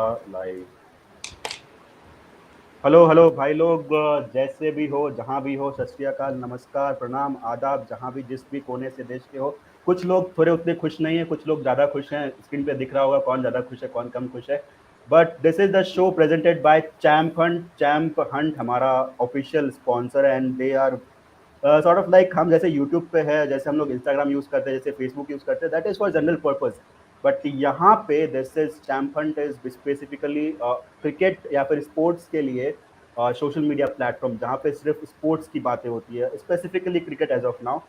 Live. Hello hello भाई लोग, जैसे भी हो, जहाँ भी हो, सत श्री अकाल, नमस्कार, प्रणाम, आदाब, जहाँ भी जिस भी कोने से देश के हो। कुछ लोग थोड़े उतने खुश नहीं है, कुछ लोग ज़्यादा खुश हैं। स्क्रीन पे दिख रहा होगा कौन ज़्यादा खुश है कौन कम खुश है। But this is the show presented by Champ Hunt. Champ Hunt हमारा ऑफिशियल स्पॉन्सर है and they are sort of like, हम जैसे यूट्यूब पे है, जैसे हम लोग इंस्टाग्राम यूज़ करते हैं, जैसे फेसबुक यूज़ करते हैं, that is for general purpose. But यहाँ पे this is Champant is specifically cricket या फिर स्पोर्ट्स के लिए सोशल मीडिया प्लेटफॉर्म, जहाँ पे सिर्फ स्पोर्ट्स की बातें होती है, specifically cricket as of now.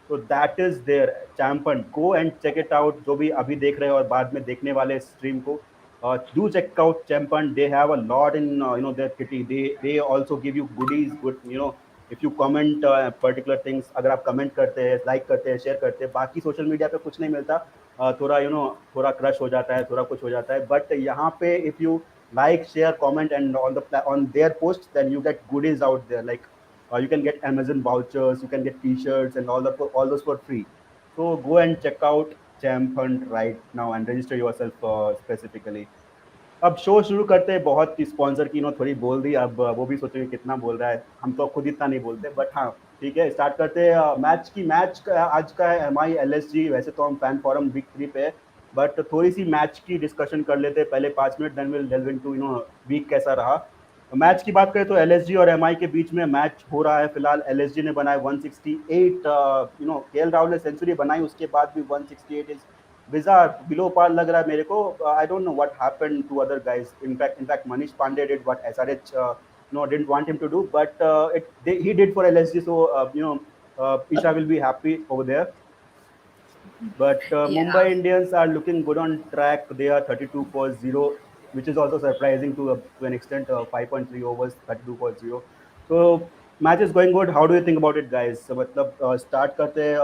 तो that is there Champant, go and check it out. जो भी अभी देख रहे हो और बाद में देखने वाले स्ट्रीम को, do check out Champant. They have a lot in their kitty. They also give you goodies. Good, if you comment particular things, अगर आप कमेंट करते हैं, लाइक करते हैं, शेयर करते हैं, बाकी सोशल मीडिया पे कुछ नहीं मिलता। थोड़ा थोड़ा क्रश हो जाता है, थोड़ा कुछ हो जाता है, बट यहाँ पे if you like, share, comment, and on their posts, then you get goodies out there, like you can get Amazon vouchers, you can get t-shirts and all those for free. So go and check out Champ Hunt right now and register yourself specifically. अब show शुरू करते हैं। बहुत sponsor की थोड़ी बोल दी, अब वो भी सोचेंगे कितना बोल रहा है, हम तो खुद इतना नहीं बोलते, बट हाँ ठीक है, स्टार्ट करते हैं मैच का। आज का है MI LSG। वैसे तो हम फैन फॉरम वीक 3 पे है, बट थोड़ी सी मैच की डिस्कशन कर लेते हैं पहले 5 minute, then will delve into week कैसा रहा। मैच की बात करें तो LSG और MI के बीच में मैच हो रहा है फिलहाल। LSG ने बनाए 168, KL राहुल ने सेंचुरी बनाई, उसके बाद भी 168 is bizarre, below par lag raha hai mere ko. I don't know what happened to other guys. In fact Manish Pandey did what SRH didn't want him to do, but he did for LSG. So Isha will be happy over there. But Yeah, Mumbai Indians are looking good on track. They are 32 for 0, which is also surprising to an extent. 5.3 overs, 32 for 0. So match is going good. How do you think about it, guys? So मतलब start करते हैं।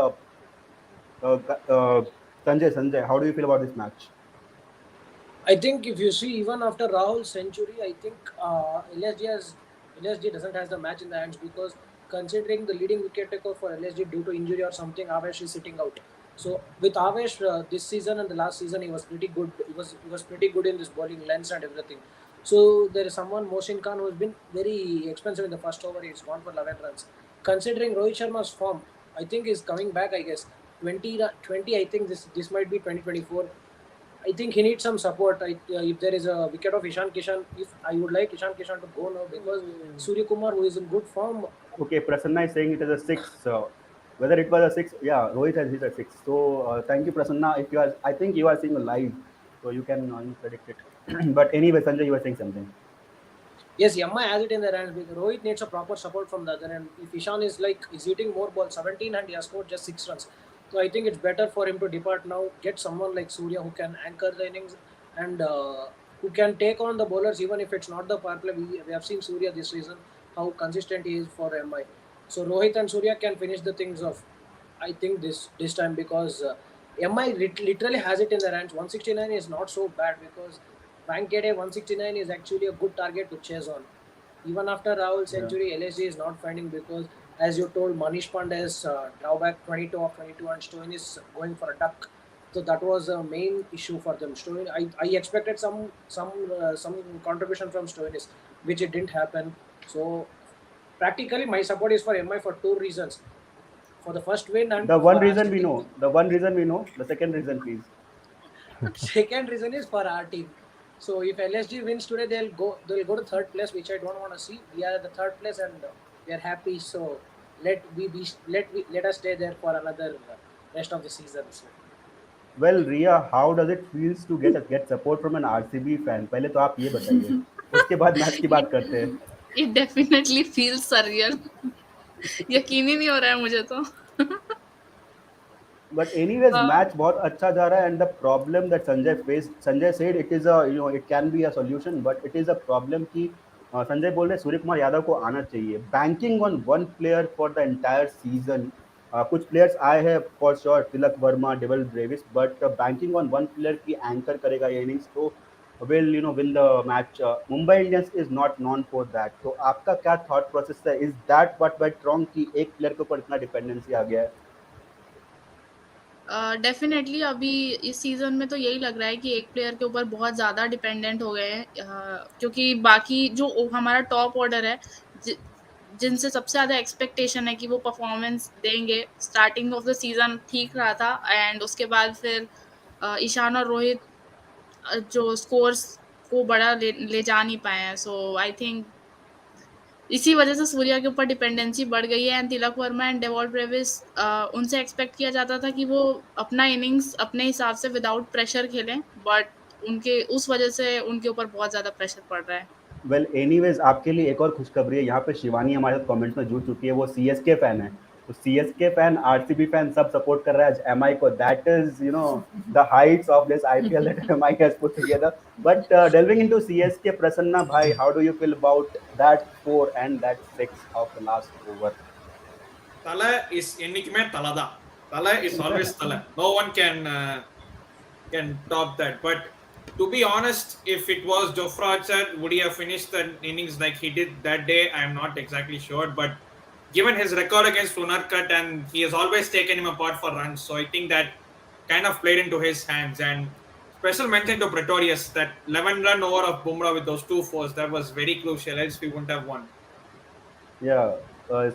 uh, uh, Sanjay, how do you feel about this match? I think if you see even after Rahul's century, I think LSG doesn't has the match in the hands because considering the leading wicket taker for LSG due to injury or something, Avesh is sitting out. So with Avesh this season and the last season, he was pretty good. He was pretty good in this bowling lens and everything. So there is someone Mohsin Khan who has been very expensive in the first over. He's gone for 11 runs. Considering Rohit Sharma's form, I think he's coming back. I guess 20. I think this might be 2024. I think he needs some support. If there is a wicket of Ishan Kishan, if I would like Ishan Kishan to go now because Surya Kumar, who is in good form. Okay, Prasanna is saying it is a six. Whether it was a six, yeah, Rohit has hit a six. So thank you, Prasanna. If you are, I think you are seeing live, so you can predict it. But anyway, Sanjay, you were saying something. Yes, Yamma has it in their hands because Rohit needs a proper support from the other end. If Ishan is hitting more balls, 17 and he has scored just 6 runs. So I think it's better for him to depart now, get someone like Surya who can anchor the innings and who can take on the bowlers even if it's not the power play. We have seen Surya this season, how consistent he is for MI. So Rohit and Surya can finish the things off. I think this time because MI literally has it in their hands. 169 is not so bad because Vankede 169 is actually a good target to chase on. Even after Rahul's Yeah. century, LSG is not finding because, as you told, Manish Pandey's drawback 22 of 22 and Stoin is going for a duck. So that was a main issue for them. Stoin, I expected some contribution from Stoinis, which it didn't happen. So practically, my support is for MI for two reasons: for the first win and The one for us reason to we take. know, the one reason we know, the second reason, please. Second reason is for our team. So if LSG wins today, they'll go to third place, which I don't want to see. We are at the third place and we are happy. So let us stay there for another rest of the season. So. Well, Ria, how does it feels to get support from an RCB fan? पहले तो आप ये बताइए, उसके बाद match की it बात करते हैं। it definitely feels surreal. यकीन ही नहीं हो रहा है मुझे तो. But anyways, uh, match बहुत अच्छा जा रहा है, and the problem that Sanjay faced, Sanjay said it is a, it can be a solution, but it is a problem कि संजय बोल रहे सूर्य कुमार यादव को आना चाहिए। Banking on one player for the entire season. कुछ प्लेयर्स आए हैं for sure, Tilak Varma, devil Brevis, but banking on one player की एंकर करेगा ये इनिंग्स तो will win the match. Mumbai Indians is not non for that. तो आपका क्या थॉट प्रोसेस है? Is that what went wrong कि एक प्लेयर के ऊपर इतना डिपेंडेंसी आ गया है? डेफिनेटली अभी इस सीजन में तो यही लग रहा है कि एक प्लेयर के ऊपर बहुत ज्यादा डिपेंडेंट हो गए हैं, क्योंकि बाकी जो हमारा टॉप ऑर्डर है, जि, जिनसे सबसे ज्यादा एक्सपेक्टेशन है कि वो परफॉर्मेंस देंगे, स्टार्टिंग ऑफ द सीजन ठीक रहा था एंड उसके बाद फिर ईशान और रोहित जो स्कोर्स को बड़ा ले जा नहीं पाए हैं, सो आई थिंक इसी वजह से सूर्या के ऊपर डिपेंडेंसी बढ़ गई है। And Tilak Varma and Dewald Brevis, उनसे एक्सपेक्ट किया जाता था कि वो अपना इनिंग्स अपने हिसाब से विदाउट प्रेशर खेलें, बट उनके उस वजह से उनके ऊपर बहुत ज्यादा प्रेशर पड़ रहा है। वेल एनीवेज आपके लिए एक और खुशखबरी है, यहाँ पे शिवानी हमारे साथ कमेंट्स में जुड़ चुकी है, वो सीएसके फैन है। तो सीएसके फैन, आरसीबी फैन सब सपोर्ट कर रहा है एमआई को। That is the Heights of this IPL that MI has put together. But delving into CSK, Prasanna bhai, how do you feel about that 4 and that 6 of the last over? Tala is enigme talada. Tala is always tala. No one can top that. But to be honest, if it was Jofra Archer, would he have finished the innings like he did that day? I'm not exactly sure. But given his record against Unarkat, and he has always taken him apart for runs, so I think that kind of played into his hands. And special mention to Pretorius, that 11-run over of Bumrah with those 2 fours, that was very crucial, else we wouldn't have won. Yeah,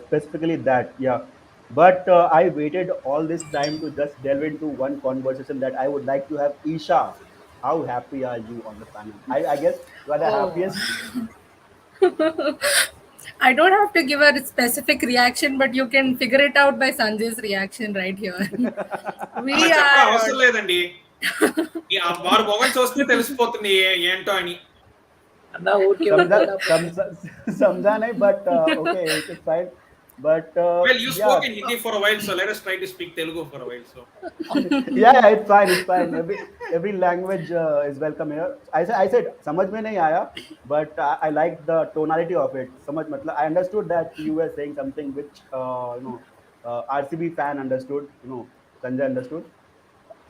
specifically that, yeah. But I waited all this time to just delve into one conversation that I would like to have. Isha, how happy are you on the panel? I guess you are the Oh. happiest. I don't have to give a specific reaction, but you can figure it out by Sanjay's reaction right here. We అలా చెప్పడం అవసరం are. లేదండి. వారు మొగం చూస్తే తెలిసిపోతుంది ఏంటో అని. అన్నా ఊరికే समझा ఉంటాడా? समझा नहीं, but okay, it's fine. But Well, you yeah, spoke in Hindi for a while, so let us try to speak Telugu for a while. So yeah, it's fine, it's fine. Every language is welcome here. I said समझ में नहीं आया, but I like the tonality of it. समझ मतलब I understood that you were saying something which RCB fan understood, Sanjay understood.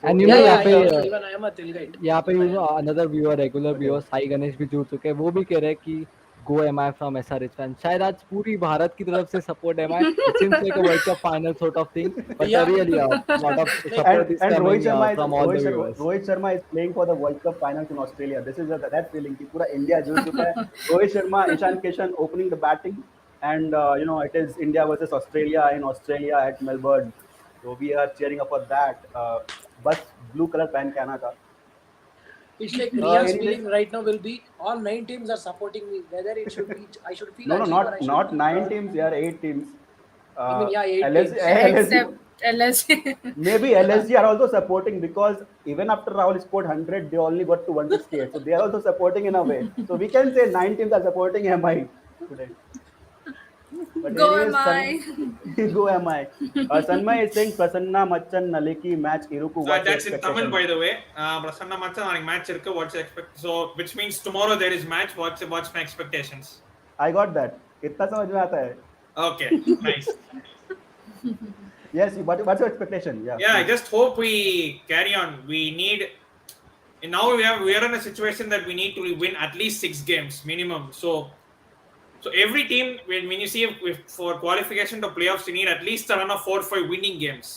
So And you in know a Yeah, यहाँ yeah, पे even I am a Tilgite. यहाँ पे another viewer regular okay. Viewer Sai Ganesh भी जुड़ चुके हैं, वो भी कह रहे हैं कि go M I from SRH fan. शायद आज पूरी भारत की तरफ से support M I, it seems like a world cup final sort of thing, but Yeah. Really lot of Like, support is And coming from all the viewers. Rohit Sharma is playing for the World Cup finals in Australia. This is that feeling कि पूरा India जुड़ चुका है। Rohit Sharma, Ishan Kishan opening the batting, and it is India versus Australia in Australia at Melbourne. So we are cheering up for that. बस blue color पहन के आना था। it's like Riya's Anyways, feeling right now will be all 9 teams are supporting me. Whether it should be, I should feel no, achieved or I should not feel 9 proud. teams. There are 8 teams. I mean, yeah, 8 LSG, teams. LSG, Except LSG. maybe LSG are also supporting, because even after Rahul scored 100, they only got to 168. So they are also supporting in a way. So we can say 9 teams are supporting MI today. But Go anyways, MI. go MI. Sanmay is saying Prasanna Machan Naleki match Iruku. What's that's in Tamil, expectation? by the way. Prasanna Machan on match irukku. What's your expect? So which means tomorrow there is match. What's my expectations? I got that. कितना समझ में आता है? Okay, nice. Yes, what's your expectation? Yeah, I just hope we carry on. We need. And now we are in a situation that we need to win at least 6 games minimum. So every team, when you see if for qualification to playoffs, you need at least a run of 4 or 5 winning games.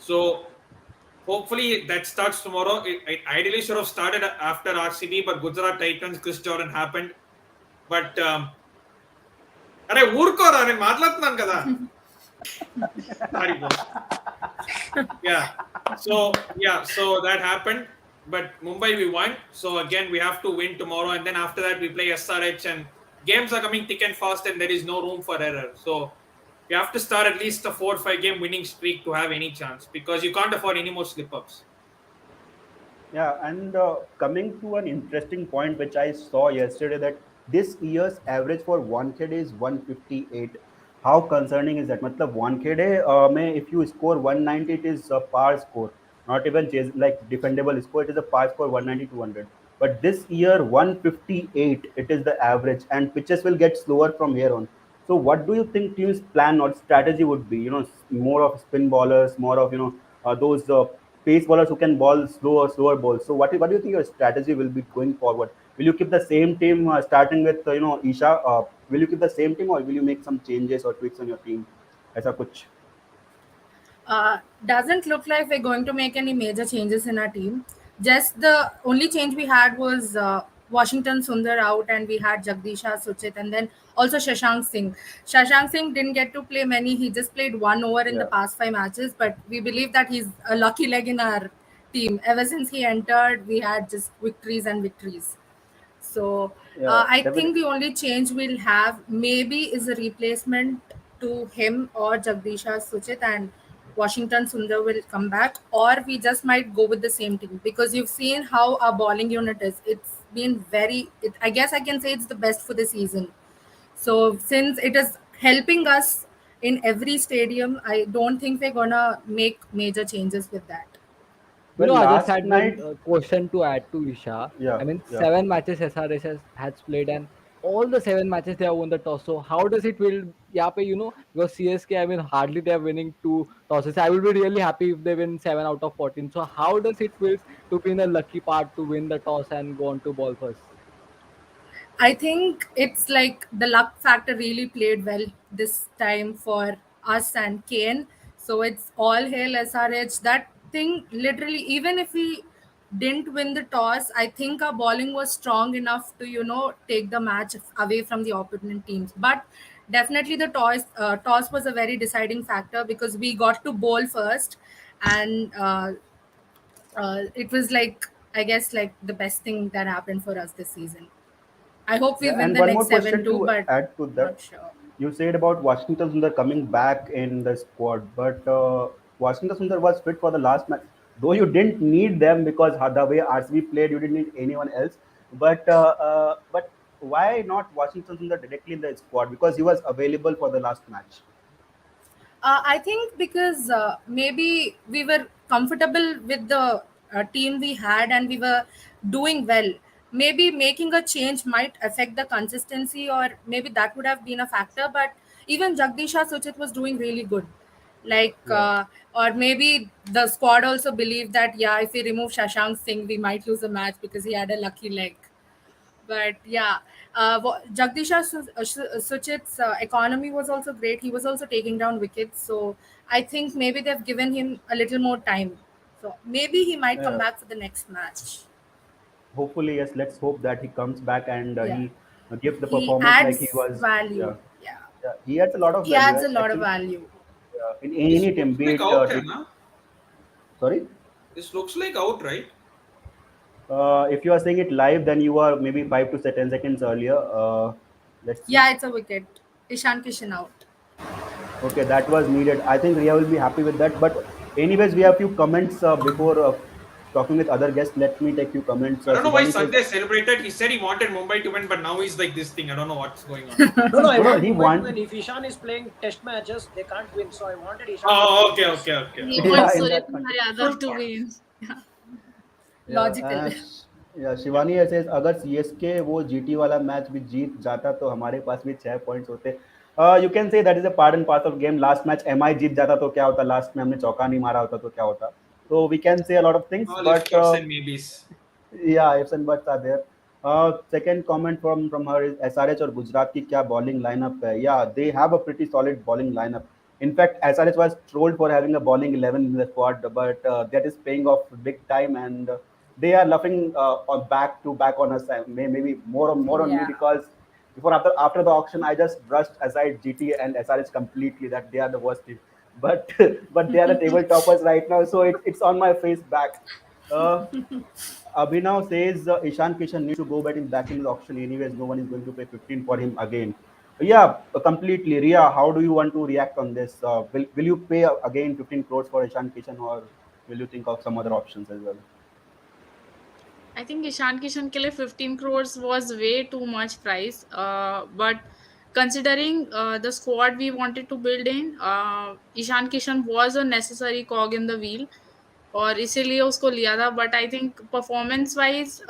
So hopefully that starts tomorrow. It ideally should have started after RCB, but Gujarat Titans, Chris Jordan happened. But అరే ఊరుకోరా నేను మాట్లాడుతున్నాను కదా. Sorry, bro. So that happened, but Mumbai we won. So again we have to win tomorrow, and then after that we play SRH, and games are coming thick and fast, and there is no room for error. So you have to start at least a 4 or 5 game winning streak to have any chance, because you can't afford any more slip ups. Yeah, and coming to an interesting point which I saw yesterday, that this year's average for Wankhede is 158. How concerning is that? मतलब Wankhede में if you score 190, it is a par score, not even like defendable score. It is a par score 190 200. But this year 158, it is the average, and pitches will get slower from here on. So what do you think teams' plan or strategy would be? More of spin ballers, more of those pace bowlers who can bowl slower balls. So what do you think your strategy will be going forward? Will you keep the same team starting with Isha? Will you keep the same team, or will you make some changes or tweaks on your team? ऐसा कुछ? Doesn't look like we're going to make any major changes in our team. Just the only change we had was Washington Sundar out, and we had Jagdisha Suchit, and then also Shashank Singh. Shashank Singh didn't get to play many. He just played one over in the Yeah, past 5 matches, but we believe that he's a lucky leg in our team. Ever since he entered, we had just victories and victories. So yeah, I think definitely. the only change we'll have maybe is a replacement to him or Jagdisha Suchit, and Washington Sundar will come back, or we just might go with the same team because you've seen how our bowling unit is. It's been I guess I can say it's the best for the season. So since it is helping us in every stadium, I don't think we're gonna make major changes with that. Well, I just last had one night, question to add to Isha. yeah, I mean, yeah. 7 matches SRH has played, and all the 7 matches they have won the toss. So how does it feel? Yeah, because CSK, I mean, hardly they are winning 2 tosses. I will be really happy if they win 7 out of 14. So how does it feel to be in the lucky part to win the toss and go on to ball first? I think it's like the luck factor really played well this time for us and Kane. So it's all hail SRH. That thing literally, even if we didn't win the toss, I think our bowling was strong enough to, take the match away from the opponent teams. But definitely the toss was a very deciding factor because we got to bowl first, and it was like, I guess, like the best thing that happened for us this season. I hope we Yeah, win and the one next more seven question too, to but add to that. not sure. You said about Washington Sundar coming back in the squad, but Washington Sundar was fit for the last match. Though you didn't need them because the way RCB played, you didn't need anyone else. But why not Washington Sundar directly in the squad? Because he was available for the last match. I think because maybe we were comfortable with the team we had and we were doing well. Maybe making a change might affect the consistency, or maybe that would have been a factor. But even Jagdisha Suchit was doing really good. Like, Yeah. or maybe the squad also believed that, yeah, if we remove Shashank Singh, we might lose the match because he had a lucky leg. But yeah, Jagdisha Suchit's economy was also great. He was also taking down wickets. So I think maybe they've given him a little more time. So maybe he might come Yeah. back for the next match. Hopefully, yes. Let's hope that he comes back and Yeah. he gives the He performance like he adds was. value. Yeah. Yeah. Yeah. He adds a lot of He value. adds a lot of Actually, value. in This any team, looks be like it out, hai na? sorry. This looks like out, right? If you are saying it live, then you are maybe 5 to 10 seconds earlier. Let's see. Yeah, it's a wicket. Ishan Kishan out. Okay, that was needed. I think Ria will be happy with that. But anyways, we have few comments before talking with other guests. Let me take few comments. I don't know why Shivani says, Sunday celebrated. He said he wanted Mumbai to win, but now he's like this thing. I don't know what's going on. No, no, I no, no, want he Mumbai to want. win. If Ishan is playing test matches, they can't win. So I wanted Ishan to Oh, win okay, first. okay, okay, He okay. Yeah, wants in Surya that Kumar context. Yadav to win. Yeah. Yeah, Logical. yeah, Shivani ऐसे अगर CSK वो GT वाला match भी जीत जाता तो हमारे पास भी 6 points होते. You can say that is a part and part of game. Last match MI जीत जाता तो क्या होता, लास्ट में हमने चौका नहीं मारा होता तो क्या होता. तो we can say a lot of things All if but buts and maybes. yeah, ifs and buts are there. Second comment from her is SRH और गुजरात की क्या bowling lineup है. Yeah, they have a pretty solid bowling lineup. In fact, SRH was trolled for having a bowling 11 in the squad, but that is paying off big time, and they are laughing on back to back on us. Maybe more on me Yeah. because before after the auction, I just brushed aside GT and SRH completely that they are the worst team. But but they are the table toppers right now, so it's on my face back. Uh, Abhinav says Ishan Kishan needs to go back in the auction. Anyways, no one is going to pay 15 for him again. Yeah, completely. Ria, how do you want to react on this? Will you pay again 15 crores for Ishan Kishan, or will you think of some other options as well? I think Ishan Kishan के लिए 15 crores was way too much price. But considering the squad we wanted to build in, Ishan Kishan was a necessary cog in the wheel. और इसीलिए उसको लिया था. But I think performance wise,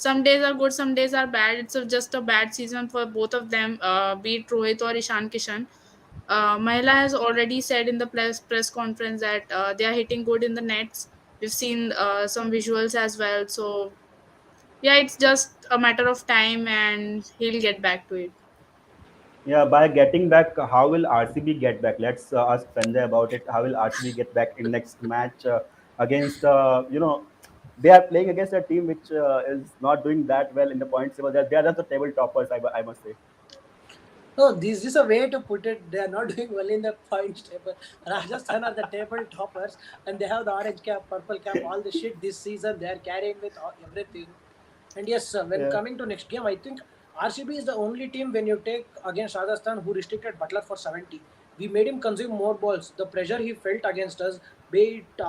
some days are good, some days are bad. It's just a bad season for both of them, be it Rohit or Ishan Kishan. Mahila has already said in the press conference that they are hitting good in the nets. We've seen some visuals as well. So yeah, it's just a matter of time, and he'll get back to it. Yeah, by getting back, how will RCB get back? Let's ask Sanjay about it. How will RCB get back in next match against, they are playing against a team which is not doing that well in the points table. They are just the table toppers, I must say. No, this is a way to put it. They are not doing well in the points table. Rajasthan are the table toppers, and they have the orange cap, purple cap, all the shit this season. They are carrying with everything. And yes, when Yeah. coming to next game, I think RCB is the only team when you take against Rajasthan who restricted Butler for 70. We made him consume more balls. The pressure he felt against us, be it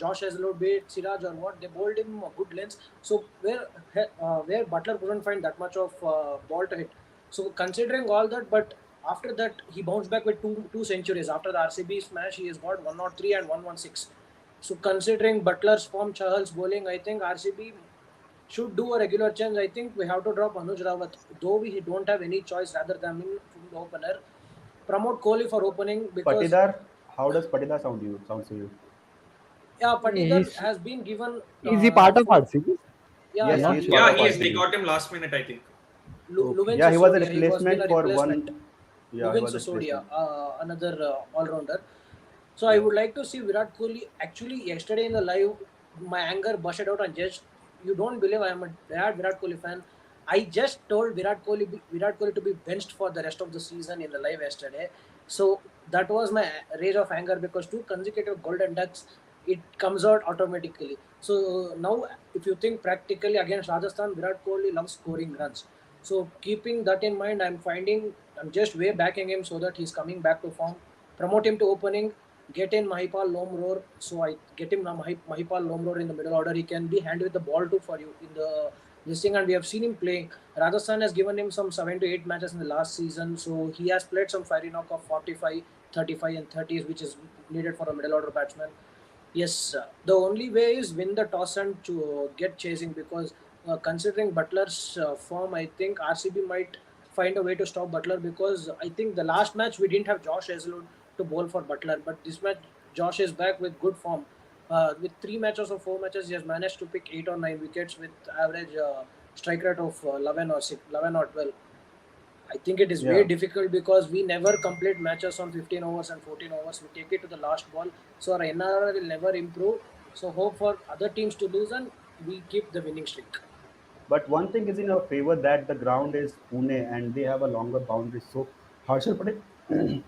Josh Hazlewood, be it Siraj or what, they bowled him a good lengths. So where Butler couldn't find that much of ball to hit. So considering all that, but after that he bounced back with two centuries. After the RCB smash, he has got 103 and 116. So considering Butler's form, Chahal's bowling, I think RCB should do a regular change. I think we have to drop Anuj Rawat, though we don't have any choice rather than him from the opener. Promote Kohli for opening because Patidar, how does Patidar sounds to you? yeah, Patidar He's has been given is he part of for RCB? yeah I'm Yes, yeah he not is he part sure. Yeah, of he is. is They RCB. got him last minute, I think. Okay. Yeah, Luven he was a Sodia. He was been replacement a for replacement. one. Yeah, he Luven was a Sodia, replacement. another all-rounder. So I Yeah. would like to see Virat Kohli. Actually, yesterday in the live, my anger busted out and just you don't believe I am a bad Virat Kohli fan. I just told Virat Kohli to be benched for the rest of the season in the live yesterday. So that was my rage of anger because two consecutive golden ducks, it comes out automatically. So now, if you think practically against Rajasthan, Virat Kohli loves scoring runs. So keeping that in mind, I'm just way backing him so that he's coming back to form. Promote him to opening, get in Mahipal Lomror. So I get him Mahipal Lomror in the middle order. He can be hand with the ball too for you in the this thing, and we have seen him playing. Rajasthan has given him some 7 to 8 matches in the last season, so he has played some fiery knock of 45, 35, and 30s, which is needed for a middle order batsman. Yes, the only way is win the toss and to get chasing because considering Butler's form, I think RCB might find a way to stop Butler because I think the last match we didn't have Josh Hazlewood to bowl for Butler, but this match Josh is back with good form. With 3 matches or 4 matches, he has managed to pick 8 or 9 wickets with average strike rate of 11 or 6, 11 or 12. I think it is way Yeah. difficult because we never complete matches on 15 overs and 14 overs. We take it to the last ball. So our NRR will never improve. So hope for other teams to lose and we keep the winning streak. But one thing is in our favor that the ground is Pune and they have a longer boundary. So Harshal Patel,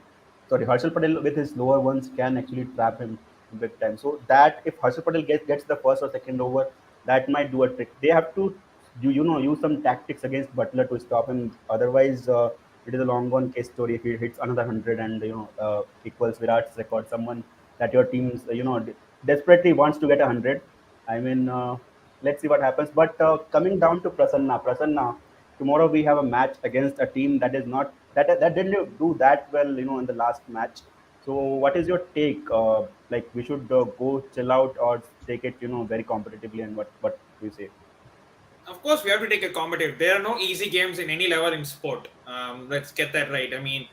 sorry, Harshal Patel with his lower ones can actually trap him big time. So that if Harshal Patel gets the first or second over, that might do a trick. They have to use some tactics against Butler to stop him. Otherwise, it is a long gone case story if he hits another 100 and equals Virat's record. Someone that your teams desperately wants to get 100. I mean, let's see what happens. But coming down to Prasanna, tomorrow we have a match against a team that is not that didn't do that well, in the last match. So, what is your take? Like, we should go chill out or take it, very competitively, and what do you say? Of course, we have to take a competitive. There are no easy games in any level in sport. Let's get that right. I mean,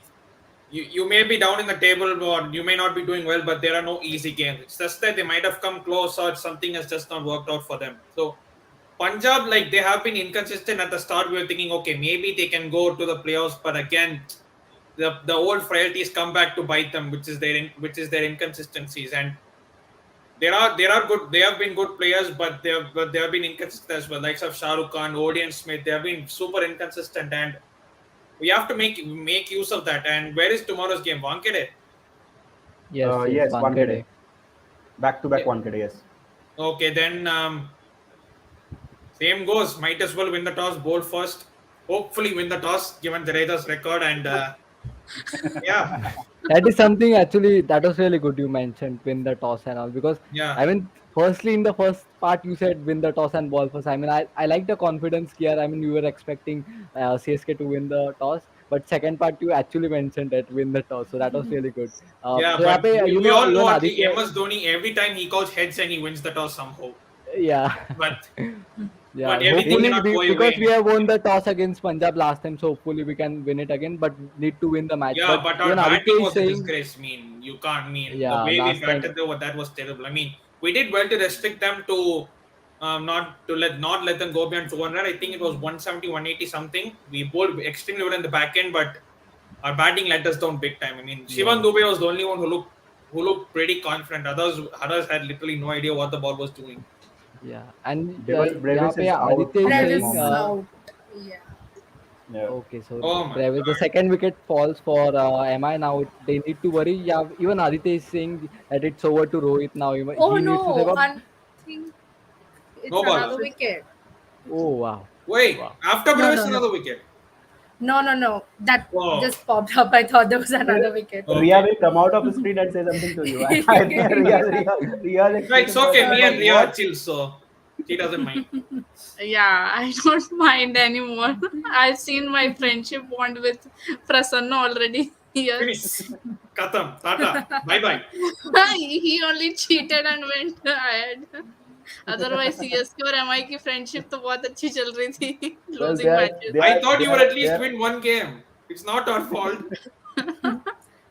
you may be down in the table or you may not be doing well, but there are no easy games. It's just that they might have come close or something has just not worked out for them. So Punjab, like they have been inconsistent at the start. We were thinking, okay, maybe they can go to the playoffs, but again, the old frailties come back to bite them, which is their inconsistencies. And there are good. They have been good players, but they have been inconsistent as well. Likes of Shah Rukh Khan, Odean Smith, they have been super inconsistent, and we have to make use of that. And where is tomorrow's game? Wankhede. Yes, Yes, Wankhede. Wankhede. Back to back Yeah. Wankhede, yes. Okay, then same goes. Might as well win the toss, bowl first. Hopefully, win the toss given Jadeja's record. And yeah, That is something actually that was really good you mentioned win the toss and all because yeah, I mean firstly in the first part you said win the toss and ball first. I mean I like the confidence here. I mean you were expecting CSK to win the toss, but second part you actually mentioned that win the toss, so that was really good. yeah. So yeah, But we all even know at least Aditya, MS Dhoni. Every time he calls heads and he wins the toss somehow. yeah. But Yeah, everything hopefully cannot go because away. we have won the toss against Punjab last time, so hopefully we can win it again. But need to win the match. Yeah, But but our even Aditya batting is was a saying, disgrace. I mean, you can't mean the yeah, way we last time, batted though, that was terrible. I mean, we did well to restrict them to not let them go beyond 200. I think it was 170, 180 something. We bowled extremely well in the back end, but our batting let us down big time. I mean, Shivan Yeah, Dubey was the only one who looked pretty confident. Others had literally no idea what the ball was doing. yeah. And Devon यहाँ Brevis पे is out Aditya is from the Brevis saying, is tournament. out. Yeah. Yeah. okay, so Oh my Brevis, the god! second wicket falls for MI now. They need to worry. Yeah, even Aditya is saying that it's over to Rohit now. Oh He needs to save no, up. I think No it's ball. another wicket. Oh wow, Wait, wow. after No, Brevis no, no. another wicket. No, no, no. That Oh, just popped up. I thought there was another wicket. Ria okay. will come out of the screen and say something to you. I think Ria's No, it's expression was okay. like, Me Sorry. and what? Ria are What? chill, so she doesn't mind. Yeah, I don't mind anymore. I've seen my friendship bond with Prasanna already here. Finish. Katam. Tata. Bye bye. He only cheated and went ahead. Otherwise CSK और MI की friendship तो बहुत अच्छी चल रही थी Well, losing matches. I thought you would at least win one game. It's not our fault.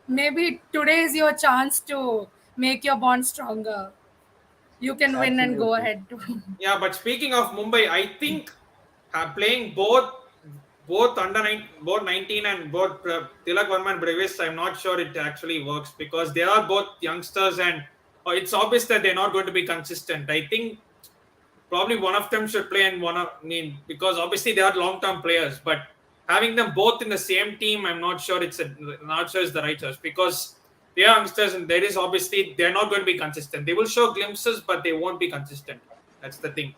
Maybe today is your chance to make your bond stronger. You can win and go absolutely. ahead too. Yeah, but speaking of Mumbai, I think playing both both 19 and both Tilak Verma and Brevis, I'm not sure it actually works because they are both youngsters and it's obvious that they're not going to be consistent. I think probably one of them should play and I mean, because obviously they are long-term players, but having them both in the same team, I'm not sure not sure it's the right choice because they are youngsters and there is obviously they're not going to be consistent. They will show glimpses, but they won't be consistent. That's the thing.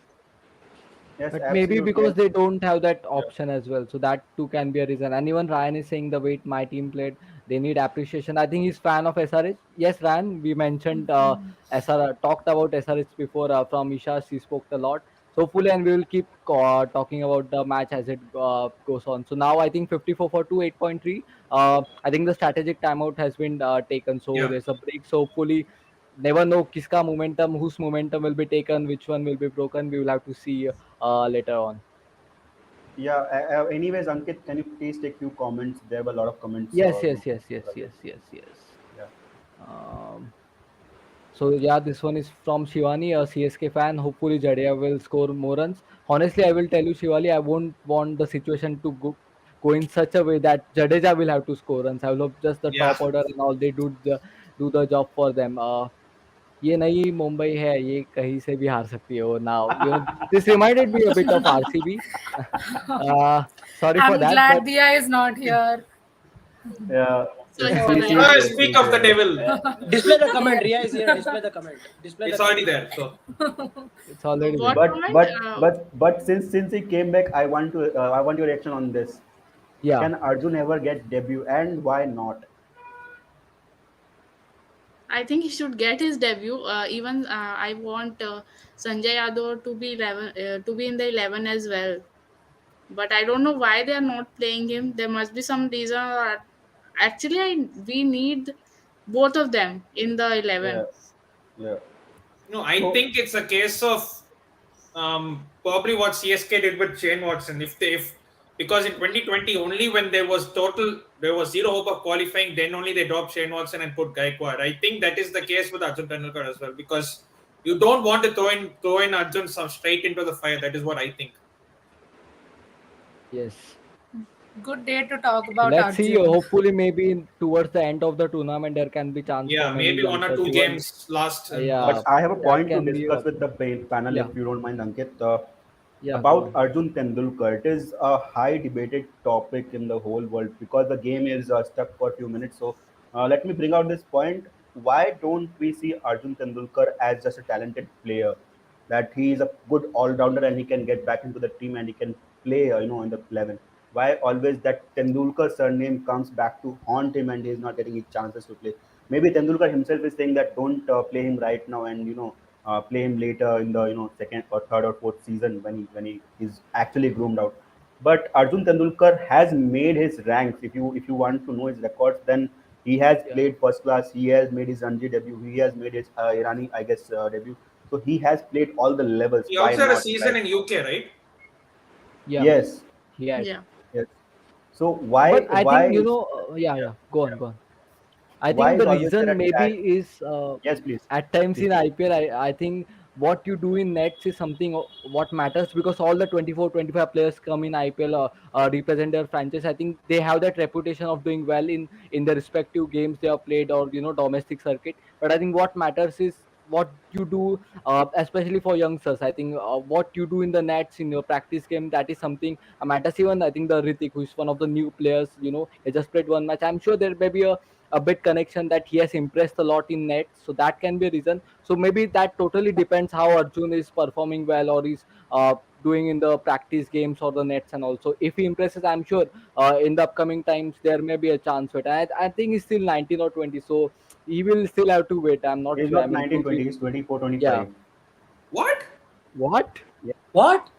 Yes, But maybe absolutely. because And they don't have that Yeah. option as well. So that too can be a reason. And even Ryan is saying the way my team played, they need appreciation. I think he's fan of SRH. Yes, Ryan, we mentioned SR talked about SRH before from Isha. She spoke a lot. So hopefully, and we will keep talking about the match as it goes on. So now I think 54 for 2, 8.3. I think the strategic timeout has been taken. So Yeah. there's a break. So hopefully, never know kiska momentum, whose momentum will be taken, which one will be broken. We will have to see later on. yeah, anyways, Ankit, can you please take few comments? There were a lot of comments. Yes, yes, yes, yes, Again. yes, yes, yes. Yeah. Um, so yeah, this one is from Shivani, a CSK fan. Hopefully, Jadeja will score more runs. Honestly, I will tell you, Shivali, I won't want the situation to go in such a way that Jadeja will have to score runs. I will hope just the Yeah. top order and all they do the job for them. ये नई मुंबई है, ये कहीं से भी हार सकती है वो now. This reminded me a bit of RCB. uh, Sorry for I'm that, but glad Dia is not here. Yeah. Sorry for she that. is there. Speak She's of the there. devil. Display the comment. Ria is here. Display the comment. Display the It's already comment. there. So It's already What there. But comment? but but since he came back, I want your reaction on this. Yeah. Can Arjun ever get debut, and why not? I think he should get his debut. Even I want Sanjay Yadav to be 11, to be in the 11 as well. But I don't know why they are not playing him. There must be some reason. Actually, we need both of them in the Yeah. 11. Yeah. no, I So think it's a case of probably what CSK did with Shane Watson. If because in 2020 only when there was zero hope of qualifying, then only they dropped Shane Watson and put Gaikwad. I think that is the case with Arjun Tendulkar as well because you don't want to throw in Arjun straight into the fire. That is what I think. Yes. Good day to talk So about let's see. Arjun. Hopefully, maybe towards the end of the tournament, there can be chance for Yeah, many maybe one or youngsters. two Even games last and yeah, but last. I have a that point to can be discuss with the option. panel, if Yeah, you don't mind, Ankit. yeah. Go About on. Arjun Tendulkar. It is a high debated topic in the whole world because the game is stuck for a few minutes. So let me bring out this point. Why don't we see Arjun Tendulkar as just a talented player? That he is a good all-rounder and he can get back into the team and he can play, in the 11. Why always that Tendulkar surname comes back to haunt him and he is not getting his chances to play? Maybe Tendulkar himself is saying that don't play him right now and play him later in the second or third or fourth season when he is actually groomed out. But Arjun Tendulkar has made his ranks. If you want to know his records, then he has Yeah, played first class. He has made his Ranji debut. He has made his Irani, I guess, debut. So he has played all the levels. He Why also had a not season right in now? UK, right? yeah. Yes, He had. Yeah. yes. So why But I think is yeah, yeah, yeah. Go on, yeah. go on. I Why think is the always there reason a maybe tag? is Yes, please, at times please in take it. IPL, I think what you do in nets is something what matters, because all the 24, 25 players come in IPL represent their franchise. I think they have that reputation of doing well in the respective games they have played, or domestic circuit. But I think what matters is what you do, especially for youngsters. I think what you do in the nets in your practice game, that is something matters. Even I think the Ritik, who is one of the new players, he just played one match. I'm sure there may be a bit connection that he has impressed a lot in net, so that can be a reason. So maybe that totally depends how Arjun is performing well, or is doing in the practice games or the nets. And also if he impresses, I'm sure in the upcoming times there may be a chance for it. I think he's still 19 or 20, so he will still have to wait. I'm not He's sure. I not mean, 19, two 20. three. He's 24, Yeah. 25. What? What? Yeah, What?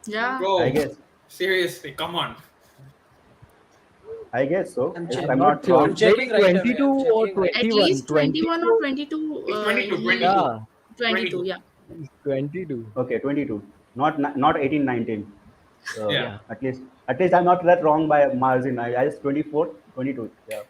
Yeah. I Bro, guess. seriously, come on. I guess so. I'm If check. I'm I'm not not sure. I'm wrong. checking Maybe right away. 22 I'm or checking right At away. 21. least 21 or 22. 22. He's 22, He 22. Yeah, 22. 22. Yeah. he's 22. Okay, 22. Not 18, 19. Yeah. Yeah. At least I'm not that wrong by a margin. I just 24, 22. Yeah,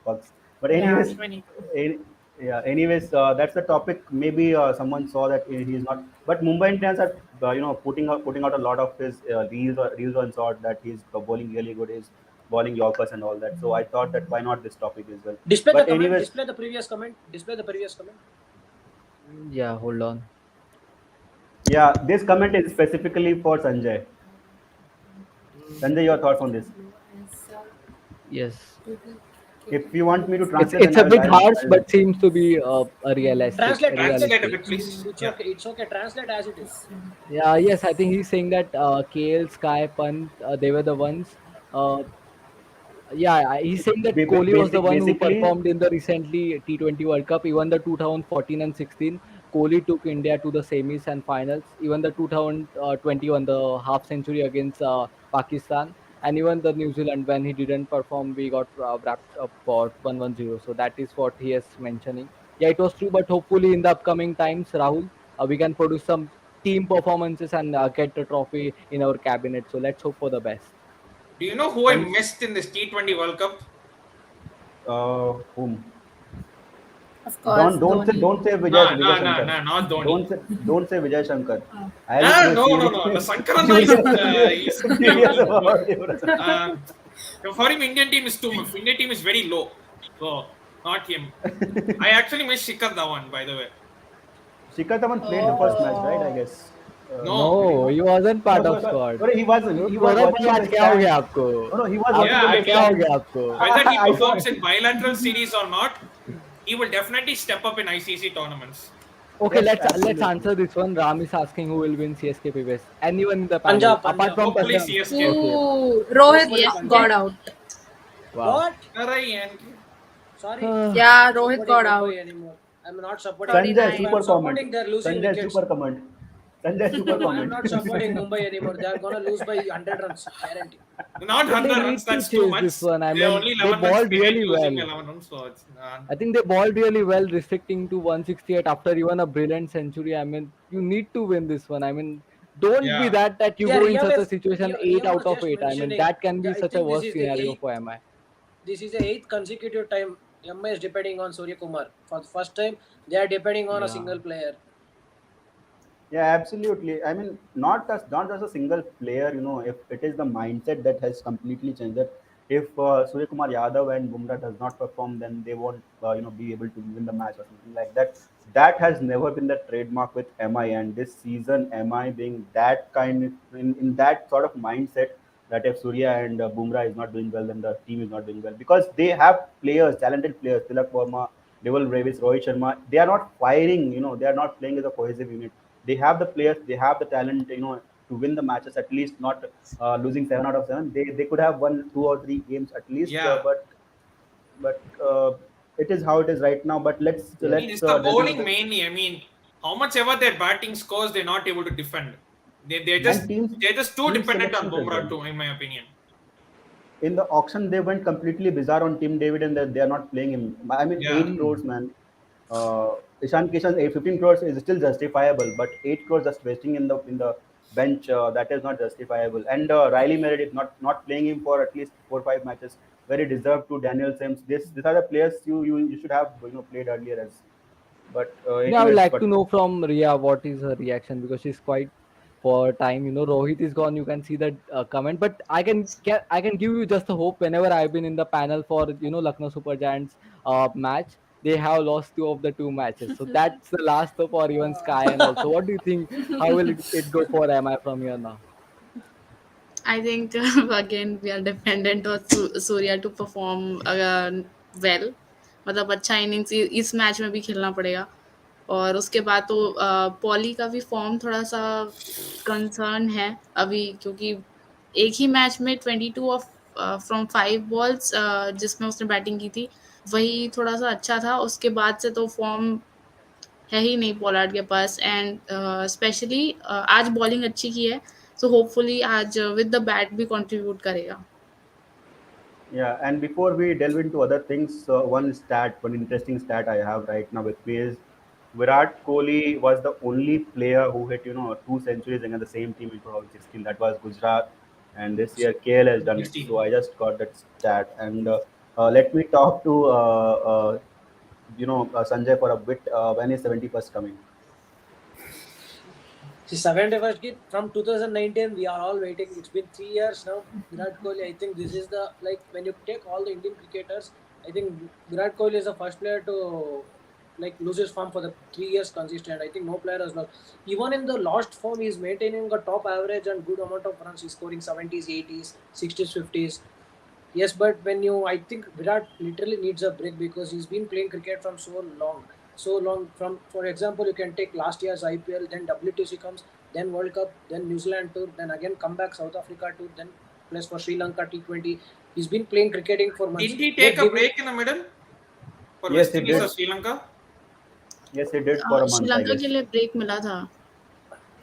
bucks. But Yeah, anyways, 22. any, yeah. Anyways, that's the topic. Maybe someone saw that he's not. But Mumbai Indians are putting out a lot of his reels on short that he's bowling really good. He's bowling Yorkers and all that. So I thought that why not this topic as well. Display the But comment. anyways, Display the previous comment. Display the previous comment. Yeah, hold on. yeah, this comment is specifically for Sanjay. Sanjay, your thoughts on this? Yes. If you want me to It's translate, then it's I a will. bit I'll, harsh, I'll but seems to be a realistic. Translate. Translate a Realistic. bit, please. It's Yeah. okay. It's okay. Translate as it is. Yeah. Yes, I think he's saying that KL, Sky, Pant, they were the ones. Uh, yeah, he's saying that Kohli was the one who basically, performed in the recently T20 World Cup. Even the 2014 and 16, Kohli took India to the semis and finals. Even the 2021, the half century against Pakistan, and even the New Zealand, when he didn't perform, we got wrapped up for 1-1-0. So that is what he is mentioning. Yeah, it was true, but hopefully in the upcoming times, Rahul, we can produce some team performances and get the trophy in our cabinet. So let's hope for the best. Do you know who I and missed in this T20 World Cup? whom? Of course, Don't Dhoni. say No, Vijay no, no, Shankar. no, not Dhoni. Don't say Vijay Shankar. I'll Ah, be no, no, no. The Sankaranna is furious about it. uh, for him, Indian team is too much. Indian team is very low. So, not him. I actually missed Shikhar Dhawan, by the way. Shikhar Dhawan played the first match, right? I Oh. guess. No. Did he No, not? he wasn't No, part sorry, of sorry. squad. Sorry, he was Saurabh watching from आज the क्या हो गया stand. आपको? No, he was watching Yeah, from I the क्या हो mean, stand. गया आपको? whether he I saw. performs in bilateral series or not, he will definitely step up in ICC tournaments. Okay, Yes, let's absolutely. answer this one. Ram is asking who will win CSK PBS. Anyone in the panel Punjab. apart Punjab. from Hopefully Punjab. CSK. Okay, Ooh, Hopefully Rohit Punjab. got CSK. out. wow. What? Alright, and Sorry. I'm Yeah, not Rohit supporting got Mumbai out. anymore. I'm not supporting. Sanjay, If 39. I'm super comment. supporting, they're losing Sanjay, wickets. super comment. Sanjay, super No, I'm comment. not supporting Mumbai anymore. They're gonna lose by 100 runs, guarantee. not But they 100 runs, need to that's too chase much. this one. I They're mean, only they 11 runs balled behind really losing well. 11 runs, so it's I think they balled really well, restricting to 168 after even a brilliant century. I mean, you need to win this one. I mean, don't be yeah. that you Yeah, go in such Ria, a situation Ria 8 out was of just 8. I mean, mentioning. that can be I such a think this worst is the scenario eighth. for MI. This is the eighth consecutive time MI is depending on Surya Kumar. For the first time, they are depending on a Yeah. single player. Yeah, absolutely. I mean, not just a single player. If it is the mindset that has completely changed. That if Surya Kumar Yadav and Bumrah does not perform, then they won't be able to win the match or something like that. That has never been the trademark with MI, and this season MI being that kind in that sort of mindset that if Surya and Bumrah is not doing well, then the team is not doing well because they have players, talented players, Tilak Verma, Devil Ravis, Rohit Sharma. They are not firing. They are not playing as a cohesive unit. They have the players, they have the talent, to win the matches at least, not losing 7 out of 7. They could have won 2 or 3 games at least, Yeah. but it is how it is right now. But let's I mean, let's it's the delve into bowling the mainly. I mean, how much ever their batting scores, they're not able to defend. They're just and teams they're just too team dependent on selections as Bumrah well. too, in my opinion. In the auction, they went completely bizarre on Tim David, and they are not playing him. I mean, Yeah. 8 crores, man. Ishan Kishan's 15 crores is still justifiable, but 8 crores just wasting in the bench, that is not justifiable. And Riley Meredith not playing him for at least 4 or 5 matches, very deserved to Daniel Sims. These are the players you should have played earlier as. But Yeah, I would anyways, like to but know from Ria what is her reaction because she's quite for time. Rohit is gone. You can see that comment, but I can give you just a hope. Whenever I've been in the panel for Lucknow Super Giants match, they have lost two of the two matches. So that's the last hope for even Sky. And also, what do you think? How will it go for MI from here now? I think again we are dependent on Surya to perform well. मतलब अच्छा innings इस match में भी खेलना पड़ेगा और उसके बाद तो पॉली का भी फॉर्म थोड़ा सा कंसर्न है अभी क्योंकि एक ही मैच में 22 ऑफ फ्रॉम 5 बॉल्स जिसमें उसने बैटिंग की थी वही थोड़ा सा अच्छा था उसके बाद से तो फॉर्म है ही नहीं पोलार्ड के पास एंड स्पेशली आज बॉलिंग अच्छी की है सो होपफुली आज विद द बैट भी कंट्रीब्यूट करेगा yeah, and before we delve into other things, one interesting stat I have right now with me is Virat Kohli was the only player who hit, two centuries against the same team in 2016. That was Gujarat, and this year KL has done it. So 16. I just got that stat, and let me talk to Sanjay for a bit. When is 71st coming? See, 71st kid from 2019, we are all waiting. It's been 3 years now. Virat Kohli, I think this is the like when you take all the Indian cricketers, I think Virat Kohli is the first player to like lose his form for the 3 years consistent. I think no player has lost. Even in the lost form, he's maintaining a top average and good amount of runs. He's scoring 70s, 80s, 60s, 50s. Yes, but when I think Virat literally needs a break because he's been playing cricket from so long, so long. From for example, you can take last year's IPL, then WTC comes, then World Cup, then New Zealand tour, then again come back South Africa tour, then plays for Sri Lanka T20. He's been playing cricketing for months. Didn't he take Just a give him, break in the middle for Yes, West he Indies or did. Sri Lanka? Yes, he did for a month, I Sri Lanka के guess. लिए break मिला था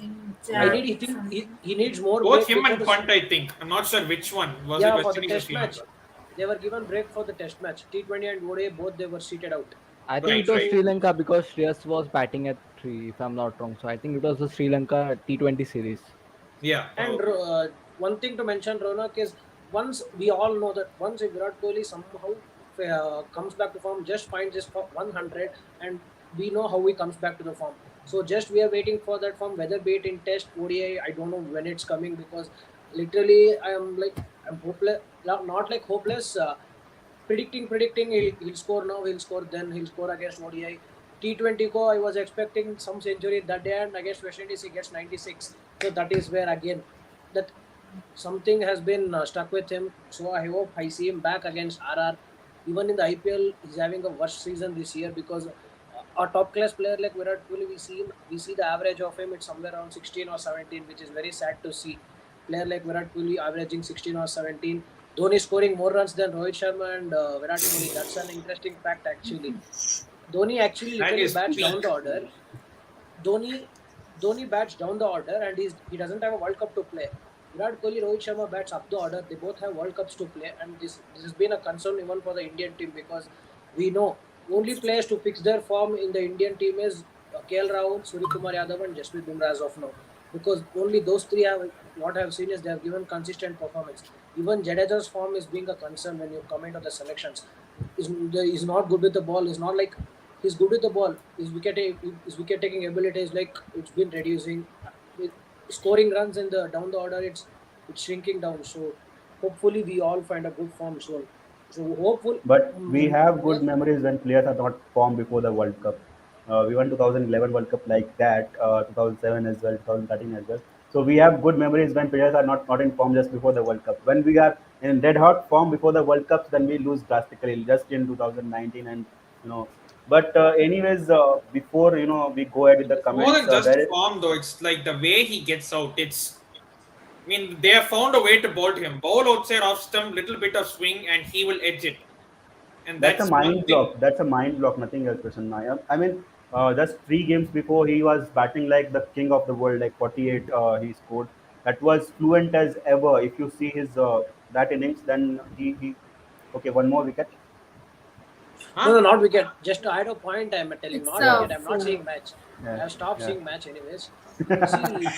In I Yeah. Jan need. He think something. he needs more Both break him because and Punt, I think. I'm not sure which one. Was it yeah, West for the Indies or test Sri match, Lanka? they were given break for the test match. T20 and ODI both they were seated out. I think Right, it was right. Sri Lanka because Shreyas was batting at 3, if I'm not wrong. So I think it was the Sri Lanka T20 series. Yeah. And one thing to mention, Ronak, is once we all know that once if Virat Kohli somehow comes back to form, just finds his 100, and we know how he comes back to the form. So just we are waiting for that form, whether be it in Test, ODI, I don't know when it's coming because literally I'm hopeless, not like hopeless. Predicting he'll score now, he'll score then, he'll score against ODI. T20 ko I was expecting some century that day and against West Indies he gets 96. So that is where again that something has been stuck with him. So I hope I see him back against RR. Even in the IPL, he's having a worst season this year because a top class player like Virat Kohli, we see the average of him it's somewhere around 16 or 17, which is very sad to see. Player like Virat Kohli averaging 16 or 17. Dhoni scoring more runs than Rohit Sharma and Virat Kohli. That's an interesting fact actually. Dhoni actually That literally is bats down peak. the order. Dhoni Dhoni bats down the order and he doesn't have a World Cup to play. Virat Kohli, Rohit Sharma bats up the order. They both have World Cups to play, and this has been a concern even for the Indian team because we know only players to fix their form in the Indian team is KL Rahul, Suryakumar Yadav, and Jasprit Bumrah as of now. Because only those three have what I've seen is they have given consistent performance. Even Jadeja's form is being a concern when you come into the selections. He's not good with the ball. He's not like he's good with the ball. His wicket taking ability is like it's been reducing. With scoring runs in the down the order, it's shrinking down. So hopefully we all find a good form soon. So hopeful. But we have Yeah, good memories when players are not formed before the World Cup. We won 2011 World Cup like that, 2007 as well, 2013 as well. So we have good memories when players are not in form just before the World Cup. When we are in red hot form before the World Cups, then we lose drastically. Just in 2019 and you know. But anyways, before we go ahead with the It's more comments, than just there form, though. It's like the way he gets out. I mean, they have found a way to bowl to him. Bowl outside off stump, little bit of swing, and he will edge it. And That's a that's one mind thing. block. That's a mind block. Nothing else, Prasanna. I mean, just 3 games before he was batting like the king of the world, like 48. He scored. That was fluent as ever. If you see his that innings, then he okay. One more wicket. no, Huh? not wicket. Just I had a point. I'm telling It's not Yeah, a wicket. I'm not four. seeing match. yeah, I have stopped yeah. seeing match anyways. See,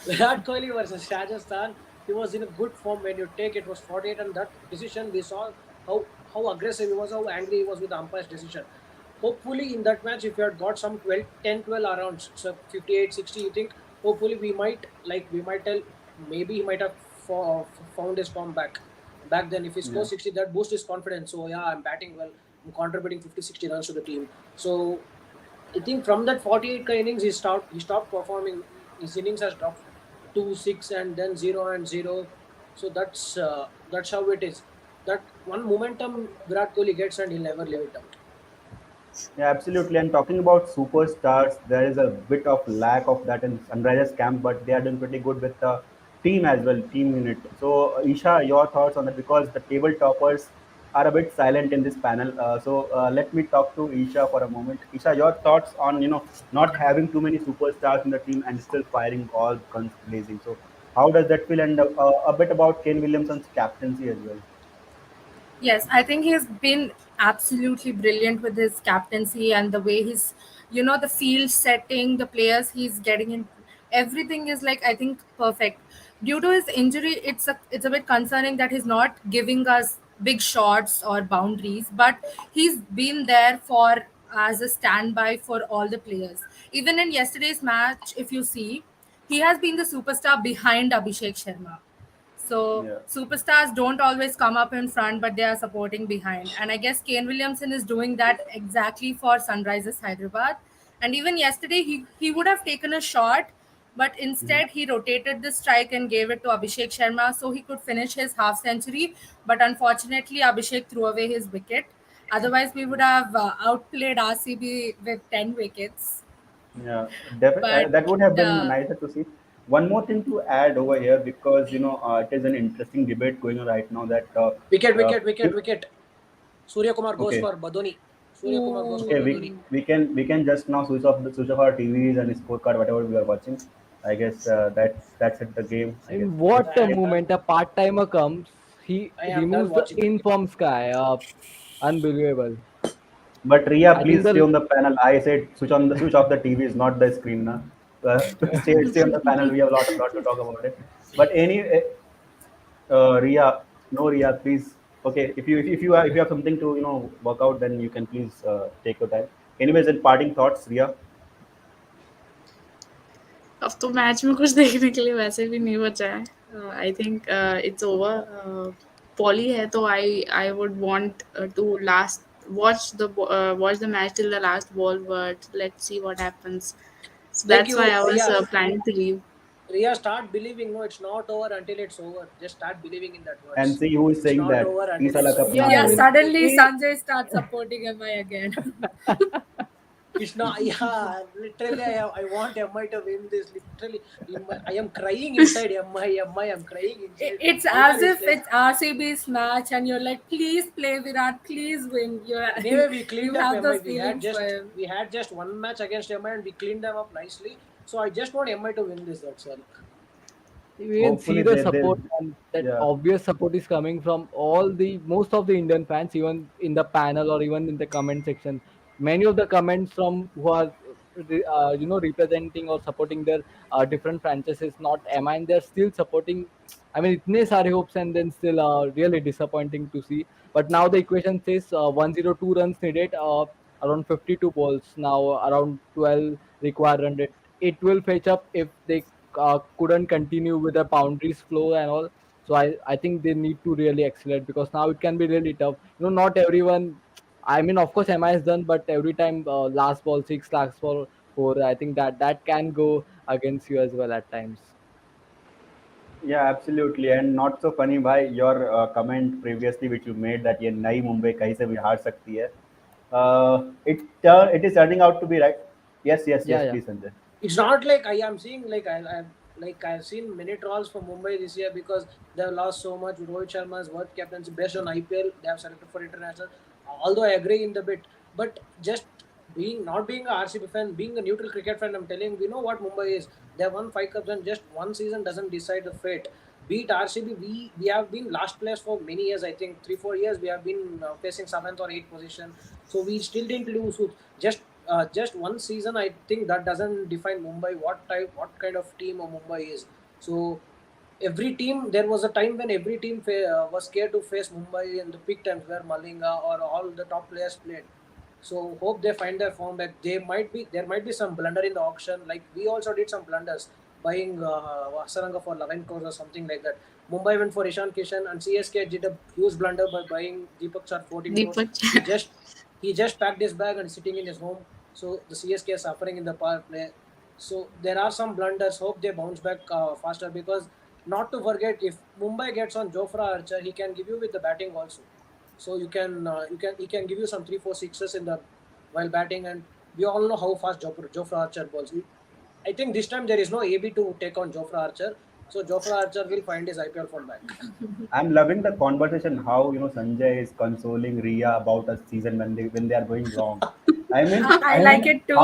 Virat Kohli versus Rajasthan, he was in a good form when you take it was 48 and that decision we saw how aggressive he was, how angry he was with the umpire's decision. hopefully in that match, if you had got some 12, 10, 12 around, so 58, 60, you think hopefully we might tell, maybe he might have found his form back then. If he Yeah. scores 60, that boosts his confidence. So yeah, I'm batting well, I'm contributing 50, 60 runs to the team. So I think from that 48 innings, he stopped performing. His innings has dropped 2, 6, and then 0 and 0. So that's how it is. That one momentum Virat Kohli gets, and he'll never leave it out. Yeah, absolutely. And talking about superstars, there is a bit of lack of that in Sunrisers camp, but they are doing pretty good with the team as well, team unit. So, Isha, your thoughts on that because the table toppers are a bit silent in this panel. Let me talk to Isha for a moment. Isha, your thoughts on not having too many superstars in the team and still firing all guns blazing. So, how does that feel? And a bit about Kane Williamson's captaincy as well. Yes, I think he's been absolutely brilliant with his captaincy and the way he's, the field setting, the players he's getting in, everything is like I think perfect. Due to his injury, it's a bit concerning that he's not giving us big shots or boundaries, but he's been there for as a standby for all the players. Even in yesterday's match, if you see, he has been the superstar behind Abhishek Sharma. So Yeah. superstars don't always come up in front, but they are supporting behind. And I guess Kane Williamson is doing that exactly for Sunrisers Hyderabad. And even yesterday, he would have taken a shot, but Mhm. instead he rotated the strike and gave it to Abhishek Sharma so he could finish his half century. But unfortunately, Abhishek threw away his wicket. Otherwise, we would have outplayed RCB with 10 wickets. Yeah, But that would have been the nicer to see. One more thing to add over here because it is an interesting debate going on right now that Wicket, uh, wicket, wicket, you- wicket. Surya Kumar goes okay, for Badoni. Surya Kumar goes for okay, we Badoni. ooh, we can just now switch off our TVs and scorecard whatever we are watching. I guess that's it the game. I I guess mean, it is what I a am game. done. moment! A part timer comes, he I am done removes the watching cricket. inform sky. Unbelievable. But Ria, I think please stay the on the panel. I said switch off the TVs, not the screen. Na? Stay on the panel. We have a lot to talk about it. But Ria, no, Ria, please. Okay, if you have something to work out, then you can please take your time. Anyways, in parting thoughts, Ria. अब तो match में कुछ देखने के लिए वैसे भी नहीं बचा है. I think it's over. पॉली है तो I would want to last watch the match till the last ball, but let's see what happens. So Like that's why you, I was planning to leave. Ria, start believing. No, it's not over until it's over. Just start believing in that And words. see who is It's saying not that. over until Tisala it's Cup over. yeah, nahi I yeah, hai. mean, suddenly he, Sanjay starts supporting MI again. It's not. Yeah, literally, I want MI to win this. Literally, I am crying inside MI. MI, I'm crying inside. It's Total as is if like. it's RCB's match and you're like, please play Virat, please win. Anyway, we You cleaned up have MI. those feelings for him. We had just one match against MI, and we cleaned them up nicely. So I just want MI to win this. That's all. you can see Hopefully the they support, and that yeah. obvious support is coming from most of the Indian fans, even in the panel or even in the comment section. Many of the comments from who are representing or supporting their different franchises, not MI, and they're still supporting. I mean, itne sare hopes and then still really disappointing to see. But now the equation says 102 runs needed, around 52 balls now, around 12 required run rate. It will fetch up if they couldn't continue with the boundaries flow and all. So I think they need to really accelerate because now it can be really tough. Not everyone. I mean, of course, MI is done, but every time last ball six, last ball four, I think that can go against you as well at times. Yeah, absolutely. And not so funny by your comment previously which you made that ये नई मुंबई कहीं से भी हार सकती है. It is turning out to be right. Yes, yes, Yeah, yes. yeah. Please, Sanjay. It's not like I am seeing I've seen many trolls for Mumbai this year because they have lost so much. Rohit Sharma's worth captaincy based on IPL. They have selected for international. Although I agree in the bit, but just being not being a RCB fan, being a neutral cricket fan, I'm telling you, we know what Mumbai is. They have won 5 cups and just one season doesn't decide the fate. Beat RCB, we have been last place for many years. I think 3 4 years we have been facing seventh or eighth position. So we still didn't lose. Just one season, I think that doesn't define Mumbai. What kind of team or Mumbai is. So every team, there was a time when every team was scared to face Mumbai in the peak times where Malinga or all the top players played. So hope they find their form back. There might be some blunder in the auction. Like we also did some blunders buying Vasaranga for 11 crores or something like that. Mumbai went for Ishan Kishan and CSK did a huge blunder by buying Deepak Char 14 crores. Deepak. He just he just packed his bag and is sitting in his home. So the CSK is suffering in the power play. So there are some blunders. Hope they bounce back faster because not to forget if Mumbai gets on Jofra Archer, he can give you with the batting also. So he can give you some 3 4 6s in the while batting, and we all know how fast Jofra Archer balls. I think this time there is no AB to take on Jofra Archer, so Jofra Archer will find his IPL form back. I'm loving the conversation. How Sanjay is consoling Ria about a season when they are going wrong. I I like mean, it too.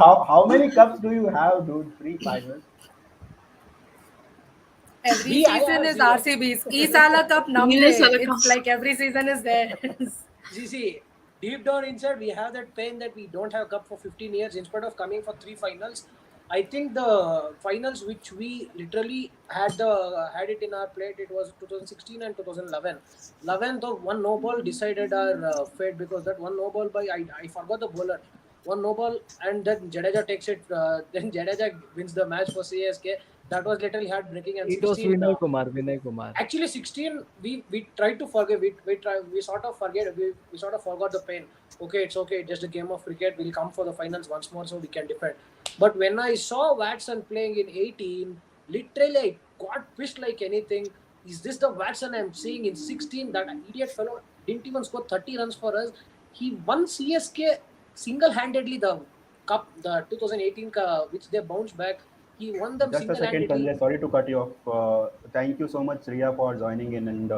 how how many cups do you have, dude? Three finals. Every I season have is zero. RCB's. Isala Cup Neil Namde. Salakam. It's like every season is theirs. See, deep down inside, we have that pain that we don't have cup for 15 years instead of coming for 3 finals. I think the finals which we literally had it in our plate, it was 2016 and 2011. 11, though one no ball decided our fate because that one no ball by I forgot the bowler. One no ball and then Jadeja takes it. Then Jadeja wins the match for CSK. That was literally heartbreaking. And It was 16. Vinay Kumar. Vinay Kumar. Actually 16 we tried to forget, we sort of forget, we sort of forgot the pain. Okay, it's okay, just a game of cricket, we'll come for the finals once more so we can defend. But when I saw Watson playing in 18, literally I got pissed like anything. Is this the Watson I'm seeing in 16? That idiot fellow didn't even score 30 runs for us. He won CSK single-handedly the cup, the 2018 which they bounced back. He won them Just a second, single-handedly. Sanjay. Sorry to cut you off. Thank you so much, Ria, for joining in, and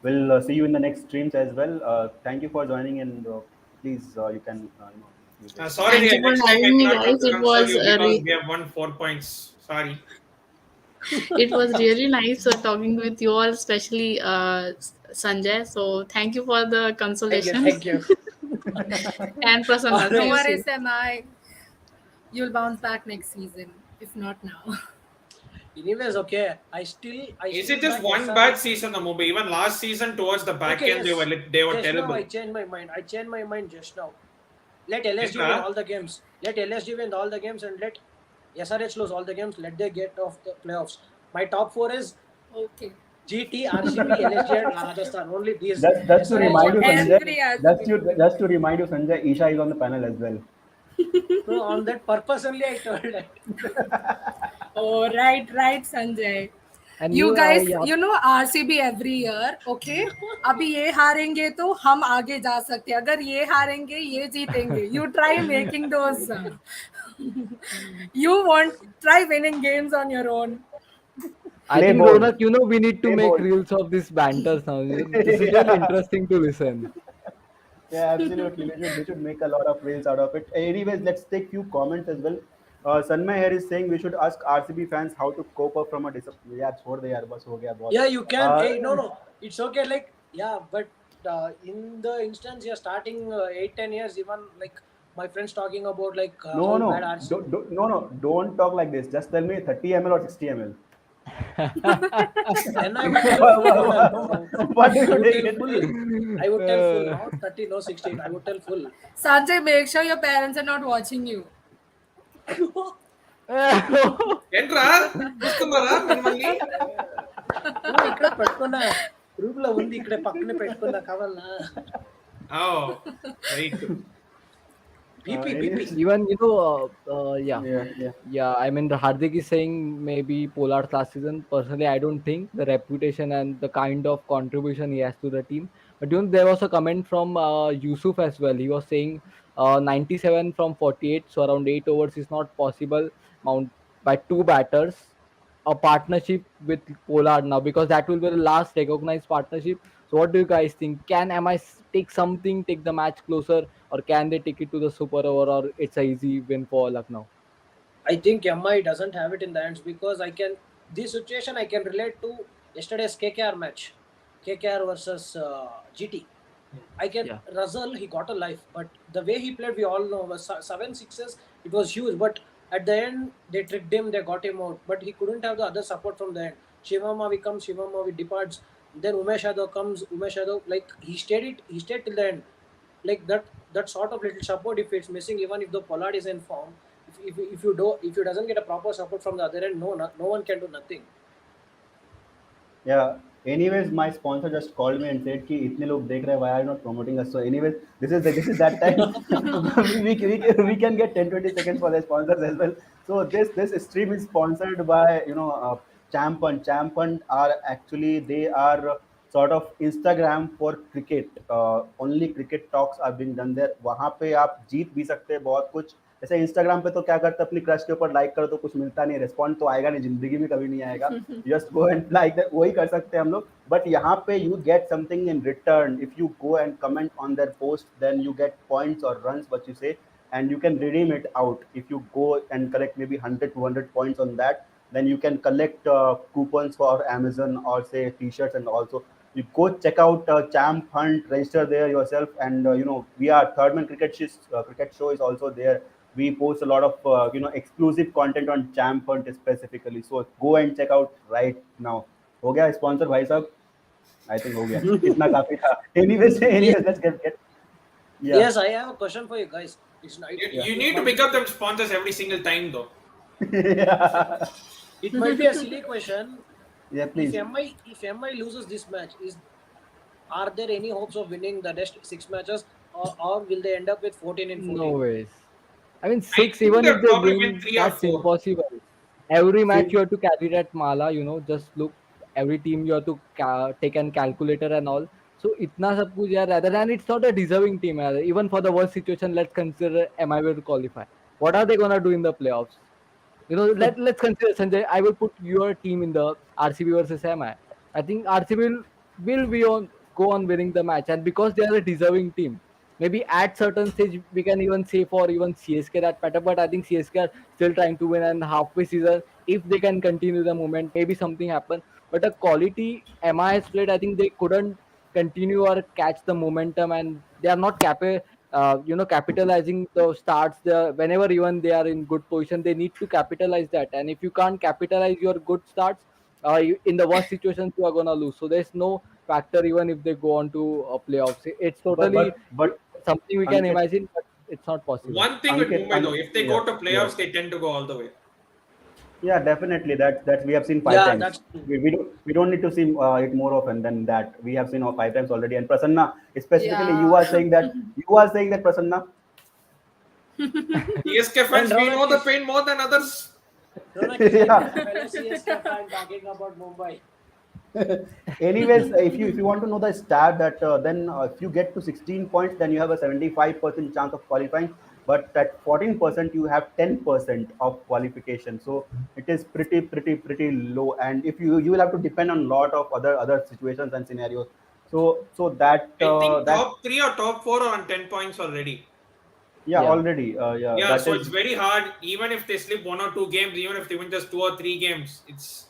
we'll see you in the next streams as well. Thank you for joining in. Please, you can use it. Sorry, Thank Ria. you for Next time I having me, cannot come guys. to console you because we have won 4 points. Sorry. It was really nice talking with you all, especially Sanjay. So thank you for the consolation. Thank you. And Prasanna, Alright. No thank worries, you. MI. You'll bounce back next season, if not now. Anyways, okay. Is still it just back one SRH. bad season, the Mumbai? Even last season, towards the back Okay, end, yes. they were Just terrible. now I changed my mind. Just now. Let LSG Yes, win sir. all the games. Let LSG win all the games and let SRH lose all the games. Let they get off the playoffs. My top 4 is Okay. GT, RCB, LSG, and Rajasthan. Only these. Just to SRH remind Oh, you, and Sanjay. every RCB. Just to remind you, Sanjay. Isha is on the panel as well. No, on that purpose only I told that. Oh, right, Sanjay. And You you, guys, yeah, you know RCB every year, okay? अभी ये हारेंगे तो हम आगे जा सकते हैं. अगर ये हारेंगे, ये जीतेंगे. You try making those. You want try winning games on your own. I Play think bold. Ronak, we need to Play make bold. reels of this banters now. This is really Yeah. interesting to listen. Yeah, absolutely. We should make a lot of reels out of it. Anyways, let's take few comments as well. Sanmay here is saying we should ask RCB fans how to cope up from a disappointment. Yeah, छोड़ दे यार बस हो गया बहुत. Yeah, you can. Hey, no. It's okay. Like, yeah, but in the instance you're starting 8 10 years, even like my friends talking about like how bad RCB. Don't talk like this. Just tell me 30 ml or 60 ml. Then I would tell full. No. What do I you would take tell it? full. I would tell full. Not 30, no 16. I would tell full. Sanjay, make sure your parents are not watching you. ఏంట్రా చూస్తున్నారా మిమ్మల్ని ఇక్కడ పెట్టుకున్నా room లో ఉంది, ఇక్కడ పక్కనే పెట్టుకున్నా కావాలనా. Right BP. Even Yeah. yeah. I mean, Hardik is saying maybe Pollard's last season. Personally, I don't think the reputation and the kind of contribution he has to the team. But there was a comment from Yusuf as well. He was saying 97 from 48, so around 8 overs is not possible. Mount by two batters, a partnership with Pollard now, because that will be the last recognized partnership. So what do you guys think? Can MI take the match closer, or can they take it to the super over, or it's a easy win for Lucknow? I think MI doesn't have it in the hands because this situation I can relate to yesterday's KKR match, KKR versus GT. Yeah. Russell, he got a life, but the way he played, we all know, was 7 6s. It was huge, but at the end they tricked him, they got him out, but he couldn't have the other support from the end. Shivamavi comes, Shivamavi departs. Then Umesh Yadav comes, like he stayed till the end. Like that, that sort of little support if it's missing, even if the Pollard is in form, if you doesn't get a proper support from the other end, no one can do nothing. Yeah. Anyways, my sponsor just called me and said कि इतने लोग देख रहे हैं, why are you not promoting us? So anyways, this is that time. We can get 10-20 seconds for the sponsors as well. So this stream is sponsored by CHAMPHUNT. CHAMPHUNT are actually, they are sort of Instagram for cricket. Only cricket talks are being done there. वहाँ पे आप जीत भी सकते हैं बहुत कुछ. जैसे Instagram पे तो क्या करते हैं, अपनी क्रश के ऊपर लाइक करो तो कुछ मिलता नहीं, रिस्पॉन्ड तो आएगा नहीं, जिंदगी में कभी नहीं आएगा. Just go and like that, वही कर सकते हैं हम लोग. बट यहाँ पे you get something in return. If you go and comment on their post, then you get points और runs what you say, and you can redeem it out. If you go and collect maybe 100-200 points on that, then you can collect coupons for Amazon or say t-shirts. And also you go check out Champ Hunt, register there yourself. And we are Third Man Cricket Show is also there. We post a lot of exclusive content on Champ Hunt specifically, so go and check out right now. हो गया sponsor भाई साहब? I think हो गया. इतना काफी था. Anyways, Yes, let's get yeah. yes, I have a question for you guys. It's not, You need to pick up them sponsors every single time, though. Yeah. it might be a silly question. Yeah, please. If MI loses this match, are there any hopes of winning the next 6 matches, or will they end up with 14 in 14? No ways. I mean, I 6, think even they'll if they probably win win, 3 or that's 4. impossible. Every match See, you have to carry that mala, just look, every team you have to take an calculator and all. So, itna sab kuch, yeah, rather than it's not a deserving team. Yeah. Even for the worst situation, let's consider MI will qualify. What are they going to do in the playoffs? Let's consider, Sanjay. I will put your team in the RCB versus MI. I think RCB will be on go on winning the match, and because they are a deserving team, maybe at certain stage we can even say for even CSK that matter. But I think CSK are still trying to win, and halfway season, if they can continue the moment, maybe something happen. But a quality MI has played, I think they couldn't continue or catch the momentum, and they are not capitalizing the starts. Whenever even they are in good position, they need to capitalize that. And if you can't capitalize your good starts, in the worst situations you are gonna lose. So there's no factor even if they go on to playoffs. It's but totally but but something we can Ankit, imagine, but it's not possible. One thing with Mumbai, though, if they Yeah, go to yeah, playoffs, they tend to go all the way. yeah, definitely. That we have seen five Yeah, times. that's true. We don't need to see it more often than that. We have seen 5 times already. And Prasanna, specifically, Yeah. you are saying that Prasanna. CSK And fans, we know the Ronak pain more than others. is like Yeah. a fellow CSK fan talking about Mumbai. Anyways, if you want to know the stat, that then if you get to 16 points, then you have a 75% chance of qualifying. But at 14%, you have 10% of qualification. So it is pretty low. And if you will have to depend on a lot of other situations and scenarios. So that I think that top 3 or top 4 are on 10 points already. yeah, Yeah. already yeah, Yeah, that so is it's very hard. Even if they slip 1 or 2 games, even if they win just 2 or 3 games, Yes.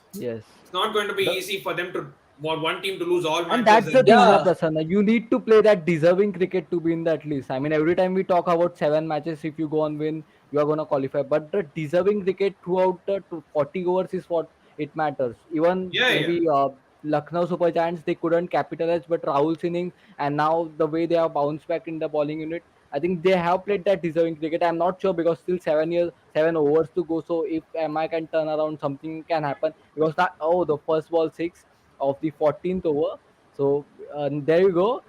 it's not going to be the easy for them to one team to lose all And matches. that's the And thing, na Yeah, Prasanna. You need to play that deserving cricket to win that list. I mean, every time we talk about 7 matches, if you go and win, you are gonna qualify. But the deserving cricket throughout the 40 overs is what it matters. Even yeah, yeah. maybe Lucknow Super Giants, they couldn't capitalize, but Rahul's innings and now the way they have bounced back in the bowling unit, I think they have played that deserving cricket. I'm not sure because still 7 years, 7 overs to go. So if MI can turn around, something can happen. Because that the first ball six of the 14th over. So there you go.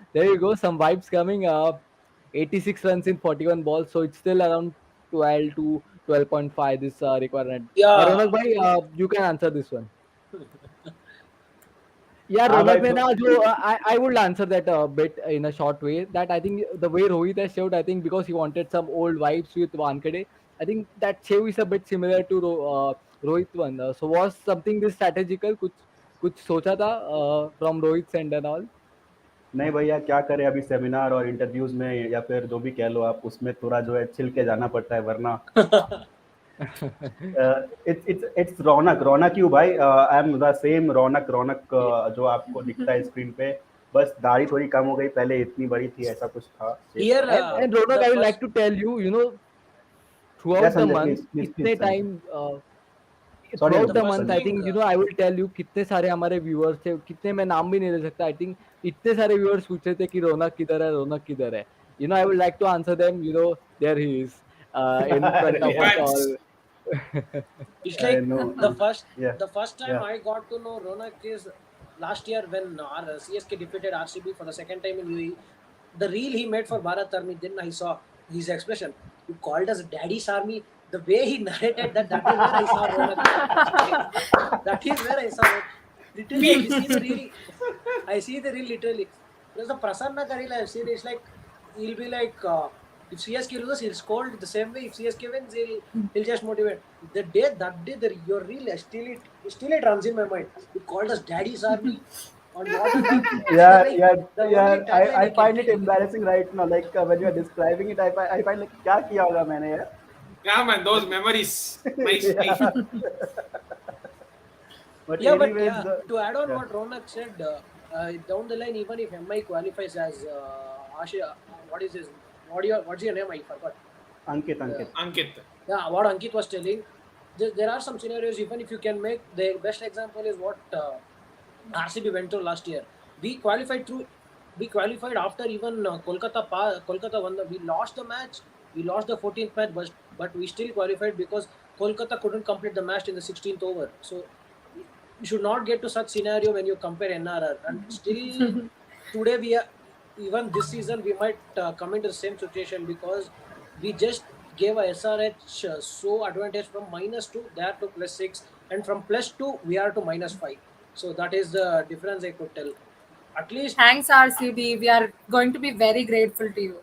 Some vibes coming up. 86 runs in 41 balls. So it's still around 12 to 12.5 this requirement. yeah. Ronak bhai, you can answer this one. Yeah, हाँ Ronak भाई ने तो ना जो I would answer that a bit in a short way. That I think the way Rohit has showed, I think because he wanted some old vibes with Wankhede, I think that shave is a bit similar to Rohit one. So was something this strategical? कुछ सोचा था from Rohit's end and all? नहीं भैया, क्या करें, अभी seminar और interviews में या फिर जो भी कह लो आप, उसमें थोड़ा जो है छिल के जाना पड़ता है, वरना इट्स रौनक रौनक क्यों भाई. आई एम द सेम रौनक रौनक जो आपको दिखता है स्क्रीन पे. बस दाढ़ी थोड़ी कम हो गई, पहले इतनी बड़ी थी, ऐसा कुछ था shape. Here, And Ronak, the I would first like to tell you, Yeah, throughout the Sanjay, month, please इतने Sanjay. time Sorry throughout the the Sanjay, first month, Sanjay. I thing. think I will tell you कितने सारे हमारे viewers थे, कितने मैं नाम भी नहीं ले सकता. I think इतने सारे viewers पूछ रहे थे कि रौनक किधर है, रौनक किधर है. I would like to answer them. There he is, in front of us all. Fans. It's I like know. Yeah, the first time yeah. I got to know Ronak is last year when our CSK defeated RCB for the second time in UAE. The reel he made for Bharat Army, then I saw his expression. You called us Daddy's Army. The way he narrated that is where I saw Ronak. That is where I saw it. Literally, I see the reel. I see the reel literally. Because the Prasanna ka reel I have seen, it's like he'll be like, if CSK loses, he'll scold the same way. If CSK wins, he'll just motivate. Your reel, still it runs in my mind. You called us Daddy's Army. On what on earth? The Yeah, like yeah, the yeah. only tagline I he kept. find it embarrassing right now. Like when you are describing it, I find like क्या किया होगा मैंने यार? Yeah, man, those memories. Nicely. Yeah. But Yeah, but anyways, yeah, to add on yeah. what Ronak said, down the line, even if MI qualifies as what is his, what's your name? I forgot. Ankit, Uh, Ankit. Ankit. yeah, what Ankit was telling, there are some scenarios. Even if you can make the best example is what RCB went through last year. We qualified through. We qualified after even Kolkata won. We lost the match. We lost the 14th match, but we still qualified because Kolkata couldn't complete the match in the 16th over. So you should not get to such scenario when you compare NRR. And still today we are, even this season we might come into the same situation because we just gave a SRH so advantage from -2 there to +6, and from +2 we are to -5. So that is the difference I could tell. At least Thanks, RCB. We are going to be very grateful to you.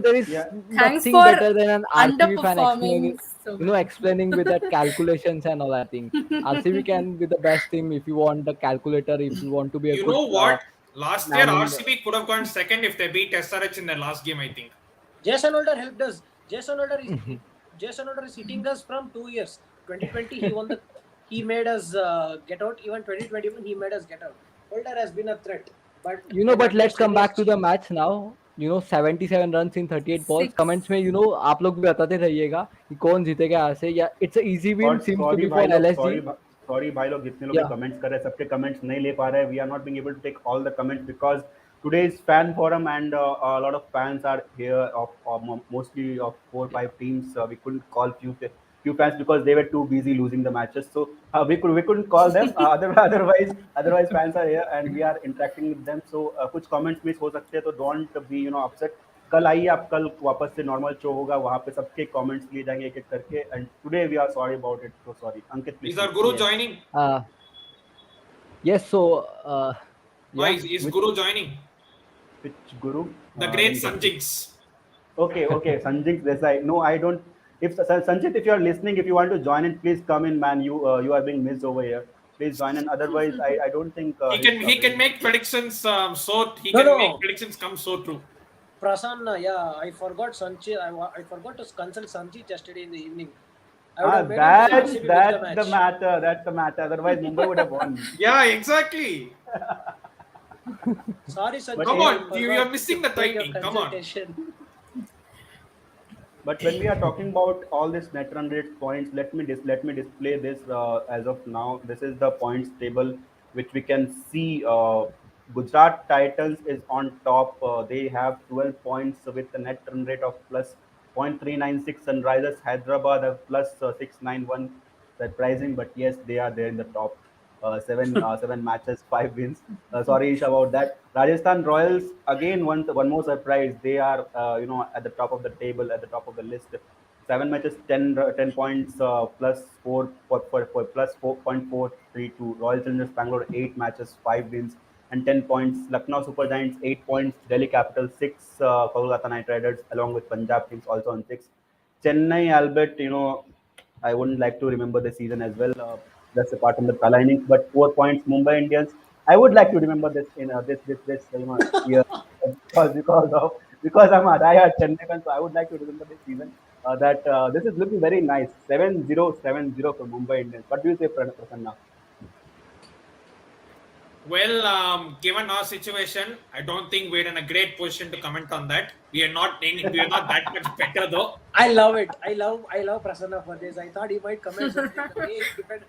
There is Yeah, Thanks nothing for better than an RCB fan explaining, underperforming so much. explaining with that calculations and all. I think RCB can be the best team if you want the calculator, if you want to be a You good know what? Last year, man in. RCB could have gone second if they beat SRH in their last game, I think. Jason Holder helped us. Jason Holder is hitting us from 2 years. 2020 he made us get out. Even 2021 he made us get out. Holder has been a threat, but when But let's against come any back of to the match now. 77 runs in 38 balls. Six. Comments में आप लोग भी बताते रहिएगा कि कौन जीतेगा यहाँ से, या it's a easy win और seems to sorry be for भाई लोग, LSG. सॉरी भाई लोग, जितने लोग भी Yeah. कमेंट्स कर रहे हैं सबके कमेंट्स नहीं ले पा रहे हैं. We are not being able to take all the comments because today's fan forum and a lot of fans are here of mostly of 4 5 teams. We couldn't call few fans because they were too busy losing the matches, so we couldn't call them. Otherwise fans are here and we are interacting with them, so कुछ comments miss हो सकते हैं, तो don't be upset. कल आइए, आप कल वापस से नॉर्मल शो होगा, वहां पे सबके कमेंट्स लिए जाएंगे एक एक करके. And today we are sorry about it, so sorry. Ankit Is please. our Guru joining? Yes. So Why yeah. is Guru joining? Which Guru? The great Didn't get it. Sanjix. Okay, Sanjit Desai. No, I don't. If Sanjit, if you are listening, if you want to join in, please come in, man. You are being missed over here. Please join in. Otherwise, I don't think He can make predictions. He No, can no. make predictions come so true. Prasanna, yeah, I forgot Sanchi. I forgot to consult Sanchi yesterday in the evening. I would have made that's him RCB win the matter. That's the matter. Otherwise, Mumbai would have won. Yeah, exactly. Sorry, Sanchi. But Come I on, you are missing the timing. Come on. But when we are talking about all this net run rate points, let me display this as of now. This is the points table, which we can see. Gujarat Titans is on top. They have 12 points with a net run rate of plus 0.396. Sunrisers Hyderabad have plus 691. Surprising, but yes, they are there in the top. Seven matches, 5 wins. Sorry, Ish, about that. Rajasthan Royals again, one more surprise. They are at the top of the table, at the top of the list. 7 matches, 10 points, plus plus 4.432. Royal Challengers Bangalore 8 matches, 5 wins and 10 points. Lucknow Super Giants 8 points. Delhi Capital 6. Kolkata Knight Riders along with Punjab Kings also on 6. Chennai, Albert, I wouldn't like to remember the season as well. That's apart from the alignings, but 4 points. Mumbai Indians. I would like to remember this in this year because I'm a diehard Chennai fan, so I would like to remember this season. That this is looking very nice. 7-0 for Mumbai Indians. What do you say, Prasanna? Well, given our situation, I don't think we're in a great position to comment on that. We are not that much better though. I love it. I love Prasanna for this. I thought he might comment something. The way it depends.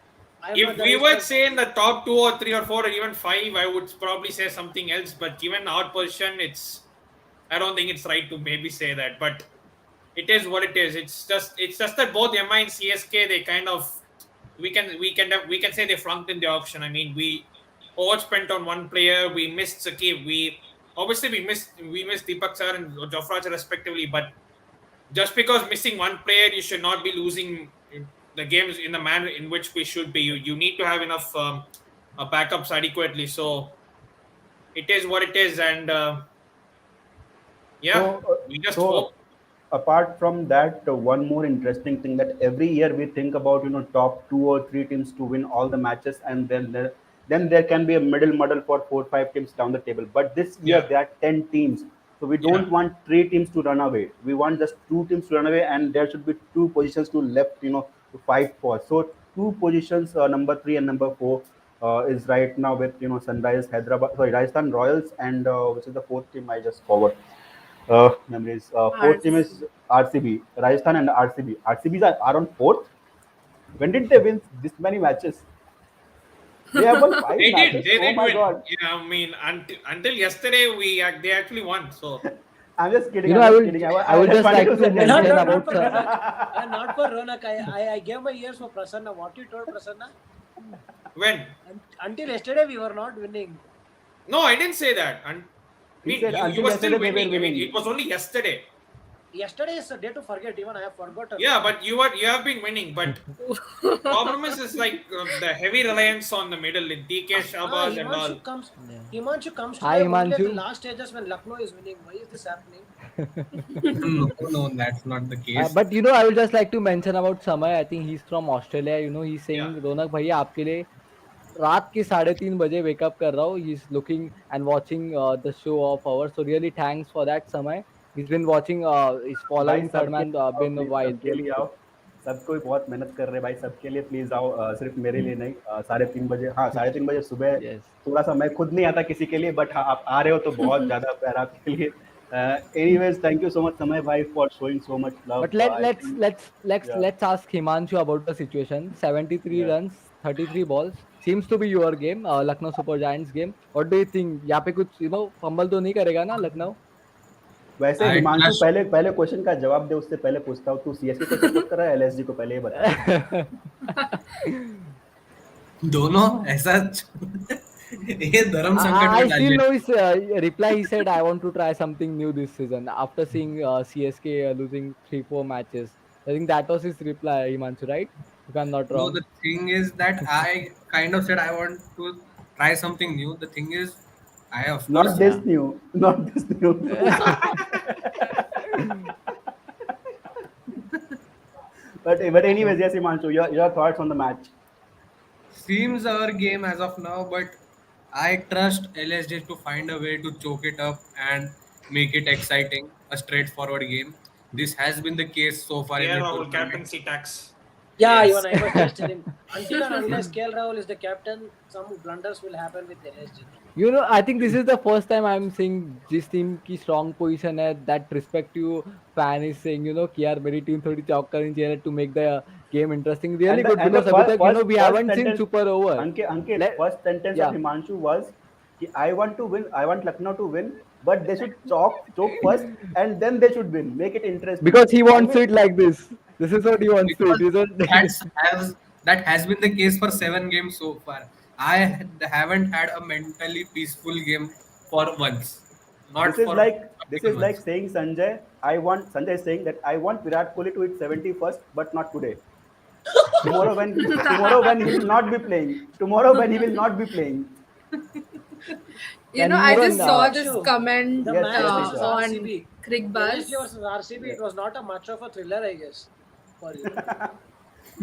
If we were say in the top 2 or 3 or 4 or even 5, I would probably say something else. But given our position, it's I don't think it's right to maybe say that, but it is what it is. It's just that both MI and CSK, they kind of, we can say they flunked in the auction. I mean, we overspent on one player. We missed Sakib. We missed Deepak sir and Jofra sir respectively. But just because missing one player, you should not be losing the games in the manner in which we should be. You need to have enough backups adequately. So it is what it is, and yeah, So, we just so hope. apart from that, one more interesting thing that every year we think about, top 2 or 3 teams to win all the matches, and then there can be a middle muddle for 4 or 5 teams down the table. But this year Yeah, there are 10 teams, so we yeah, don't want 3 teams to run away. We want just 2 teams to run away, and there should be 2 positions to left, to fight for. So 2 positions, number 3 and number 4. Is right now with Sunrise Hyderabad, sorry, Rajasthan Royals, and which is the fourth team I just forward. Memories. Fourth team RC. is RCB, Rajasthan and RCB. RCBs are on fourth. When did they win this many matches? They have won five they did. matches. They Oh did my win. god! Yeah, I mean, until yesterday, they actually won. So I'm just kidding. You know, I'm I just will kidding. I would just just wanted like to to say Not, mention not, that. not about for Ronak. Not for Ronak. I gave my ears for Prasanna. What you told Prasanna? when? Until yesterday, we were not winning. No, I didn't say that. I He mean, said you until were still yesterday they were winning. I mean, it winning. was only yesterday. Yesterday is a day to forget. Even I have forgotten. Yeah, but you have been winning. But problem is like the heavy reliance on the middle in TK Ah, Shabaz and all. yeah. Himanshu comes to Hi them only at the Himanshu. last stages when Lucknow is winning. Why is this happening? No, no, that's not the case. But I would just like to mention about Samay. I think he's from Australia. He's Yeah. saying Ronak भैया आपके लिए रात के 3:30 बजे wake up कर रहा हूँ. He's looking and watching the show of ours. So really thanks for that, Samay. He's been watching. He's भाई following Third सबके Man लिए आओ, been a प्लीज while. सबके लिए आओ. सब कोई बहुत मेहनत कर रहे हैं भाई, सबके लिए प्लीज आओ. सिर्फ मेरे लिए नहीं. 3:30 बजे, हाँ 3:30 बजे सुबह. Yes. थोड़ा सा मैं खुद नहीं आता किसी के लिए, बट हाँ आप आ रहे हो तो बहुत ज्यादा प्यार आपके लिए. Anyways, thank you so much, Samay bhai, for showing so much love. But let I let's think, let's let's yeah. let's ask Himanshu about the situation. 73 Yeah. runs, 33 balls. Seems to be your game, Lucknow Super Giants game. What do you think? यहाँ पे कुछ fumble तो नहीं करेगा ना Lucknow? वैसे I Himanshu, trust पहले पहले क्वेश्चन का जवाब दे, उससे पहले पूछता हूँ, तू सीएसके को सपोर्ट कर रहा है एलएसजी को, पहले ये बता. दोनों ऐसा ये धर्म संकट I में still डालिए. know his reply. He said, "I want to try something new this season." After seeing CSK losing 3-4 matches, I think that was his reply, Himanshu, right? If I'm not No, wrong. the thing is that I kind of said I want to try something new. The thing is, I of Not course this Yeah. new, not this new. But anyways, yes, Himanshu, your thoughts on the match. seems our game as of now, but I trust LSJ to find a way to choke it up and make it exciting, a straightforward game. This has been the case so far in Yeah, the Rahul, tournament. captaincy tax. Yeah, Yes. even I was just telling. Until and unless KL Rahul is the captain, some blunders will happen with LSG. I think this is the first time I'm seeing जिस team की strong position है, that respective fan is saying कि यार मेरी team थोड़ी चौक करनी चाहिए to make the game interesting. Really good, And the because अभी तक we first haven't seen sentence, super over. Ankit, Let, first sentence of yeah. Himanshu was, कि I want to win, I want Lucknow to win, but they should choke first, and then they should win, make it interesting. Because he I wants mean, it like this. This is what he wants to Because it. that has been the case for 7 games so far. I haven't had a mentally peaceful game for once. Not this is for like this even is like once. saying Sanjay is saying that I want Virat Kohli to hit 70 first, but not today. Tomorrow when he will not be playing. Tomorrow when he will not be playing. Can I even just saw this Himanshu, comment the Yes, match yes, versus Isha. on RCB. Crick LSG Buzz. versus RCB, it was not a much of a thriller, I guess, for you.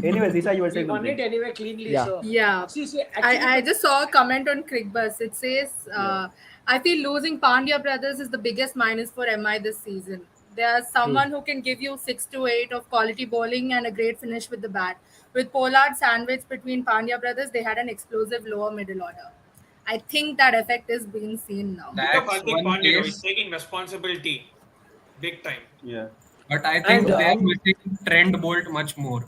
Anyways, Isha, you were We saying won it something. anyway cleanly. Yeah. So Yeah. see, actually, I just saw a comment on Crickbus. It says, Yeah. I feel losing Pandya brothers is the biggest minus for MI this season. They are someone who can give you 6 to 8 of quality bowling and a great finish with the bat. With Pollard sandwiched between Pandya brothers, they had an explosive lower middle order. I think that effect is being seen now. Pick up That's Hardik one Pandya, he's case. taking responsibility big time. Yeah. But I And think they are missing Trent Bolt much more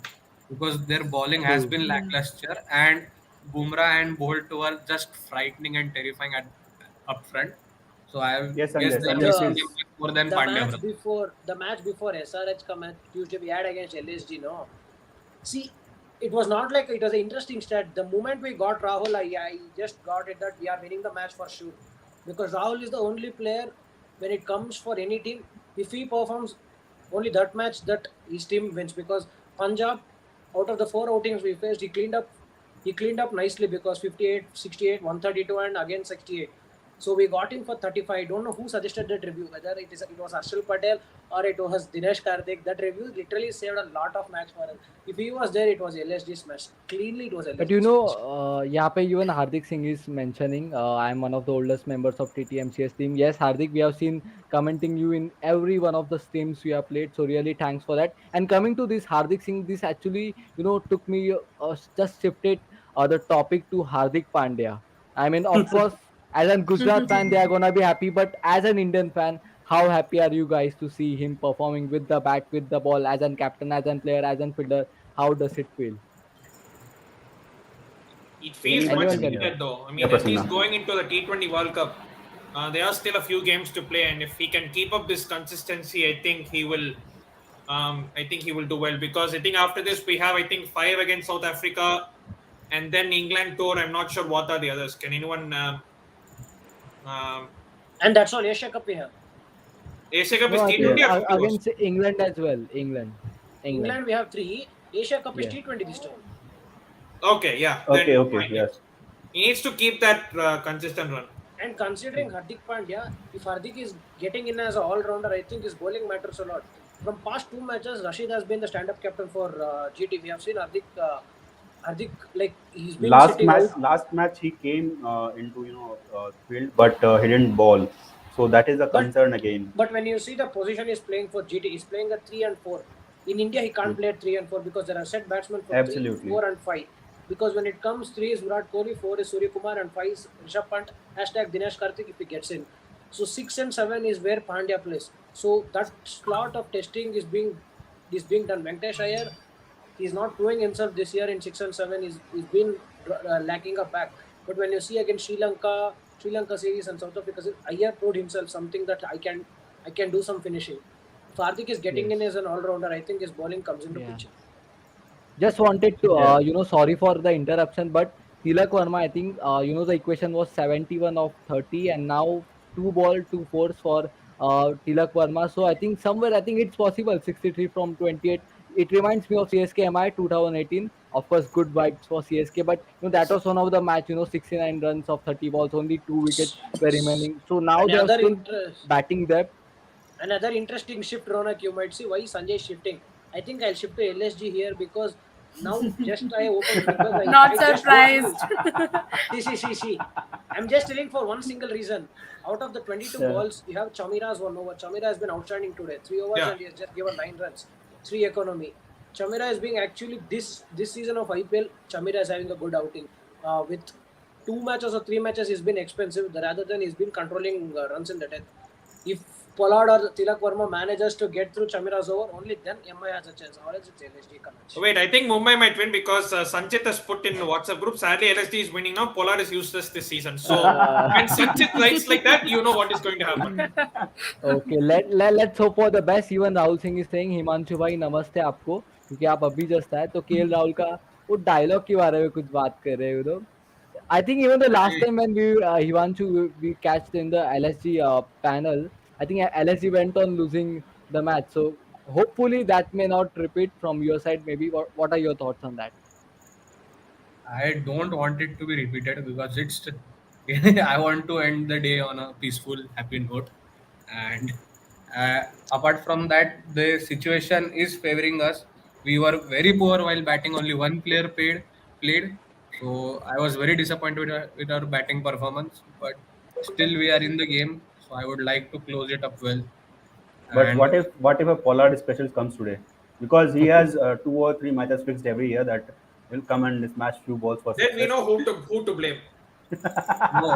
because their bowling has True. been lackluster, and Bumrah and Bolt were just frightening and terrifying at up front. So I Yes, guess Sanjay. they are Sanjay, missing please. them more than Pandya, brother. The match before SRH come at Tuesday we had against LSG, no. See, it was not like it was an interesting stat. The moment we got Rahul, I just got it that we are winning the match for sure. Because Rahul is the only player when it comes for any team, if he performs only that match that his team wins. Because Punjab, out of the 4 outings we faced, he cleaned up nicely because 58, 68, 132 and again 68. So we got him for 35. I don't know who suggested that review, whether it was Harshal Patel or it was Dinesh Karthik. That review literally saved a lot of match for us. If he was there, it was LSG smash. Cleanly, it was But LSG smash. यहाँ पे even Hardik Singh is mentioning, I am one of the oldest members of TTMCS team. Yes, Hardik, we have seen commenting you in every one of the streams we have played. So really, thanks for that. And coming to this Hardik Singh, this actually took me just shifted the topic to Hardik Pandya. I mean, of course, as a Gujarat fan, they are gonna be happy. But as an Indian fan, how happy are you guys to see him performing with the bat, with the ball, as an captain, as an player, as an fielder? How does it feel? It feels Anyone much Anyone can, can yeah. needed though. I Yeah, mean, at least Prasanna. going into the T20 World Cup, there are still a few games to play, and if he can keep up this consistency, I think he will. I think he will do well because I think after this we have I think 5 against South Africa, and then England tour. I'm not sure what are the others. Can anyone? Um, And that's all Asia Cup we have. Asia Cup No, is I Yeah. think T20 or 50 overs? against England as well. England. England we have 3. Asia Cup is Yeah. T20 this time. Okay, yeah. Okay, Then okay, fine. yes. He needs to keep that consistent run. And considering Hardik Pandya, if Hardik is getting in as an all-rounder, I think his bowling matters a lot. From past 2 matches, Rashid has been the stand-up captain for GT. We have seen Hardik like he's been sitting out. Last match he came into field, but he didn't ball. So that is a But concern again. but when you see the position he's playing for GT, he's playing at 3 and 4. In India, he can't Hmm. play at 3 and 4 because there are set batsmen for 3, Absolutely. 4 and 5. Because when it comes 3 is Virat Kohli, 4 is Surya Kumar, and 5 is Rishabh Pant. Hashtag Dinesh Karthik if he gets in. So 6 and 7 is where Pandya plays. So that slot of testing is being done. Venkatesh Iyer, he's not proving himself this year in 6 and 7. He's been lacking a back. But when you see against Sri Lanka series and South Africa series, Iyer proved himself something that I can do some finishing. If Hardik is getting in Yes. as an all-rounder, I think his bowling comes into Yeah. picture. Just wanted to, Yeah. sorry for the interruption, but Tilak Verma, I think, the equation was 71 of 30, and now 2 ball, 2 fours for Tilak Verma. So I think somewhere, I think it's possible 63 from 28. It reminds me of CSK MI 2018. Of course, good vibes for CSK, but that was one of the match. 69 runs of 30 balls, only 2 wickets were remaining. So now they are Another still interest, batting depth. Another interesting shift, Ronak. You might see why Sanjay is shifting. I think I'll shift to LSG here because now just I opened Flipbook. Not I just got surprised. news. See. I'm just telling for one single reason. Out of the 22 Yeah. balls, you have Chamira's 1 over. Chamira has been outstanding today. 3 overs Yeah. and he has just given 9 runs. 3 economy. Chamira is being actually this season of IPL. Chamira is having a good outing. With 2 matches or 3 matches, he's been expensive rather than he's been controlling runs in the 10th. If Pollard or Tilak Verma manages to get through Chamira's over, only then MI has a chance. Or else it's LSG match. Wait, I think Mumbai might win because Sanchit has put in the WhatsApp group. Sadly, LSD is winning now. Pollard is useless this season. So when Sanchit writes like that, you know what is going to happen. Okay let's hope for the best even Rahul Singh is saying Himanshu भाई नमस्ते आपको क्योंकि आप अभी just आए तो KL Rahul का वो डायलॉग के बारे में कुछ बात कर रहे हो I think even the last time when we Himanshu we catched in the LSG panel, I think LSG went on losing the match. So hopefully that may not repeat from your side. Maybe what are your thoughts on that? I don't want it to be repeated because it's. I want to end the day on a peaceful, happy note, and uh, apart from that, the situation is favoring us. We were very poor while batting. Only one player played, so I was very disappointed with our batting performance. But still, we are in the game, so I would like to close it up well. But And what if a Pollard special comes today? Because he has 2 or 3 matches fixed every year that will come and smash few balls for Then we sixes. know who to blame. no,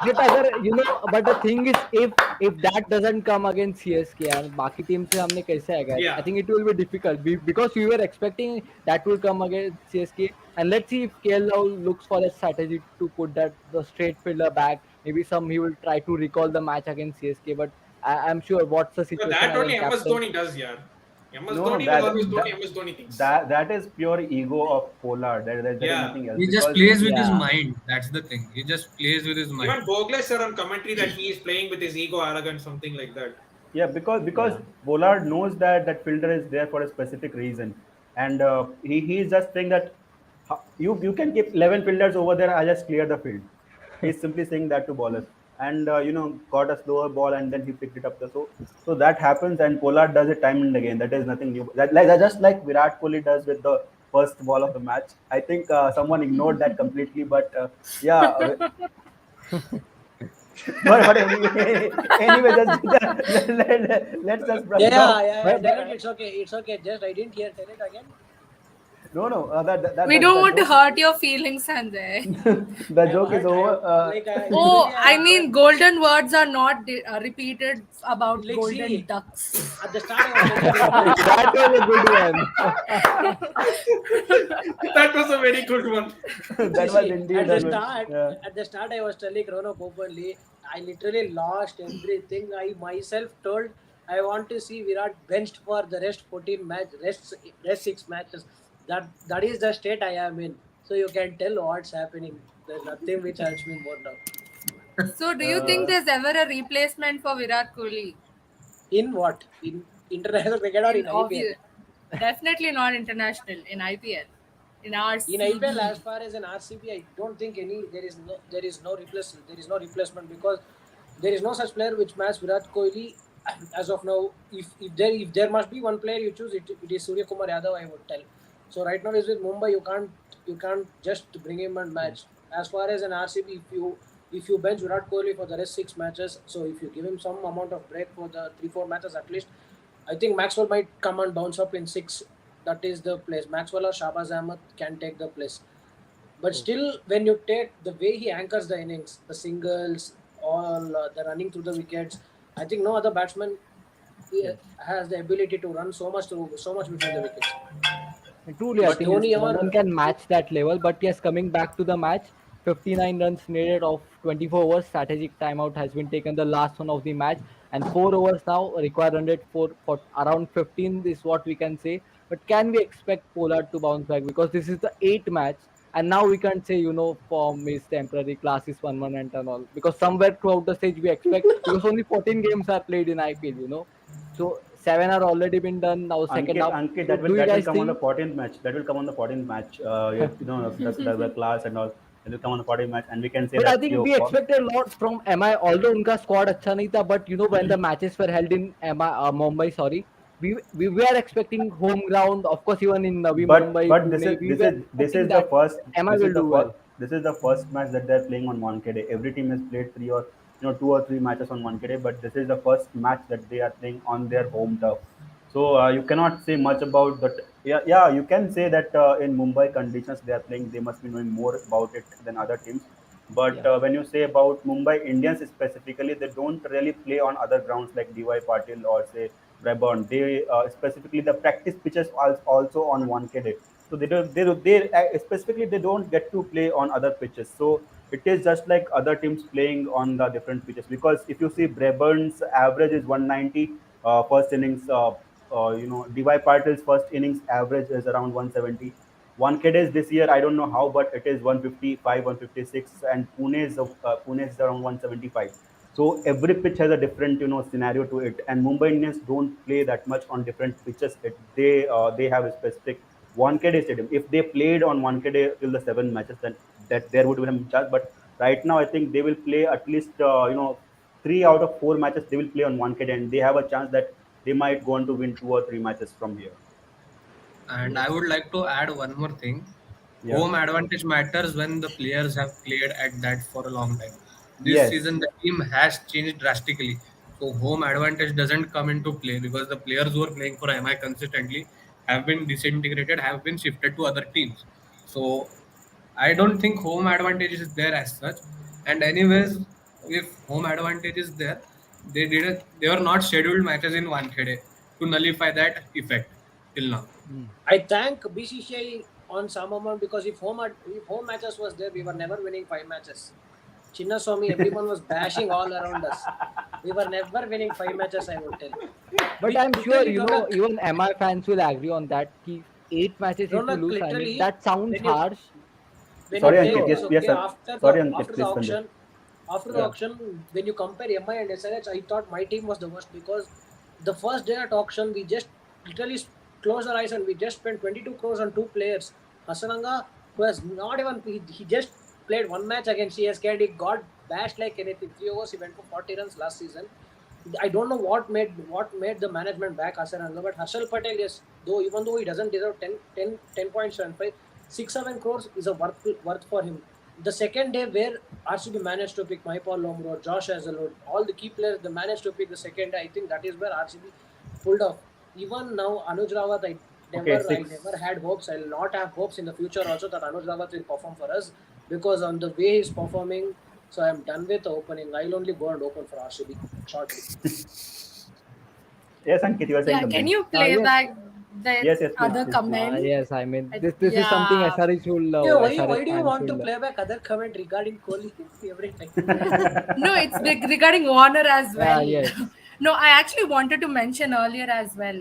But अगर but the thing is, if that doesn't come against CSK and बाकी team से हमने कैसे आएगा? Yeah. I think it will be difficult because we were expecting that will come against CSK, and let's see if KL now looks for a strategy to put that the straight fielder back. Maybe he will try to recall the match against CSK, but I'm sure what's the But situation that as a only MS captain. Dhoni does, yeah. MS No, no, Dhoni will always do MS Dhoni things. that is pure ego of Pollard. There is Yeah. nothing else He just because plays with his Yeah. mind. That's the thing. He just plays with his mind. Even Bogle said on commentary that he is playing with his ego, arrogance, something like that. yeah, because Yeah. Pollard knows that that fielder is there for a specific reason, and he is just saying that you can keep 11 fielders over there. I just clear the field. He's simply saying that to bowlers, and got a slower ball, and then he picked it up. So that happens, and Pollard does it time and again. That is nothing new. Just like Virat Kohli does with the first ball of the match. I think someone ignored that completely, but yeah. But anyway, let's just brush it off. Yeah. But Tell it. It's okay. It's okay. Just I didn't hear. Tell it again. No, no, We don't that want to joke, hurt your feelings, Sanjay. the joke is over. Oh, Usually I mean, golden words are not repeated about like golden see ducks. at the start I was telling Rono. that was a good one. That was a very good one. That was indeed a good. Yeah. At the start I was telling Rono openly. I literally lost everything. I myself told I want to see Virat benched for the rest 6 matches. That is the state I am in. So you can tell what's happening. There's nothing which helps me more now. So, do you think there's ever a replacement for Virat Kohli? In what? In international cricket or in In IPL? obvious, definitely not international. In IPL, in In IPL, RCB. as far as an RCB, I don't think there is no replacement because there is no such player which match Virat Kohli as of now. If there must be one player you choose, it is Surya Kumar Yadav. I would tell. So right now he's with Mumbai. You can't just bring him and match. As far as an RCB, if you bench Virat Kohli for the rest 6 matches, so if you give him some amount of break for the 3-4 matches at least, I think Maxwell might come and bounce up in six. That is the place. Maxwell or Shabazz Ahmed can take the place. But still, when you take the way he anchors the innings, the singles, all the running through the wickets, I think no other batsman has the ability to run so much between the wickets. Truly, I But think Dhoni no ever one can match that level. But yes, coming back to the match, 59 runs needed of 24 overs. Strategic timeout has been taken, the last one of the match, and 4 overs now require 100 for around 15 is what we can say. But can we expect Pollard to bounce back? Because this is the eighth match, and now we can't say form is temporary, class is permanent, and all. Because somewhere throughout the stage we expect, because only 14 games are played in IPL. So seven are already been done now. Second half. Ankit, So do you that will guys come on the think? 14th match. That will come on the 14th match. The class and all. It will come on the 14th match, and we can say But I that think we expected a lot from MI. Although उनका squad अच्छा नहीं था, but when the matches were held in Mumbai, sorry, we were expecting home ground. Of course, even in Navi Mumbai, but Pune, we were expecting that MI will do well. this is the first match that they're playing on 1K day. Every team has played three or 2 or 3 matches on 1K day, but this is the first match that they are playing on their home turf. So you cannot say much about that. Yeah, yeah, you can say that in Mumbai conditions they are playing, they must be knowing more about it than other teams. But Yeah, when you say about Mumbai Indians specifically, they don't really play on other grounds like DY Patil or say Brabourne. They specifically the practice pitches also on 1K day. So specifically they don't get to play on other pitches. So it is just like other teams playing on the different pitches. Because if you see Brabourne's average is 190 first innings. DY Patil's first innings average is around 170. 1K days this year, I don't know how, but it is 155, 156, and Pune is around 175. So every pitch has a different scenario to it, and Mumbai Indians don't play that much on different pitches. They have a specific 1K day stadium. If they played on 1K day till the 7 matches, then that there would be a chance. But right now, I think they will play at least 3 out of 4 matches. They will play on 1K day, and they have a chance that they might go on to win 2 or 3 matches from here. And I would like to add one more thing. Yeah. Home advantage matters when the players have played at that for a long time. This Yes. season, the team has changed drastically. So, home advantage doesn't come into play because the players who are playing for MI consistently have been disintegrated, have been shifted to other teams. So, I don't think home advantage is there as such. And, anyways, if home advantage is there, they were not scheduled matches in one day to nullify that effect till now. I thank BCCI on some amount because if home matches was there, we were never winning 5 matches. Chinnaswamy, everyone was bashing all around us. We were never winning 5 matches, I would tell. But We I'm sure, literally, even MI fans will agree on that. Ki 8 matches if you Ronak, lose, I mean, literally, that sounds when you harsh. when you Sorry, But take Ankit. sure, Yes, this, yes, okay, sir. Sorry, Ankit. after the Please continue. auction, yeah. when you compare MI and SRH, I thought my team was the worst because the first day at auction we just literally closed our eyes and we just spent 22 crores on two players. Hasananga, who has not even he just played one match against CSK and he got bashed like anything. 3 overs he went for 40 runs last season. I don't know what made the management back Hasananga, but Harshal Patel, yes, even though he doesn't deserve 10.75, 6-7 crores is a worth for him. The second day where RCB managed to pick Maipal Lomro, Josh Hazelwood, all the key players, they managed to pick the second day. I think that is where RCB pulled off. Even now, Anuj Rawat, Okay, I never had hopes. I'll not have hopes in the future also that Anuj Rawat will perform for us because on the way he's performing, so I'm done with the opening. I'll only go and open for RCB shortly. Yes, Ankit, you are saying Yeah, can something. you play Yes. back the Yes, yes, please, other please, please. comment? Yes, I mean, this is something Yeah. SRH should love. Yeah, SRH why do you fans want should to love. play back other comment regarding Kohli every time? No, it's regarding Warner as Yeah, well. yes. No, I actually wanted to mention earlier as well.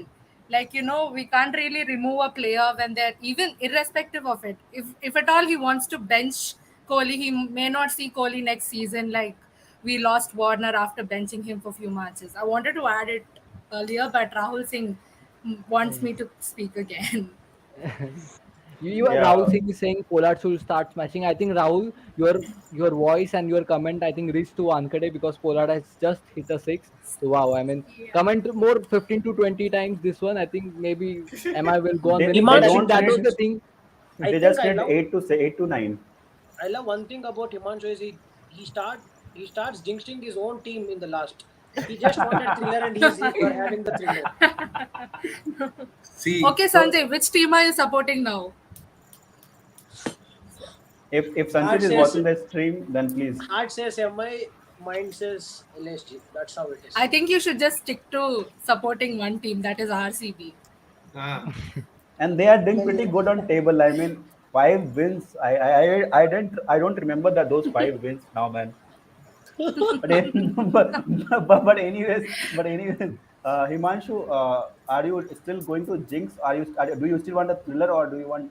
Like, we can't really remove a player when they're even irrespective of it. If at all he wants to bench Kohli, he may not see Kohli next season. Like we lost Warner after benching him for few matches. I wanted to add it earlier, but Rahul Singh wants me to speak again. You are Rahul Yeah. Singh is saying Pollard should start smashing. I think Rahul, your voice and your comment, I think reached to Ankade because Pollard has just hit a six. So wow, I mean, Yeah. comment more 15 to 20 times this one. I think maybe MI will go on winning. They But I Himanshu, think don't that was need. the thing. I They think just need 8 to 9. I love one thing about Himanshu is he starts jinxing his own team in the last. He just wanted thriller and you're having the thriller. See, Okay, So Sanjay, which team are you supporting now? if Sanchit Heart is says watching the stream, then please. heart says MI, mind says LSG. That's how it I is. think you should just stick to supporting one team, that is RCB. And they are doing pretty good on table. I mean, 5 wins. I don't remember that those 5 wins now, man. But anyways, Himanshu, are you still going to jinx? Do you still want a thriller or do you want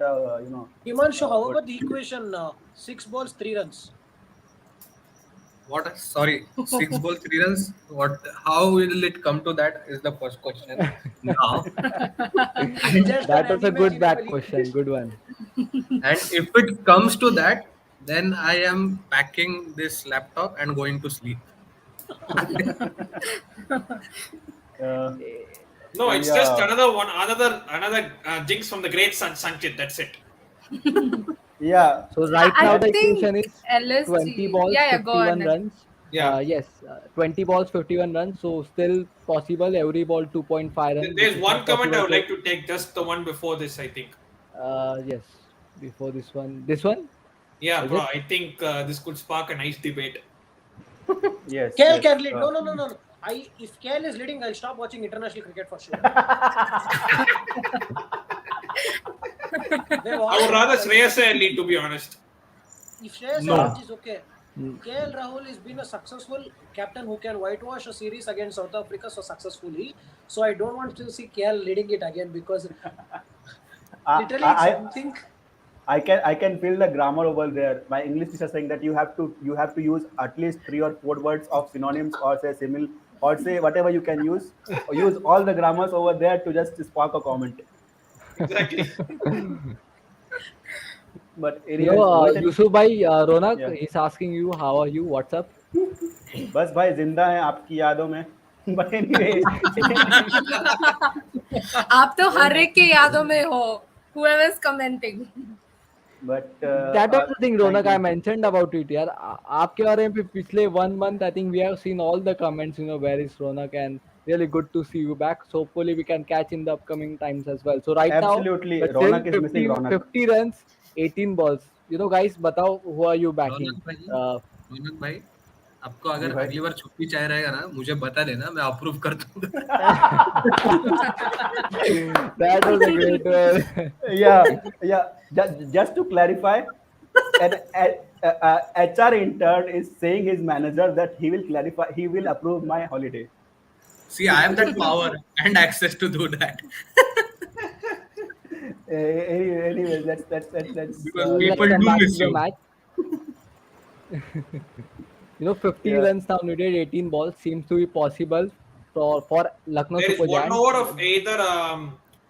Himanshu, how what? about the equation 6 balls, 3 runs? what? Sorry, 6 balls, 3 runs. What? How will it come to that? Is the first question. Now, and Just an That was a good back unimaginable question. equation. Good one. if it comes to that, then I am packing this laptop and going to sleep. Uh, No, so it's just yeah, another jinx from the great Sanchit. That's it. yeah, So right I now the and think equation is 20 LSG. balls, Yeah, yeah, go 51 on. runs. Yeah. Yes, 20 balls, 51 runs. So still possible. Every ball 2.5 runs, which There's is one not comment I possible. would So like to take, just the one before this, I think. yes, before this one Yeah, is bro, it? I think this could spark a nice debate. yes, KL yes. can lead. No. If KL is leading, I'll stop watching international cricket for sure. They've I would already rather proved. Shreyas lead, to be honest. If Shreyas Iyer No, leads is okay. Mm. KL Rahul has been a successful captain who can whitewash a series against South Africa so successfully. So I don't want to see KL leading it again because I, literally it's I, something. I can feel the grammar over there. My English teacher saying that you have to use at least 3 or 4 words of synonyms or say simil or say whatever you can use or use all the grammars over there to just spark a comment. Exactly. But anyways, Rohit and Yusuf bhai, Ronak, yeah, he's asking you how are you? What's up? बस भाई जिंदा है आपकी यादों में. But anyway, आप तो हर एक के यादों में हो. Whoever is commenting. but That was the thing, thank Ronak. I you. mentioned about it, यार. आपके बारे में पिछले 1 month, I think we have seen all the comments. Where is Ronak, and really good to see you back. So hopefully we can catch in the upcoming times as well. So right now, Absolutely, but still Ronak is missing 50, Ronak. 50 runs, 18 balls. Guys, बताओ who are you backing? रौनक भाई, आपको जी अगर भाई. अगली बार छुट्टी चाह रहेगा ना, मुझे बता देना, मैं अप्रूव कर दूंगा. That was a great one. Yeah, yeah. Just to clarify, an HR intern is saying his manager that he will clarify, he will approve my holiday. See, I have that power and access to do that. Anyways, let's Because Let's people come do back to miss the you. match. 50 yeah. runs now needed, 18 balls seems to be possible for Lucknow There is Super one Giants. over of either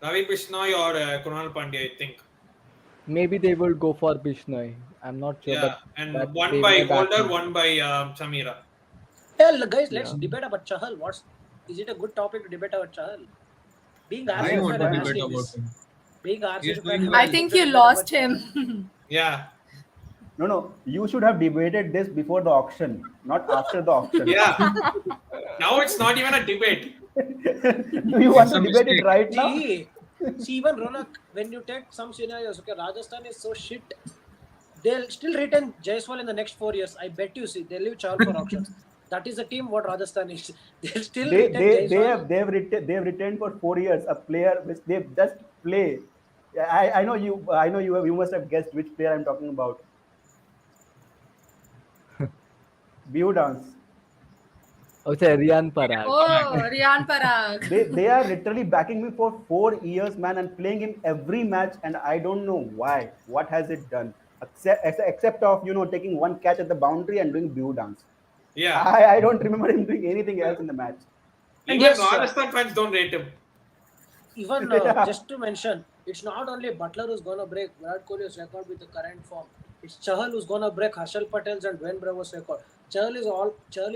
Ravi Bishnoi or Kunal Pandya, I think. Maybe they will go for Bishnoi. I'm not sure, Yeah, but and one they by may back Holder, him. one by Samira. Well, guys, let's Yeah. debate about Chahal. Is it a good topic to debate about Chahal? Being I RCB Yes, want fan, to I'm why not? debate asking about this. him. Being He is RCB fan, doing I'm I well. asking think to you debate about lost Chahal. him. Yeah, No, no. You should have debated this before the auction, not after the auction. yeah. Now it's not even a debate. Do you want It's to a debate it mistake. right now? See, even Ronak, when you take some scenarios, okay, Rajasthan is so shit, they'll still retain Jaiswal in the next 4 years. I bet you see, they'll leave Chahal for auctions. That is the team what Rajasthan is. They'll still They retain they they Jaiswal. have they've retained for 4 years a player which they just play. I know you must have guessed which player I'm talking about. Biu dance. Oh, it's Rian Parag. Oh, Riyan Parag. They are literally backing me for 4 years, man, and playing him every match, and I don't know why. What has it done? Except of taking one catch at the boundary and doing Biu dance. Yeah, I don't remember him doing anything else in the match. And even yes, Rajasthan fans don't rate him. even Yeah. just to mention, it's not only Butler who's gonna break Virat Kohli's record with the current form. It's Chahal who's gonna break Harshal Patel's and Dwayne Bravo's record. Chahal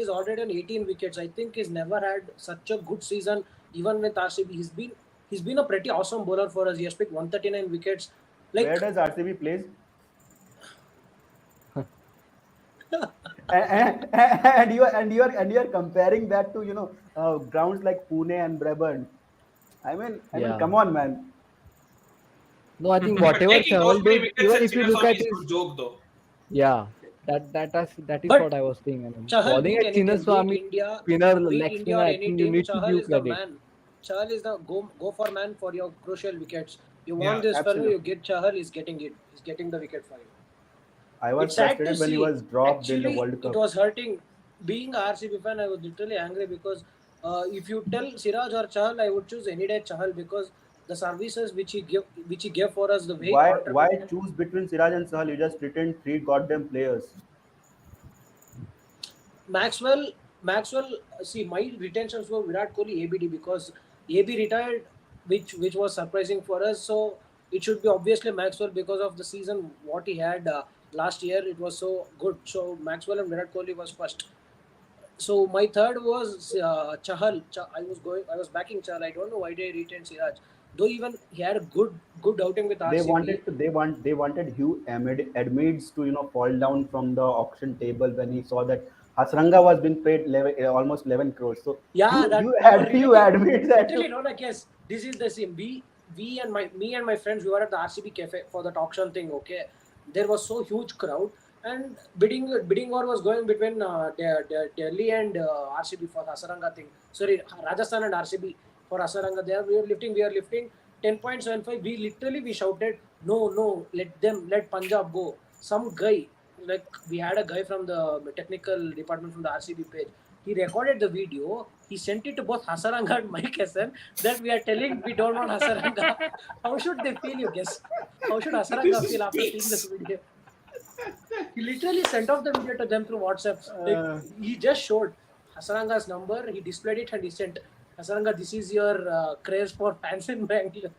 is already on 18 wickets. I think he's never had such a good season. Even with RCB, he's been a pretty awesome bowler for us. He has picked 139 wickets. Where Like does RCB plays? And you are comparing that to grounds like Pune and Brabourne. I mean, Yeah. come on, man. No, I think But whatever taking those Chahal many did, wickets even at if you look Chinnaswamy at is his, no joke, though. yeah, that is but what I was saying. I mean, Chahal bowling beat at anything, beat Chinnaswamy, India, spinner, beat leg India spinner, or I any think you team. need to Chahal give is the credit. man. Chahal is the go for man for your crucial wickets. You want Yeah, this fellow, you Absolutely. get Chahal. He's getting it. He's getting the wicket for you. I was It's sad to frustrated when he see. was dropped in the Actually, World it Cup. was hurting. Being a RCB fan, I was literally angry because if you tell Siraj or Chahal, I would choose any day Chahal because the services which he gave for us, the way he Why contributed. choose between Siraj and Sahal? You just retained three goddamn players. Maxwell, Maxwell. See, my retentions were Virat Kohli, ABD because AB retired, which was surprising for us. So it should be obviously Maxwell because of the season what he had last year. It was so good. So Maxwell and Virat Kohli was first. So my third was Chahal. I was backing Chahal. I don't know why they retained Siraj. Though even he had a good outing with They RCB. wanted to, they wanted Hugh Edmeades to fall down from the auction table when he saw that Hasranga was being paid 11, almost 11 crores. So Yeah, you that you that was had Hugh literally Edmeades had literally to. Ronak. Yes, this is the same. We and my friends, we were at the RCB cafe for that auction thing. Okay, there was so huge crowd and bidding war was going between Delhi and RCB for Hasaranga thing. Sorry, Rajasthan and RCB for Hasaranga. There we are lifting 10.75. We shouted no, let Punjab go. Some guy, like, we had a guy from the technical department from the RCB page. He recorded the video. He sent it to both Hasaranga and Mike Hassan that we are telling we don't want Hasaranga. How should they feel, you guess? How should This Hasaranga is feel after seeing this peaks. video? He literally sent off the video to them through WhatsApp. Like, Uh, he just showed Hasaranga's number, he displayed it and he sent Hasaranga, this is your craze for fans in Bangalore.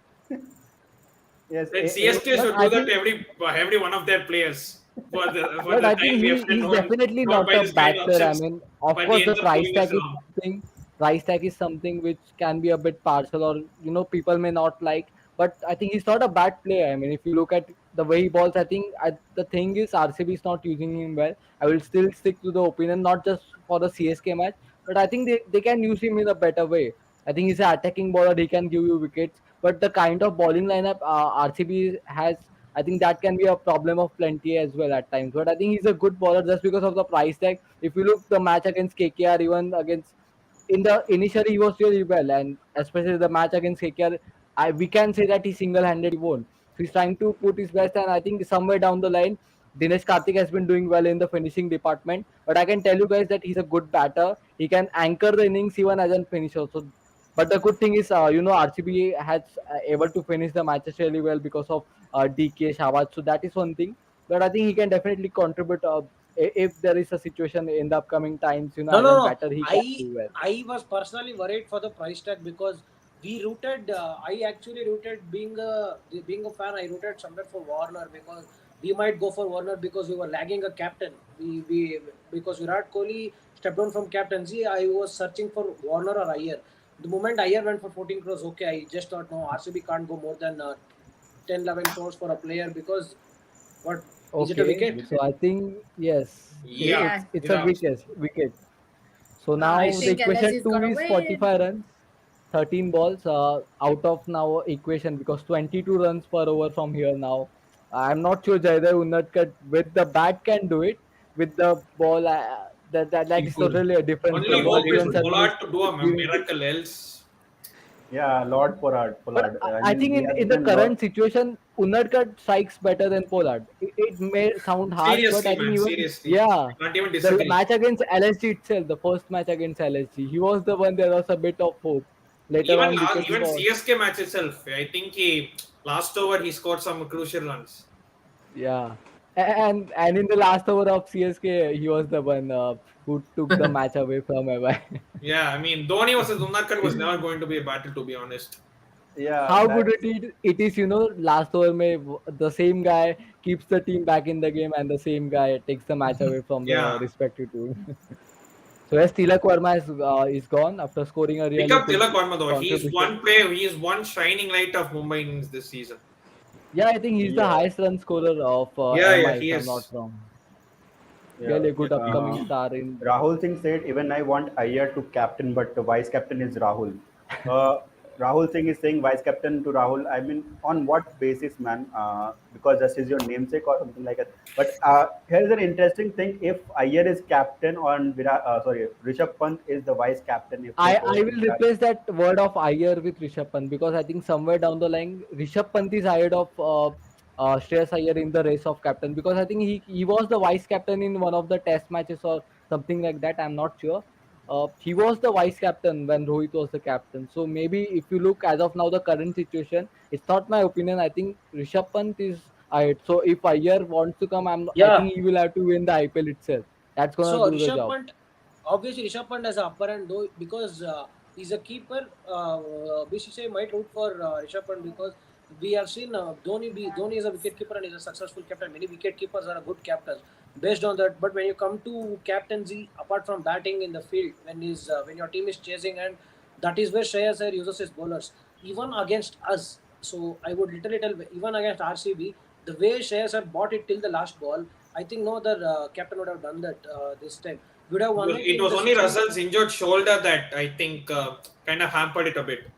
yes, Then CSK But should I do that to think, every one of their players for but the I think time we have said he's no one definitely not not buy a this kind bad of player. I options, mean, of but course, he the ends up proving us wrong. price tag is something which can be a bit partial, or people may not like. But I think he's not a bad player. I mean, if you look at the way he balls, I think the thing is RCB is not using him well. I will still stick to the opinion, not just for the CSK match, but I think they can use him in a better way. I think he's an attacking bowler. He can give you wickets, but the kind of bowling lineup RCB has, I think that can be a problem of plenty as well at times. But I think he's a good bowler just because of the price tag. If you look the match against KKR, even against in the initially he was really well, and especially the match against KKR, we can say that he single-handedly won. So he's trying to put his best, and I think somewhere down the line, Dinesh Karthik has been doing well in the finishing department, but I can tell you guys that he's a good batter. He can anchor the innings even as a finisher. So, but the good thing is, RCB has able to finish the matches really well because of DK Shawat. So that is one thing. But I think he can definitely contribute. If there is a situation in the upcoming times, No, as no, a no. batter, he can do well. I was personally worried for the price tag because we rooted. I actually rooted being a fan. I rooted somewhere for Warner because we might go for Warner because we were lagging a captain. We because Virat Kohli stepped down from captaincy. I was searching for Warner or Iyer. The moment Iyer went for 14 crores, okay, I just thought no, RCB can't go more than 10, 11 crores for a player because what is it a Okay, wicket? so Wicket. I think yes, Yeah, Yeah, it's a yeah. wicket. So I now the think Nice. equation LSG's two gonna is win. 45 runs, 13 balls out of now equation because 22 runs per over from here now. I'm not sure Jaidev Unadkat with the bat can do it. With the ball, that He is could. totally a different Only thing. He What hope could, he is Steven could. Sharma is Pollard to do a giving the miracle else. Yeah, Lord Pollard. but Pollard. I I mean, think he has in the been Lord. current situation, Unadkat strikes better than Pollard. It may sound harsh, but Seriously, I think man, even seriously. yeah, Can't even the disagree. match against LSG itself, the first match against LSG, he was the one. There was a bit of hope. Later Even on, because he even was CSK match itself, I think he last over he scored some crucial runs. yeah, and in the last over of CSK, he was the one who took the match away from MI. Yeah, I mean Dhoni versus Unadkat was never going to be a battle, to be honest. Yeah, How good that's it is, last over में the same guy keeps the team back in the game and the same guy takes the match away from the Yeah, respective team. So yes, Tilak Verma is gone after scoring a pick really up good Tilak Varma though. He's contribution. one player. He is one shining light of Mumbai Indians this season. Yeah, I think he's the yeah, highest run scorer of Yeah, yeah, MI if he I'm not is. wrong. yeah. Really a Yeah, good upcoming star in. Rahul Singh said, even I want Iyer to captain, but the vice captain is Rahul. Uh, Rahul Singh is saying vice captain to Rahul. I mean, on what basis, man? Because this is your namesake or something like that. But here's an interesting thing: if Iyer is captain on Rishabh Pant is the vice captain if they I go to will Virat. replace that word of Iyer with Rishabh Pant because I think somewhere down the line Rishabh Pant is ahead of Shreyas Iyer in the race of captain because I think he was the vice captain in one of the test matches or something like that. I'm not sure. He was the vice captain when Rohit was the captain. So maybe if you look as of now the current situation, it's not my opinion. I think Rishabh Pant is ahead. So if Iyer wants to come, I Yeah. think he will have to win the IPL itself. That's gonna So do the Rishabh job. Pant, obviously Rishabh Pant has an upper hand though because he's a keeper. BCCI might root for Rishabh Pant because we have seen Dhoni is a wicket keeper and is a successful captain. Many wicket keepers are a good captains based on that. But when you come to captaincy, apart from batting in the field, when your team is chasing and that is where Shreyas Iyer uses his bowlers. Even against us, so I would literally tell even against RCB, the way Shreyas had bought it till the last ball, I think no other captain would have done that this time. We would have It won was, it it in was the only 16th. Russell's injured shoulder that I think kind of hampered it a bit.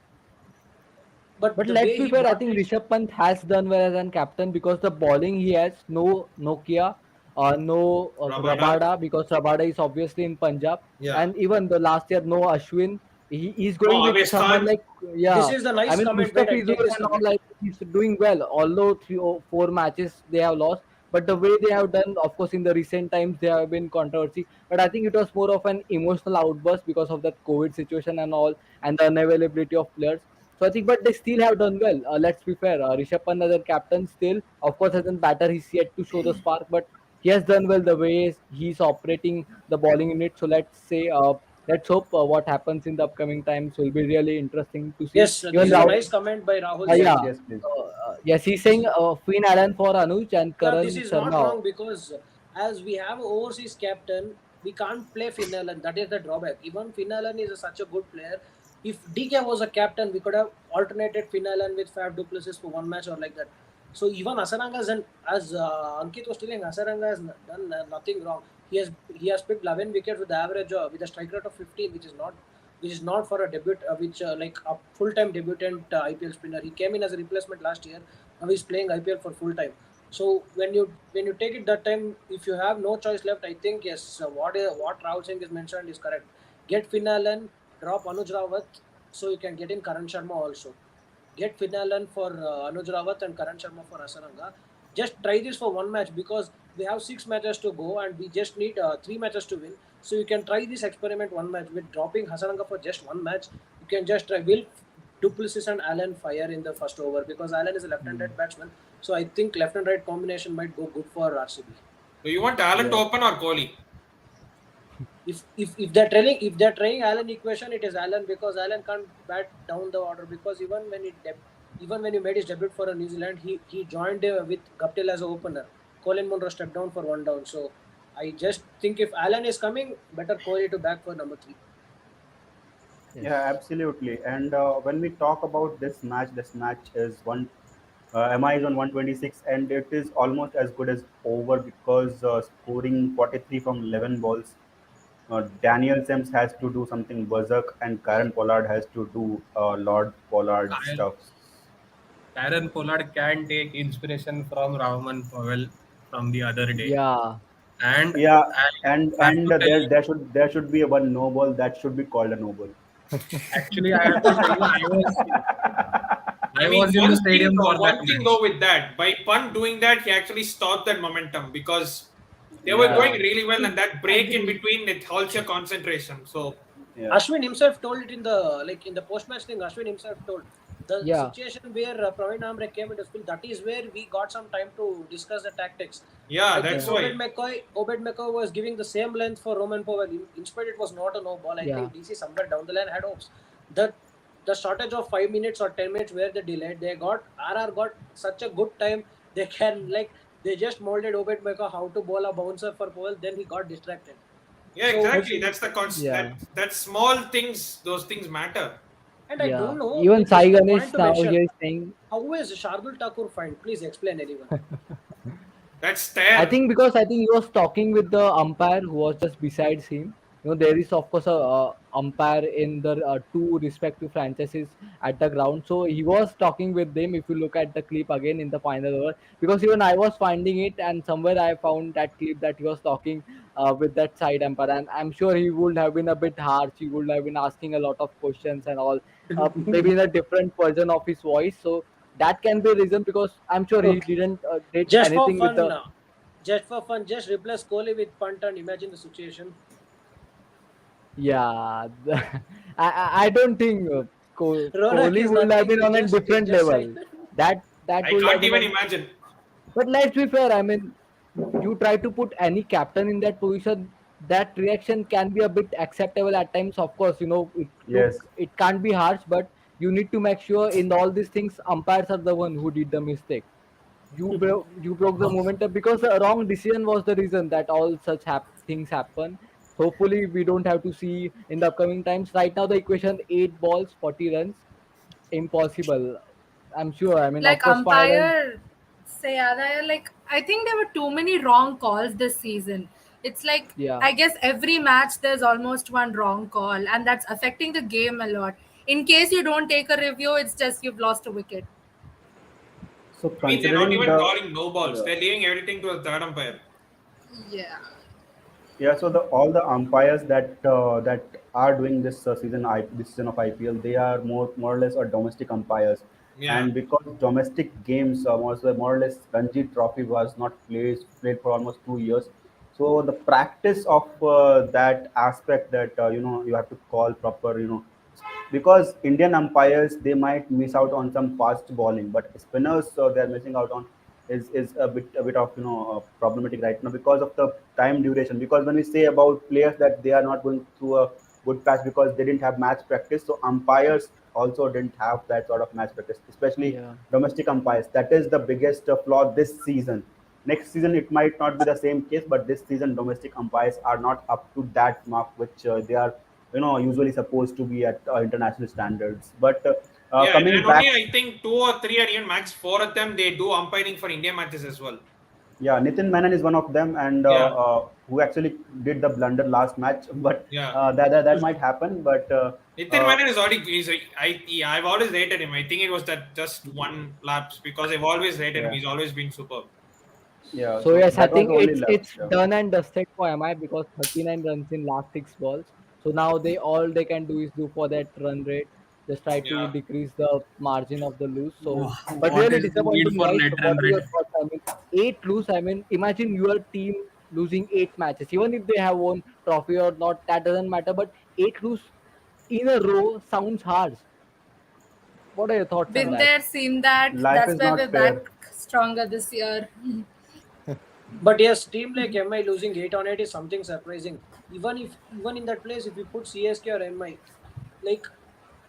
But But the let's way be he fair, I bought think it, Rishabh Pant has done well as an captain because the bowling he has no Nokia, no Rabada. Rabada because Rabada is obviously in Punjab, Yeah. and even the last year no Ashwin. He's No, going with Avesh someone Khan. like this yeah. is the I nice mean comment. Wait, I'll Mustafizur take this and all comment. like he's doing well. Although 3 or 4 matches they have lost, but the way they have done, of course, in the recent times there have been controversy. But I think it was more of an emotional outburst because of that COVID situation and all, and the unavailability of players. So I think, but they still have done well. Let's be fair. Rishabh Pant as a captain still, of course, as a batter, he's yet to show the spark, but he has done well the way he's operating the bowling unit. So let's say, let's hope what happens in the upcoming times will be really interesting to see. Yes, Even this is a Rahul, nice comment by Rahul yeah, Yes, saying. yes, please. yes, he's saying Finn Allen for Anuj and Yeah, this Karan is not Sharma. wrong because as we have overseas captain, we can't play Finn Allen. That is the drawback. Even Finn Allen is such a good player. If DK was a captain, we could have alternated Finn Allen with Fab Duplessis for one match or like that. So even Asaranga has as Ankit was telling, Asaranga has done nothing wrong. He has picked 11 wickets with the average with a strike rate of 15, which is not for a debut, which like a full time debutant IPL spinner. He came in as a replacement last year. Now he's playing IPL for full time. So when you take it that time, if you have no choice left, I think yes, what Rahul Singh is mentioned is correct. Get Finn Allen, drop Anuj Rawat, so you can get in Karan Sharma also. Get Finn Allen for Anuj Rawat and Karan Sharma for Asaranga. Just try this for one match because we have 6 matches to go and we just need 3 matches to win. So you can try this experiment one match with dropping Hasananga for just one match. You can just try. Will Duplessis and Allen fire in the first over because Allen is a left-handed batsman. So I think left and right combination might go good for RCB. Do you want Allen to Yeah. open or Kohli? If they're trailing if they're trying Allen equation, it is Allen because Allen can't bat down the order because even when he made his debut for New Zealand, he joined with Guptill as an opener. Colin Munro stepped down for one down. So I just think if Allen is coming, better Kohli to back for number three. Yeah, Yes. absolutely. And when we talk about this match is one. MI is on 126, and it is almost as good as over because scoring 43 from 11 balls. Daniel Sims has to do something berserk, and Karen Pollard has to do Lord Pollard Kyle, stuff. Karen Pollard can take inspiration from Rahman Powell from the other day. Yeah. And Yeah, I have and to tell you, there should be a one no ball that should be called a no ball. actually, I have to tell you, I I mean, was in the stadium for that one thing match. though with that, by Punt doing that, he actually stopped that momentum because they were going Yeah, Yeah. really well, and that break in Agree. between it halts your concentration. So yeah. Ashwin himself told it in the post match thing. Ashwin himself told the Yeah. situation where Praveen Amre came into field. That is where we got some time to discuss the tactics. yeah, I Yeah. think that's why. Obed McCoy was giving the same length for Roman Powell. In spite it was not a no ball. I Yeah. think DC somewhere down the line had hopes. The the shortage of 5 minutes or 10 minutes where they delayed, they got RR got such a good time. They can they just molded Obed McCoy how to bowl a bouncer for Powell. Then he got distracted. Yeah, So exactly. That's the Yeah. that small things. Those things matter. and I Yeah. don't know. Even This Sai is the Ganesh point to now mention. here is saying, How is Shardul Thakur fine? Please explain anyone. That's I there. think because I think he was talking with the umpire who was just besides him. There is of course a umpire in the two respective franchises at the ground. So he was talking with them. If you look at the clip again in the final over, because even I was finding it, and somewhere I found that clip that he was talking with that side umpire, and I'm sure he would have been a bit harsh. He would have been asking a lot of questions and all, maybe in a different version of his voice. So that can be a reason because I'm sure he Okay, didn't did just for anything with fun, the. just replace Kohli with punt and imagine the situation. Yeah, I don't think Ronak Kohli is would have nothing. been He on a just different just said. level. That I would have can't been even on. imagine. But let's be fair. I mean, you try to put any captain in that position, that reaction can be a bit acceptable at times. Of course, Yes. it can't be harsh, but you need to make sure in all these things, umpires are the one who did the mistake. You broke the momentum because the wrong decision was the reason that all such things happen. Hopefully we don't have to see in the upcoming times. Right now the equation 8 balls 40 runs, impossible. I'm sure, I mean, of Like course 5 runs. umpire say like I think there were too many wrong calls this season. It's like Yeah. I guess every match there's almost one wrong call and that's affecting the game a lot. In case you don't take a review, it's just you've lost a wicket. So I mean, they're not considering even the calling no balls. yeah. They're leaving everything to the third umpire. Yeah. Yeah, so all the umpires that are doing this season of IPL, they are more or less are domestic umpires, Yeah, and because domestic games was more or less Ranji Trophy was not played for almost 2 years, so the practice of that aspect that you have to call proper because Indian umpires they might miss out on some fast bowling, but spinners they're missing out on is a bit of problematic right now because of the time duration. Because when we say about players that they are not going through a good patch because they didn't have match practice, so umpires also didn't have that sort of match practice, especially Yeah. domestic umpires. That is the biggest flaw this season. Next season it might not be the same case, but this season domestic umpires are not up to that mark which they are usually supposed to be at international standards. But yeah, coming and only back, I think two or three, or even max four of them, they do umpiring for India matches as well. yeah, Nitin Menon is one of them, and Yeah, who actually did the blunder last match. But yeah. that might happen. But Nitin uh, Menon is already. I've always rated him. I think it was that just one lapse because I've always rated him. yeah, He's always been superb. yeah. So So yes, I that was think the only lapse. it's Yeah. done and dusted for MI because 39 runs in last 6 balls. So now they can do is do for that run rate. Just try to Yeah. decrease the margin of the lose. So, but What really is the need disappointing, for guys. net So run what are rate? your thoughts I mean, eight lose. I mean, imagine your team losing eight matches, even if they have won trophy or not, that doesn't matter. But eight lose in a row sounds harsh. What are your thoughts on Been that? there, seen that. Life That's is why we're not back fair. stronger this year. But yes, team like MI losing 8 on 8 is something surprising. Even in that place, if you put CSK or MI, like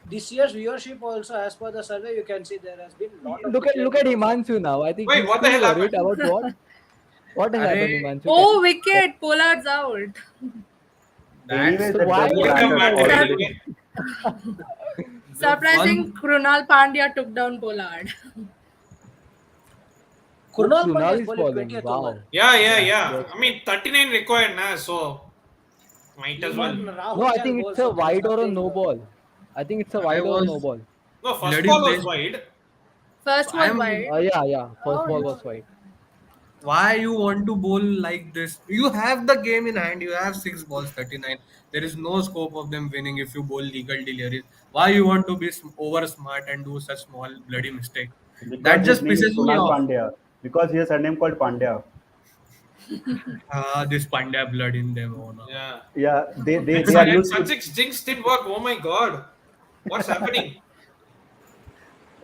this year's viewership also, as per the survey, you can see there has been a lot of Look decline at because of. Himanshu now. I think Wait, he's what the too hell worried happened? about what? What has Arey, happened, Himanshu? Oh, wicket! Pollard's out. that's Anyways, So it why doesn't are Welcome you matter back, worried? already. again. the Surprising, one. Krunal Pandya took down Pollard. Oh, Krunal Pandya Krunal has is bowled in falling. 20th over. Wow. Yeah, yeah, Yeah, yeah. yes. I mean, 39 required, na, so might as Even well. No, Rahul I can think bowl, it's a so there is wide or a nothing. no ball. I think it's a I wide or a no was ball. No, first bloody ball was pissed. wide. First was I'm wide. Yeah, yeah. First Oh ball no. was wide. why you want to bowl like this? You have the game in hand. You have six balls, 39. There is no scope of them winning if you bowl legal deliveries. Why you want to be over smart and do such small bloody mistake? Because That his just name is pisses me Kunal off. Pandya. Because he has a name called Pandya. Ah, this Pandya blood in them. Oh no. Yeah. Yeah, And, they are and used to. Sachik's jinx didn't work. Oh my god. What's happening?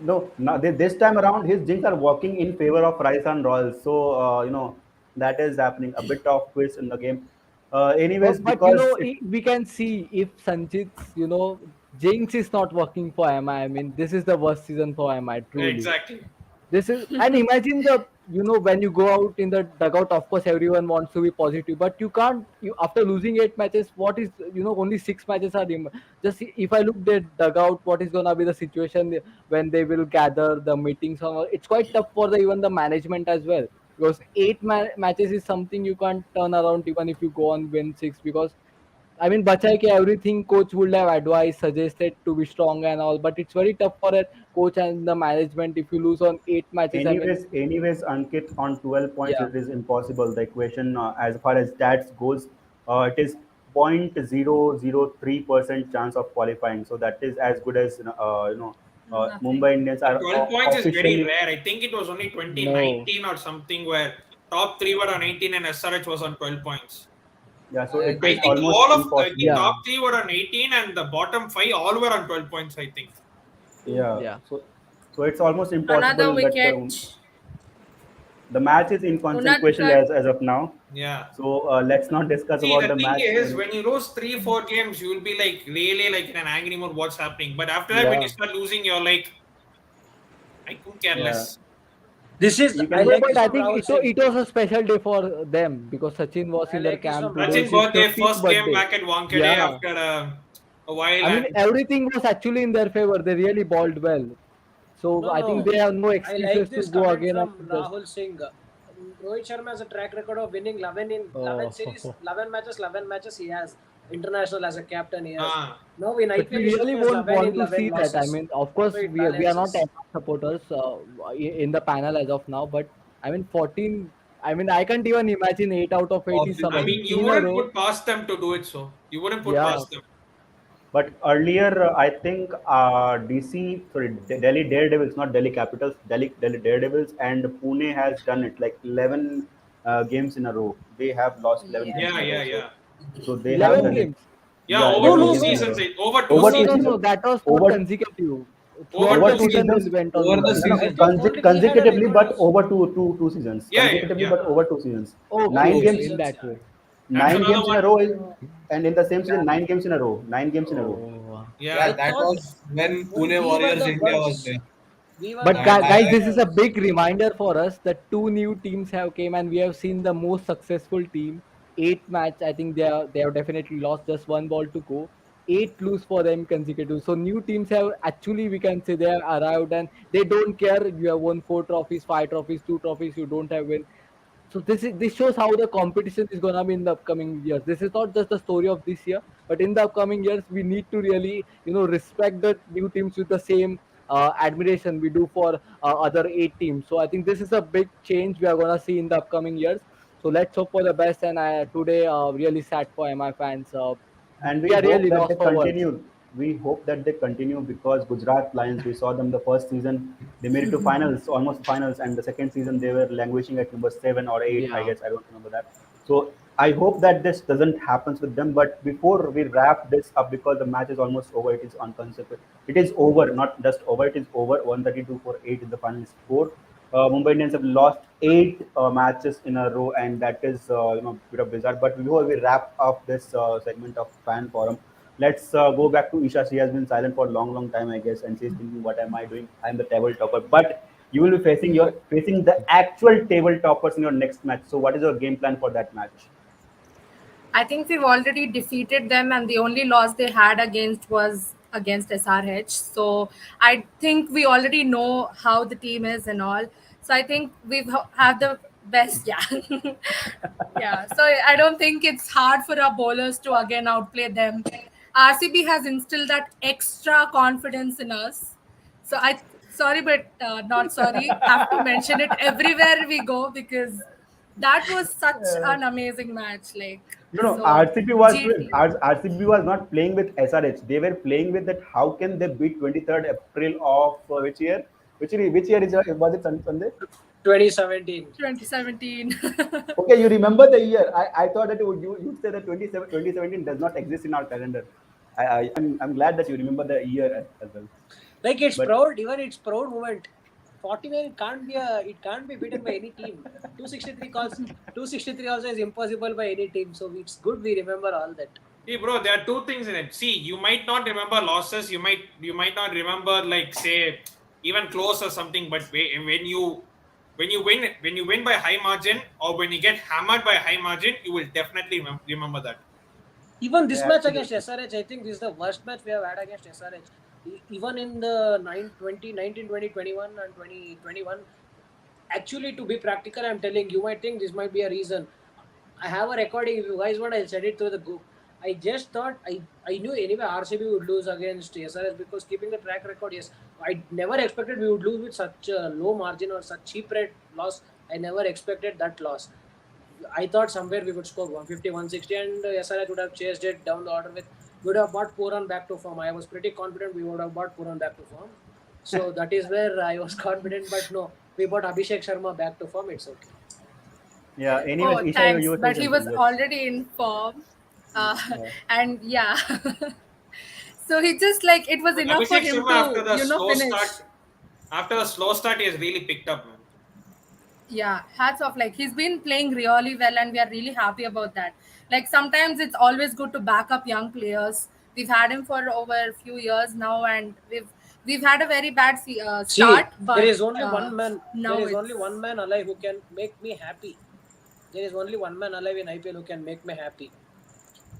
No, no, this time around, his jinx are working in favor of Rice and Royals. So, that is happening. A bit of twist in the game. Anyways, But because it, we can see if Sanjit's, jinx is not working for MI. I mean, this is the worst season for MI, truly. Exactly. This is, and imagine when you go out in the dugout, of course everyone wants to be positive, but you can't, you after losing eight matches, what is, only six matches are just if I look the dugout, what is gonna be the situation when they will gather the meetings and all, it's quite tough for the even the management as well, because eight matches is something you can't turn around even if you go on win six, because I mean, Bachai ke everything coach would have advised, suggested to be strong and all, but it's very tough for a coach and the management if you lose on eight matches. I mean, Ankit, on 12 points, yeah, it is impossible. The equation, as far as stats goes, it is 0.003% chance of qualifying. So that is as good as Nothing. Mumbai Indians But are 12 points is very officially. rare. I think it was only no, 2019 or something where top three were on 18 and SRH was on 12 points. Yeah, so I it I is think think almost all of I think impossible. yeah, top three were on 18 and the bottom five all were on 12 points, I think. Yeah, yeah. so it's almost Another impossible. But wicket. the match is inconsequential Unat as of now. Yeah. So let's not discuss See, about the the thing match. is, when you lose three, four games, you will be like really like in an angry mood. What's happening? But after that, when you Yeah. start losing, you're like, I couldn't care Yeah, less. This is you I can. No, like but this I from think Rahul Singh. it was a special day for them because Sachin was I in their like this camp from today. Rahul Sachin It's his Singh. birthday, 50th first game birthday. back at Wankhede Yeah. after a while, I mean, and everything was actually in their favor. They really balled well. So No, I think no. they have no I like excuses to this go comment again and from just. Rahul Singh. Rohit Sharma has a track record of winning 11 in 11 series, Oh. 11 matches, 11 matches he has. International as a captain he has. uh, Now in But IPL we he should really face won't 11 in want to 11 see that. I losses. mean, of So course, it we are not balances. MI supporters in the panel as of now. But I mean, 14. I mean, I can't even imagine 8 out of 8 is I possible. something mean, you in a wouldn't row. put past them to do it. So you wouldn't put Yeah. past them. But earlier, I think Delhi Daredevils, not Delhi Capitals, Delhi Daredevils, and Pune has done it like 11 games in a row. They have lost 11 games Yeah, in a Yes. row. yeah, So, yeah, they have 11 done it. games. yeah. Yeah, Over No, 11 two no, games in a no. seasons, row. over two No, Over no, two no, No, seasons, no, seasons. no. that was not Over consecutive. over Throughout two the over two season, seasons. they seasons. went on Over the winning. No, no, I season. think only he had a consecutively, record but of. over two seasons. Yeah, yeah, Consecutively, yeah. but over two seasons. Okay, Nine Two okay, games, in seasons, that yeah. way. That's nine another games in a one. row, and in the same season, That. 9 games in a row. 9 games in a row. Oh. Yeah, I Yeah. that thought was when when Pune we were Warriors the India was buds. there. We were the But That buds guys, I this is a leaders. big reminder for us that two new teams have came and we have seen the most successful team. Eight match, I think they have definitely lost just one ball to go. Eight lose for them consecutive. So new teams have actually we can say they have arrived and they don't care. You have won four trophies, five trophies, two trophies. You don't have win. So this shows how the competition is gonna be in the upcoming years. This is not just the story of this year, but in the upcoming years, we need to really respect the new teams with the same admiration we do for other eight teams. So I think this is a big change we are gonna see in the upcoming years. So let's hope for the best. And today really sad for MI fans. And we We are hope really that lost they for words. continue. we hope that they continue because Gujarat Lions, we saw them the first season, they made it to finals, almost finals, and the second season they were languishing at number 7 or 8, I Yeah. guess, I don't remember that. So I hope that this doesn't happen with them. But before we wrap this up, because the match is almost over, it is unconsequential. It is over, not just over. It is over. 132 for 8 is the final score. Mumbai Indians have lost 8 matches in a row, and that is bit of bizarre. But before we wrap up this segment of fan forum, let's go back to Isha. She has been silent for a long, long time, I guess, and she's thinking, "What am I doing? I'm the table topper." But you will be facing the actual table toppers in your next match. So, what is your game plan for that match? I think we've already defeated them, and the only loss they had against was against SRH. So I think we already know how the team is and all. So I think we've have the best. Yeah, yeah. So I don't think it's hard for our bowlers to again outplay them. RCB has instilled that extra confidence in us. So I sorry, but not sorry. Have to mention it everywhere we go because that was such an amazing match. Like No, no. so, GT. RCB was not playing with SRH. They were playing with that. How can they beat 23rd April of which year? Which year is was it Sunday? 2017. 2017. Okay, you remember the year. I thought that you'd say that 2017 does not exist in our calendar. I'm glad that you remember the year as well. Like it's But proud, even it's proud moment. 49 it can't be beaten by any team. 263 calls, 263 also is impossible by any team. So it's good we remember all that. See, bro, there are two things in it. See, you might not remember losses. You might not remember, like, say, even close or something. But when you win by high margin, or when you get hammered by high margin, you will definitely remember that. Even this yeah, match against absolutely. SRH, I think this is the worst match we have had against SRH. Even in the 2021 and 2021, actually, to be practical, I'm telling you, might think this might be a reason. I have a recording. If you guys want, I'll send it through the group. I just thought I knew anyway RCB would lose against SRS because keeping the track record, yes, I never expected we would lose with such a low margin or such cheap rate loss. I never expected that loss. I thought somewhere we would score 150, 160, and SRH would have chased it down the order with. We would have brought Puran back to form. I was pretty confident we would have brought Puran back to form. So that is where I was confident, but no, we brought Abhishek Sharma back to form. It's okay. Yeah. Anyways, Oh, Isha, you thanks. were saying But he was something. Yes. already in form. Uh, Yeah. and yeah. So he just like it was But enough for Abhishek him Sharma, to, finish. after the slow start, he has really picked up, man. Yeah, hats off. Like he's been playing really well, and we are really happy about that. Like sometimes it's always good to back up young players. We've had him for over a few years now, and we've had a very bad See, start, there but is only one man. There now is it's only one man alive who can make me happy. There is only one man alive in IPL who can make me happy.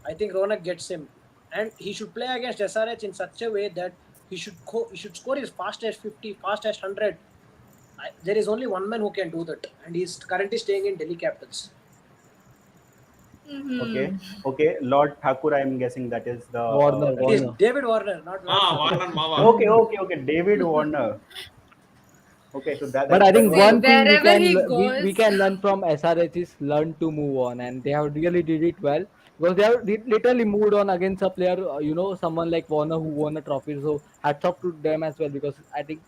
I think Ronak gets him, and he should play against SRH in such a way that he should score his fastest 50, fastest 100. There is only one man who can do that, and he's currently staying in Delhi Capitals. Okay. Mhm. Okay. Lord Thakur, I'm guessing that is the Warner, It is Warner. Warner. David Warner, not Lord Thakur. Warner Mava. Okay. Okay. Okay. David Warner. Okay. So But I that's think See, one wonderful. thing wherever he we goes, can learn from SRH is learn to move on, and they have really did it well because they have literally moved on against a player, someone like Warner who won a trophy. So hats off to them as well because I think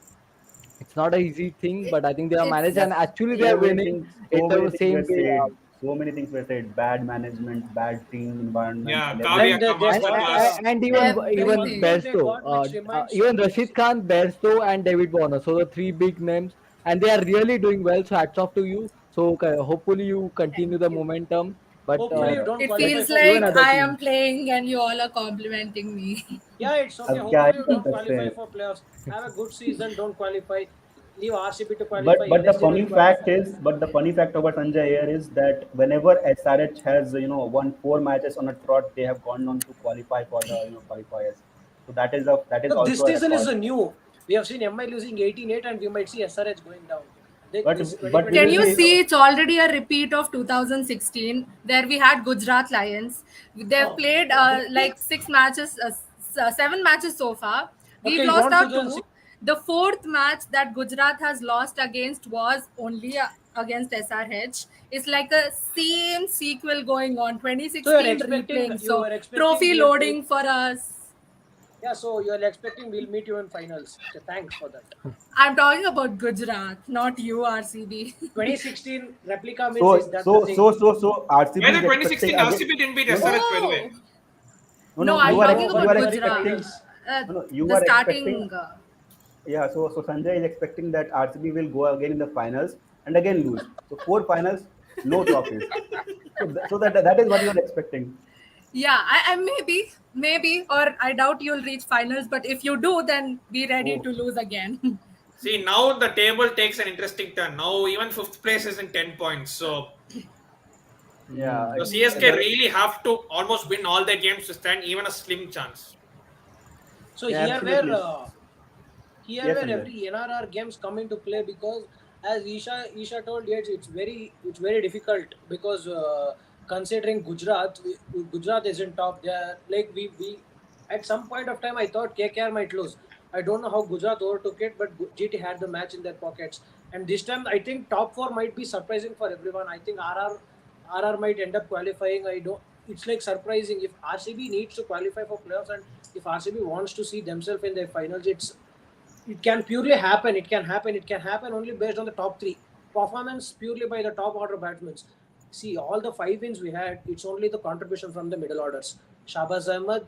it's not an easy thing, but I think they are it's managed Yeah. and actually they So are many winning things. in So many the things were same way. said. So many things were said. Bad management, bad team environment, Yeah, and Kavya everything. And come they and, got and, masterclass. and the even one thing everything. they Bairstow, got which reminds even which Rashid Khan, Bairstow, and David Warner. So the three big names, and they are really doing well. So hats off to you. So hopefully you continue Thank the you. momentum. But hopefully you don't It qualify feels for even like other I playoffs. am teams. playing and you all are complimenting me. Yeah, it's okay. अब क्या Hopefully you कर don't सकते qualify हैं? for playoffs. Have a good season. Don't qualify. Leave RCB to But qualify. but the LSG will funny fact qualify. is, but the funny fact about Sanjay here is that whenever SRH has won 4 matches on a trot, they have gone on to qualify for the qualifiers. So that is So this also a season is record. a new. We have seen MI losing 18-8 and we might see SRH going down. But This but we Can will 2025 you is see. see our. it's already a repeat of 2016 where we had Gujarat Lions. They've Oh, played like 6 matches, 7 matches so far. We've okay, you lost want our 2006? two. The fourth match that Gujarat has lost against was only against SRH. It's like a same sequel going on, So 2016 replaying. you So are expecting trophy we are going. loading for us. Yeah, so you're expecting we'll meet you in finals. Okay, thanks for that. I'm talking about Gujarat, not you, RCB. 2016 replica means is So that the so thing? so so so By RCB the is expecting 2016 again. RCB didn't beat No, no, SRH, by the way. Oh, no, no, no. I I'm You are talking know, you but about are you're in Gujarat. expecting. finals. No, no. You The are expecting. starting. Yeah. So Sanjay is expecting that RCB will go again in the finals and again lose. So four finals, no trophies. So that is what you are expecting. Yeah, I maybe, or I doubt you'll reach finals. But if you do, then be ready Oh, to lose again. See, now the table takes an interesting turn. Now even fifth place is in 10 points. yeah. So CSK The really have to almost win all their games to stand even a slim chance. So yeah, absolutely. here Yes, where Sanjay. every NRR games come into play because as Isha told, yes, it's very difficult because considering Gujarat isn't top there. Like we at some point of time I thought KKR might lose. I don't know how Gujarat overtook it, but GT had the match in their pockets. And this time I think top four might be surprising for everyone. I think RR might end up qualifying. I don't. It's like surprising if RCB needs to qualify for playoffs and if RCB wants to see themselves in their finals, it can purely happen. It can happen. It can happen only based on the top three performance purely by the top order batsmen. See, all the five wins we had, it's only the contribution from the middle orders. Shabaz Ahmed,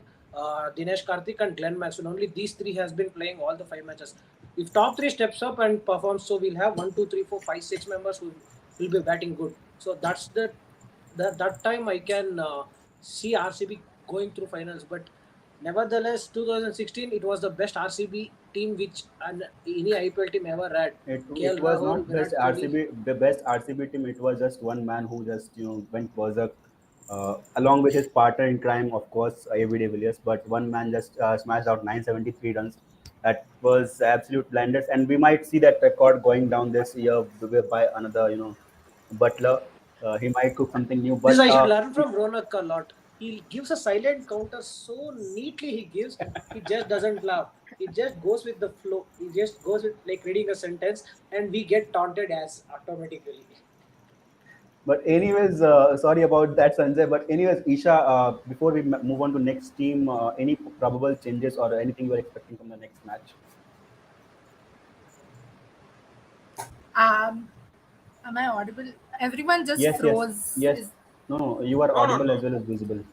Dinesh Karthik, and Glenn Maxwell. Only these three has been playing all the five matches. If top three steps up and performs, so we'll have 1, 2, 3, 4, 5, 6 members who will be batting good. So that's that time I can see RCB going through finals. But nevertheless, 2016 it was the best RCB team which any IPL team ever had. It KL was Rahul, not best Virat Kohli. RCB, the best RCB team. It was just one man who just went berserk, along with his partner in crime, of course, A.B. de Villiers. But one man just smashed out 973 runs. That was absolute blinders, and we might see that record going down this year by another, Butler. He might cook something new, This but I should learn from Ronak a lot. He gives a silent counter so neatly. He gives. He just doesn't laugh. He just goes with the flow. He just goes with like reading a sentence, and we get taunted as automatically. But anyways, sorry about that, Sanjay. But anyways, Isha, before we move on to next team, any probable changes or anything you are expecting from the next match? um, am I audible? Everyone just Yes, yes, froze. yes. Is No, no, you are No, no, audible as no. well as visible.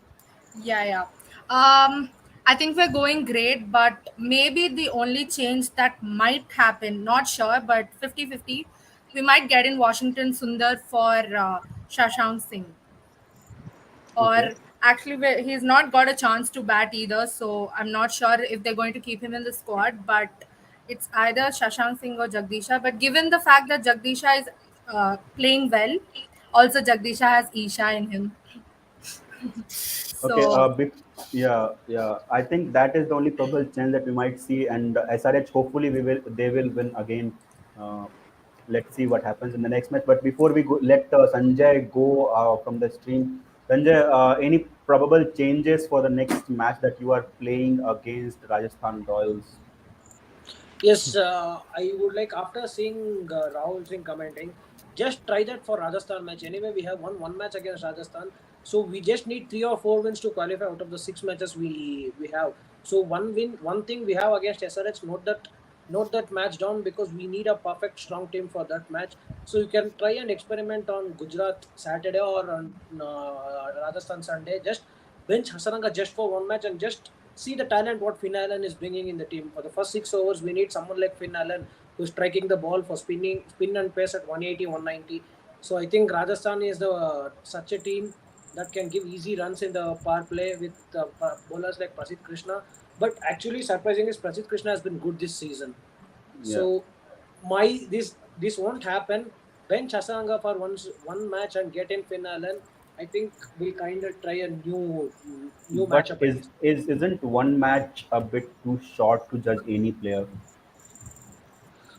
Yeah, yeah. I think we're going great, but maybe the only change that might happen, not sure, but 50-50, we might get in Washington Sundar for Shashank Singh. Okay. Or actually, he's not got a chance to bat either, so I'm not sure if they're going to keep him in the squad, but it's either Shashank Singh or Jagdisha. But given the fact that Jagdisha is playing well, also Jagdisha has Isha in him. Okay. So Yeah, yeah. I think that is the only probable change that we might see, and SRH hopefully they will win again. Uh, let's see what happens in the next match. But before we go, let Sanjay go from the stream. Sanjay, any probable changes for the next match that you are playing against Rajasthan Royals? Yes, I would like after seeing Rahul Singh commenting, just try that for Rajasthan match. Anyway, we have won one match against Rajasthan, so we just need 3 or 4 wins to qualify out of the 6 matches we have. So one win, one thing we have against SRH. Note that match down because we need a perfect strong team for that match. So you can try and experiment on Gujarat Saturday or on Rajasthan Sunday. Just bench Hasaranga just for one match and just see the talent what Finn Allen is bringing in the team. For the first 6 overs, we need someone like Finn Allen who's striking the ball for spin and pace at 180, 190. So I think Rajasthan is the such a team that can give easy runs in the power play with bowlers like Prasidh Krishna. But actually, surprising is Prasidh Krishna has been good this season. Yeah. So my this won't happen. Bench Hasaranga for one match and get in Finn Allen. I think we'll kind of try a new But matchup again. isn't one match a bit too short to judge any player?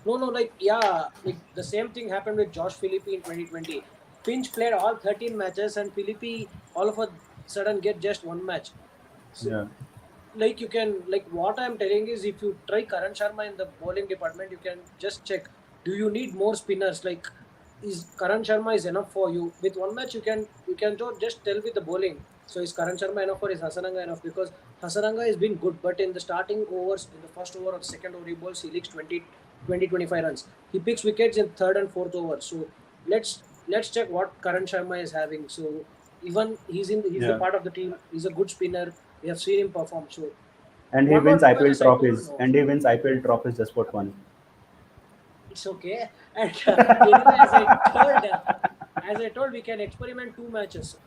No, no, like yeah, like the same thing happened with Josh Philippi in 2020. Finch played all 13 matches and Philippi all of a sudden get just one match. So Yeah. like you can like what I'm telling is if you try Karan Sharma in the bowling department, you can just check. Do you need more spinners? Like is Karan Sharma is enough for you? With one match, you can just tell with the bowling. So is Karan Sharma enough or is Hasananga enough? Because Hasaranga has been good, but in the starting overs, in the first over or second over, he bowls, he leaks 25 runs. He picks wickets in third and fourth over. So let's check what Karan Sharma is having. So even he's the Yeah, part of the team. He's a good spinner. We have seen him perform. So and he what wins about you IPL guys? I don't trophies, know. and he wins IPL trophies just for fun. It's okay. And anyway, as I told, we can experiment 2 matches.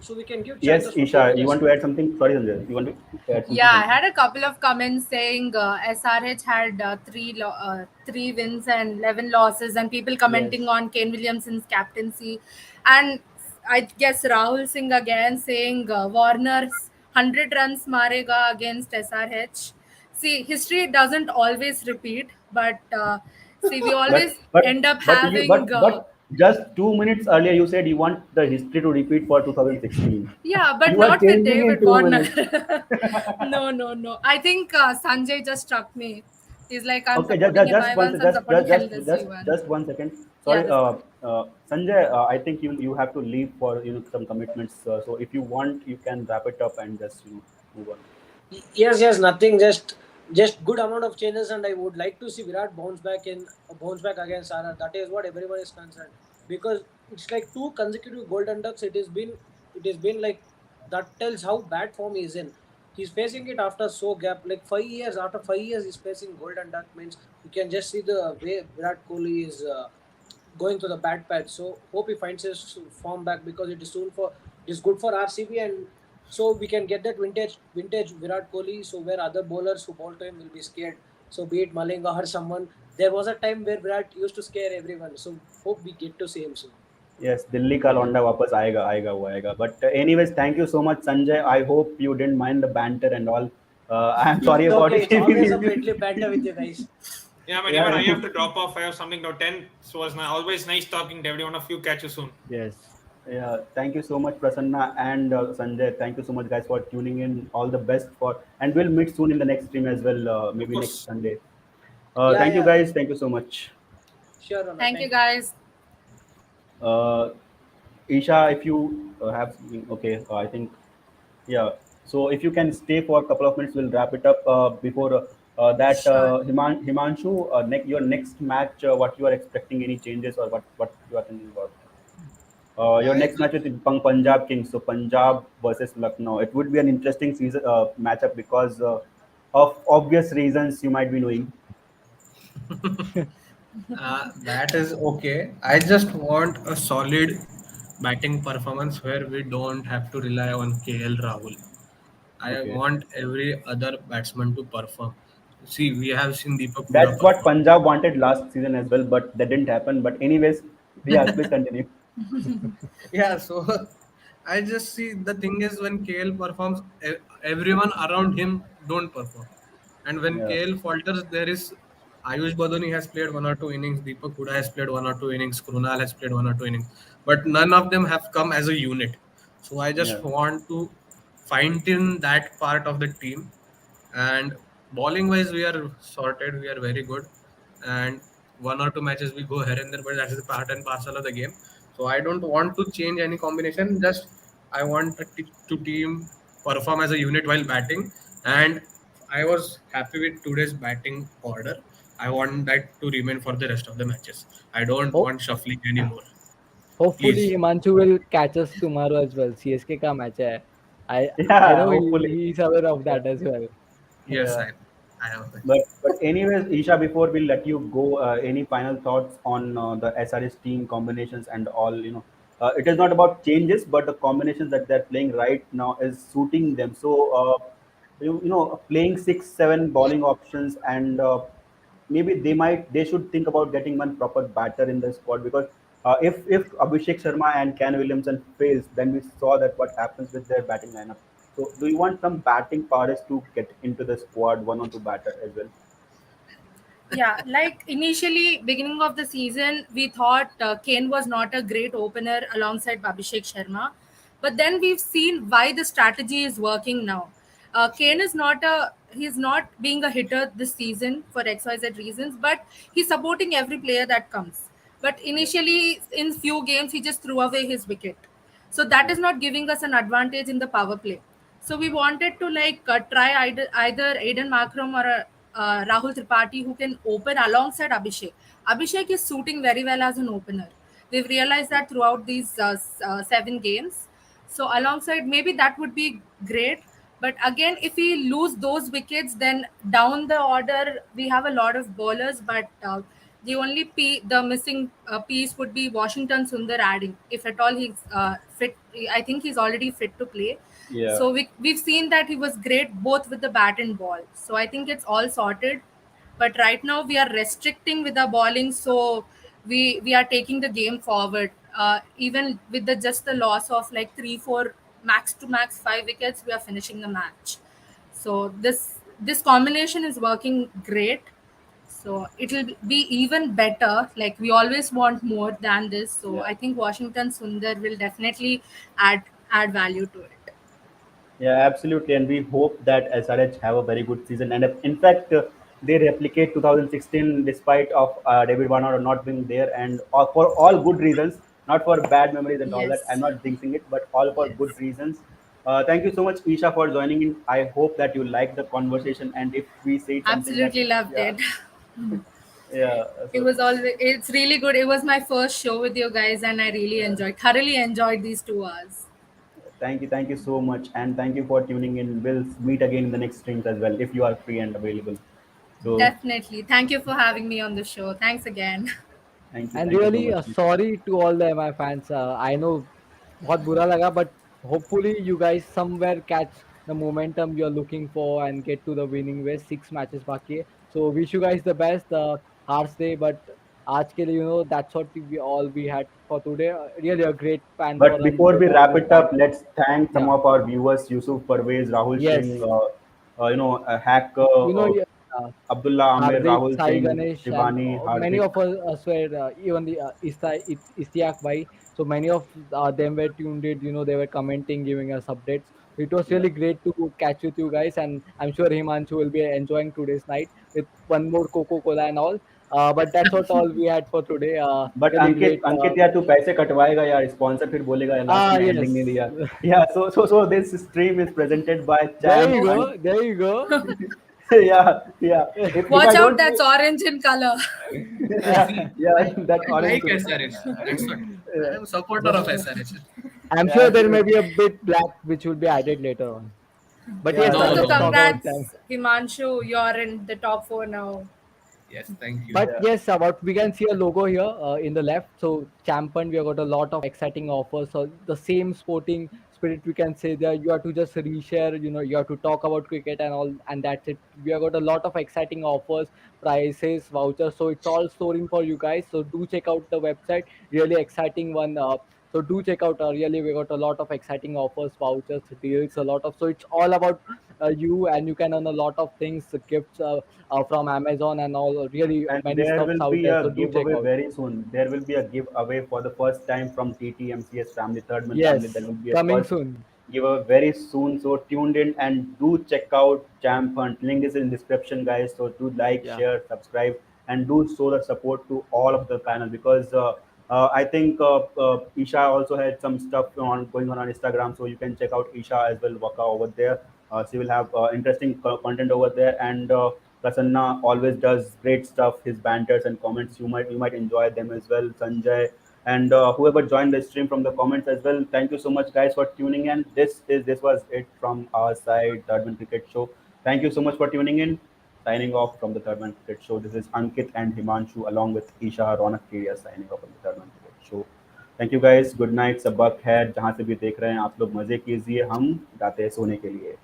So we can give Yes, chances for Isha, you changes. want to add something? Sorry, Sanjay, you want to add something? Yeah, I Sanjay? had a couple of comments saying SRH had three wins and 11 losses, and people commenting Yes. on Kane Williamson's captaincy. And I guess Rahul Singh again saying Warner's 100 runs marega against SRH. See, history doesn't always repeat, but see, we But always but end up but you having. but just 2 minutes earlier you said you want the history to repeat for 2016. Yeah, but You are not with changing in David two Warner. minutes. No, no, no. I think Sanjay just struck me. He's like, I'm Okay, supporting just MI once, once, I'm supporting LSU once. just 1 second. Yeah, Sorry, that's fine. Sanjay. I think you have to leave for some commitments. So if you want, you can wrap it up and just move on. Yes, nothing. Just good amount of changes, and I would like to see Virat bounce back against Sara. That is what everyone is concerned, because it's like two consecutive golden ducks. It has been like that tells how bad form he is in. He's facing it after so gap, like 5 years. After 5 years, he's facing golden duck means you can just see the way Virat Kohli is going to the bad patch. So hope he finds his form back, because it is good for RCB, and so we can get that vintage Virat Kohli. So where other bowlers who bowl to him will be scared. So be it Malinga or someone, there was a time where Virat used to scare everyone. So hope we get to see him soon. Yes, Delhi का लौंडा वापस आएगा आएगा वो आएगा. But anyways, thank you so much, Sanjay. I hope you didn't mind the banter and all. I am sorry It's about okay. it It's if always a you. friendly banter with you guys. Yeah, man, even I Yeah. have to drop off. I have something to attend. So it was always nice talking to every one of you. Catch you soon. Yes. Yeah, thank you so much, Prasanna and Sanjay. Thank you so much, guys, for tuning in. All the best and we'll meet soon in the next stream as well, Of maybe next course. Sunday. Yeah, Thank you, yeah. guys. Thank you so much. Sure, Rana. Thank you, Thank you. guys. Uh, Isha, if you have something, okay, I think, yeah. So if you can stay for a couple of minutes, we'll wrap it up. Before that, Sure. Himanshu, your next match, what you are expecting, any changes or what you are thinking about? Your I next match with Punjab Kings, so Punjab versus Lucknow. It would be an interesting season matchup because of obvious reasons you might be knowing. that is okay. I just want a solid batting performance where we don't have to rely on KL Rahul. I Okay, want every other batsman to perform. See, we have seen Deepak Huda that's what perform. Punjab wanted last season as well, but that didn't happen. But anyways, yeah, please continue. Yeah, so I just see the thing is when KL performs, everyone around him don't perform, and when Yeah, KL falters, there is Ayush Badoni has played 1 or 2 innings, Deepak Huda has played 1 or 2 innings, Krunal has played 1 or 2 innings, but none of them have come as a unit. So I yeah, just want to find in that part of the team, and bowling wise we are sorted, we are very good, and 1 or 2 matches we go here and there, but that is the part and parcel of the game. So I don't want to change any combination, just I want to team perform as a unit while batting, and I was happy with today's batting order. I want that to remain for the rest of the matches. I don't Hope, want shuffling anymore. hopefully Please. Himanshu will catch us tomorrow as well. CSK का match है. I yeah. know Hopefully, he's aware of yeah, that as well. Yes, yeah. I have. But anyways, Isha, before we let you go, any final thoughts on the SRS team combinations and all? It is not about changes, but the combinations that they're playing right now is suiting them. So playing 6, 7 bowling options, and maybe they should think about getting one proper batter in the squad because if Abhishek Sharma and Ken Williamson fails, then we saw that what happens with their batting lineup. So, do you want some batting powers to get into the squad, one or two batter as well? Yeah, like initially, beginning of the season, we thought Kane was not a great opener alongside Abhishek Sharma, but then we've seen why the strategy is working now. Kane is not a he's not being a hitter this season for XYZ reasons, but he's supporting every player that comes. But Yeah, initially, in few games, he just threw away his wicket, so that yeah, is not giving us an advantage in the power play. So we wanted to like try either Aiden Markram or Rahul Tripathi who can open alongside Abhishek. Abhishek is suiting very well as an opener. We've realized that throughout these 7 games. So alongside, maybe that would be great. But again, if we lose those wickets, then down the order we have a lot of bowlers. But the only the missing piece would be Washington Sundar adding. If at all he's fit, I think he's already fit to play. Yeah. So we've seen that he was great both with the bat and ball. So I think it's all sorted. But right now we are restricting with our bowling, so we are taking the game forward. Even with the just the loss of like 3 4 max to max 5 wickets, we are finishing the match. So this combination is working great. So it'll be even better. Like we always want more than this. So Yeah. I think Washington Sundar will definitely add value to it. Yeah, absolutely, and we hope that SRH have a very good season. And in fact, they replicate 2016 despite of David Warner not being there, and for all good reasons, not for bad memories and all that. I'm Yes. not jinxing it, but all for good Yes. reasons. Thank you so much, Isha, for joining in. I hope that you like the conversation, and if we say something that, Absolutely loved yeah, it. yeah, It so was always it's really good. It was my first show with you guys and I really thoroughly enjoyed these 2 hours. thank you so much, and thank you for tuning in. We'll meet again in the next streams as well if you are free and available. So Definitely. Thank you for having me on the show. Thanks again. And thank you so really, much. sorry to all the MI fans. I know बहुत बुरा लगा, but hopefully you guys somewhere catch the momentum you're looking for and get to the winning way. 6 matches बाकी है. So wish you guys the best. Harsh day, but आज के लिए that's what we had for today. Really a great fan But forum. before We've we wrap always it had. up, let's thank some Yeah. of our viewers: Yusuf Parvez, Rahul Singh, Yes. Hack, Yeah, Abdullah Amir, Hardik, Rahul Sai Singh, Ganesh, and Shivani, many Hardik. of us were even the Istiak Bhai. So many of them were tuned in. They were commenting, giving us updates. It was Yeah. really great to catch with you guys, and I'm sure Himanshu will be enjoying today's night with one more Coca Cola and all. But that's what all we had for today. But Really great. अंकित यार तू पैसे कटवाएगा यार sponsor फिर बोलेगा यार last में ending नहीं Yes. दिया. Yeah, so this stream is presented by There Champ you and go. There you go. yeah, yeah. If Watch I out, don't that's orange in color. yeah, See, yeah, that I orange like could, SRH. That's what I yeah, am a supporter of SRH. I'm yeah, sure there may be absolutely. a bit black which will be added later on. But Yeah, yes, No, Also, let's no, talk no. about them. congrats, Himanshu. You're in the top 4 now. Yes, thank you. But yeah. yes, about we can see a logo here in the left. So Champion, we have got a lot of exciting offers. So the same sporting spirit we can say there. You have to just reshare. You have to talk about cricket and all, and that's it. We have got a lot of exciting offers, prices, vouchers. So it's all storing for you guys. So do check out the website. Really exciting one. So do check out. Really, we got a lot of exciting offers, vouchers, deals, a lot of. So it's all about you, and you can earn a lot of things, gifts. From Amazon and all. Really And many there stuffs will out be there. a So do check giveaway out. very soon. There will be a giveaway for the first time from TTMCS family, Third Man family. There Yes, will be a coming first soon. giveaway very soon. So tuned in and do check out Champ Hunt. Link is in description, guys. So do like, Yeah. share, subscribe, and do show the support to all of the panel because I think Isha also had some stuff on going on Instagram. So you can check out Isha as well. Waka over there. She will have interesting content over there and. Prasanna always does great stuff. His banters and comments, you might enjoy them as well. Sanjay and whoever joined the stream from the comments as well. Thank you so much, guys, for tuning in. This was it from our side, Third Man Cricket Show. Thank you so much for tuning in. Signing off from the Third Man Cricket Show. This is Ankit and Himanshu along with Isha Ronak Kedia signing off from the Third Man Cricket Show. Thank you guys good night सबक खैर जहाँ से भी देख रहे हैं आप लोग मज़े कीजिए हम जाते हैं सोने के लिए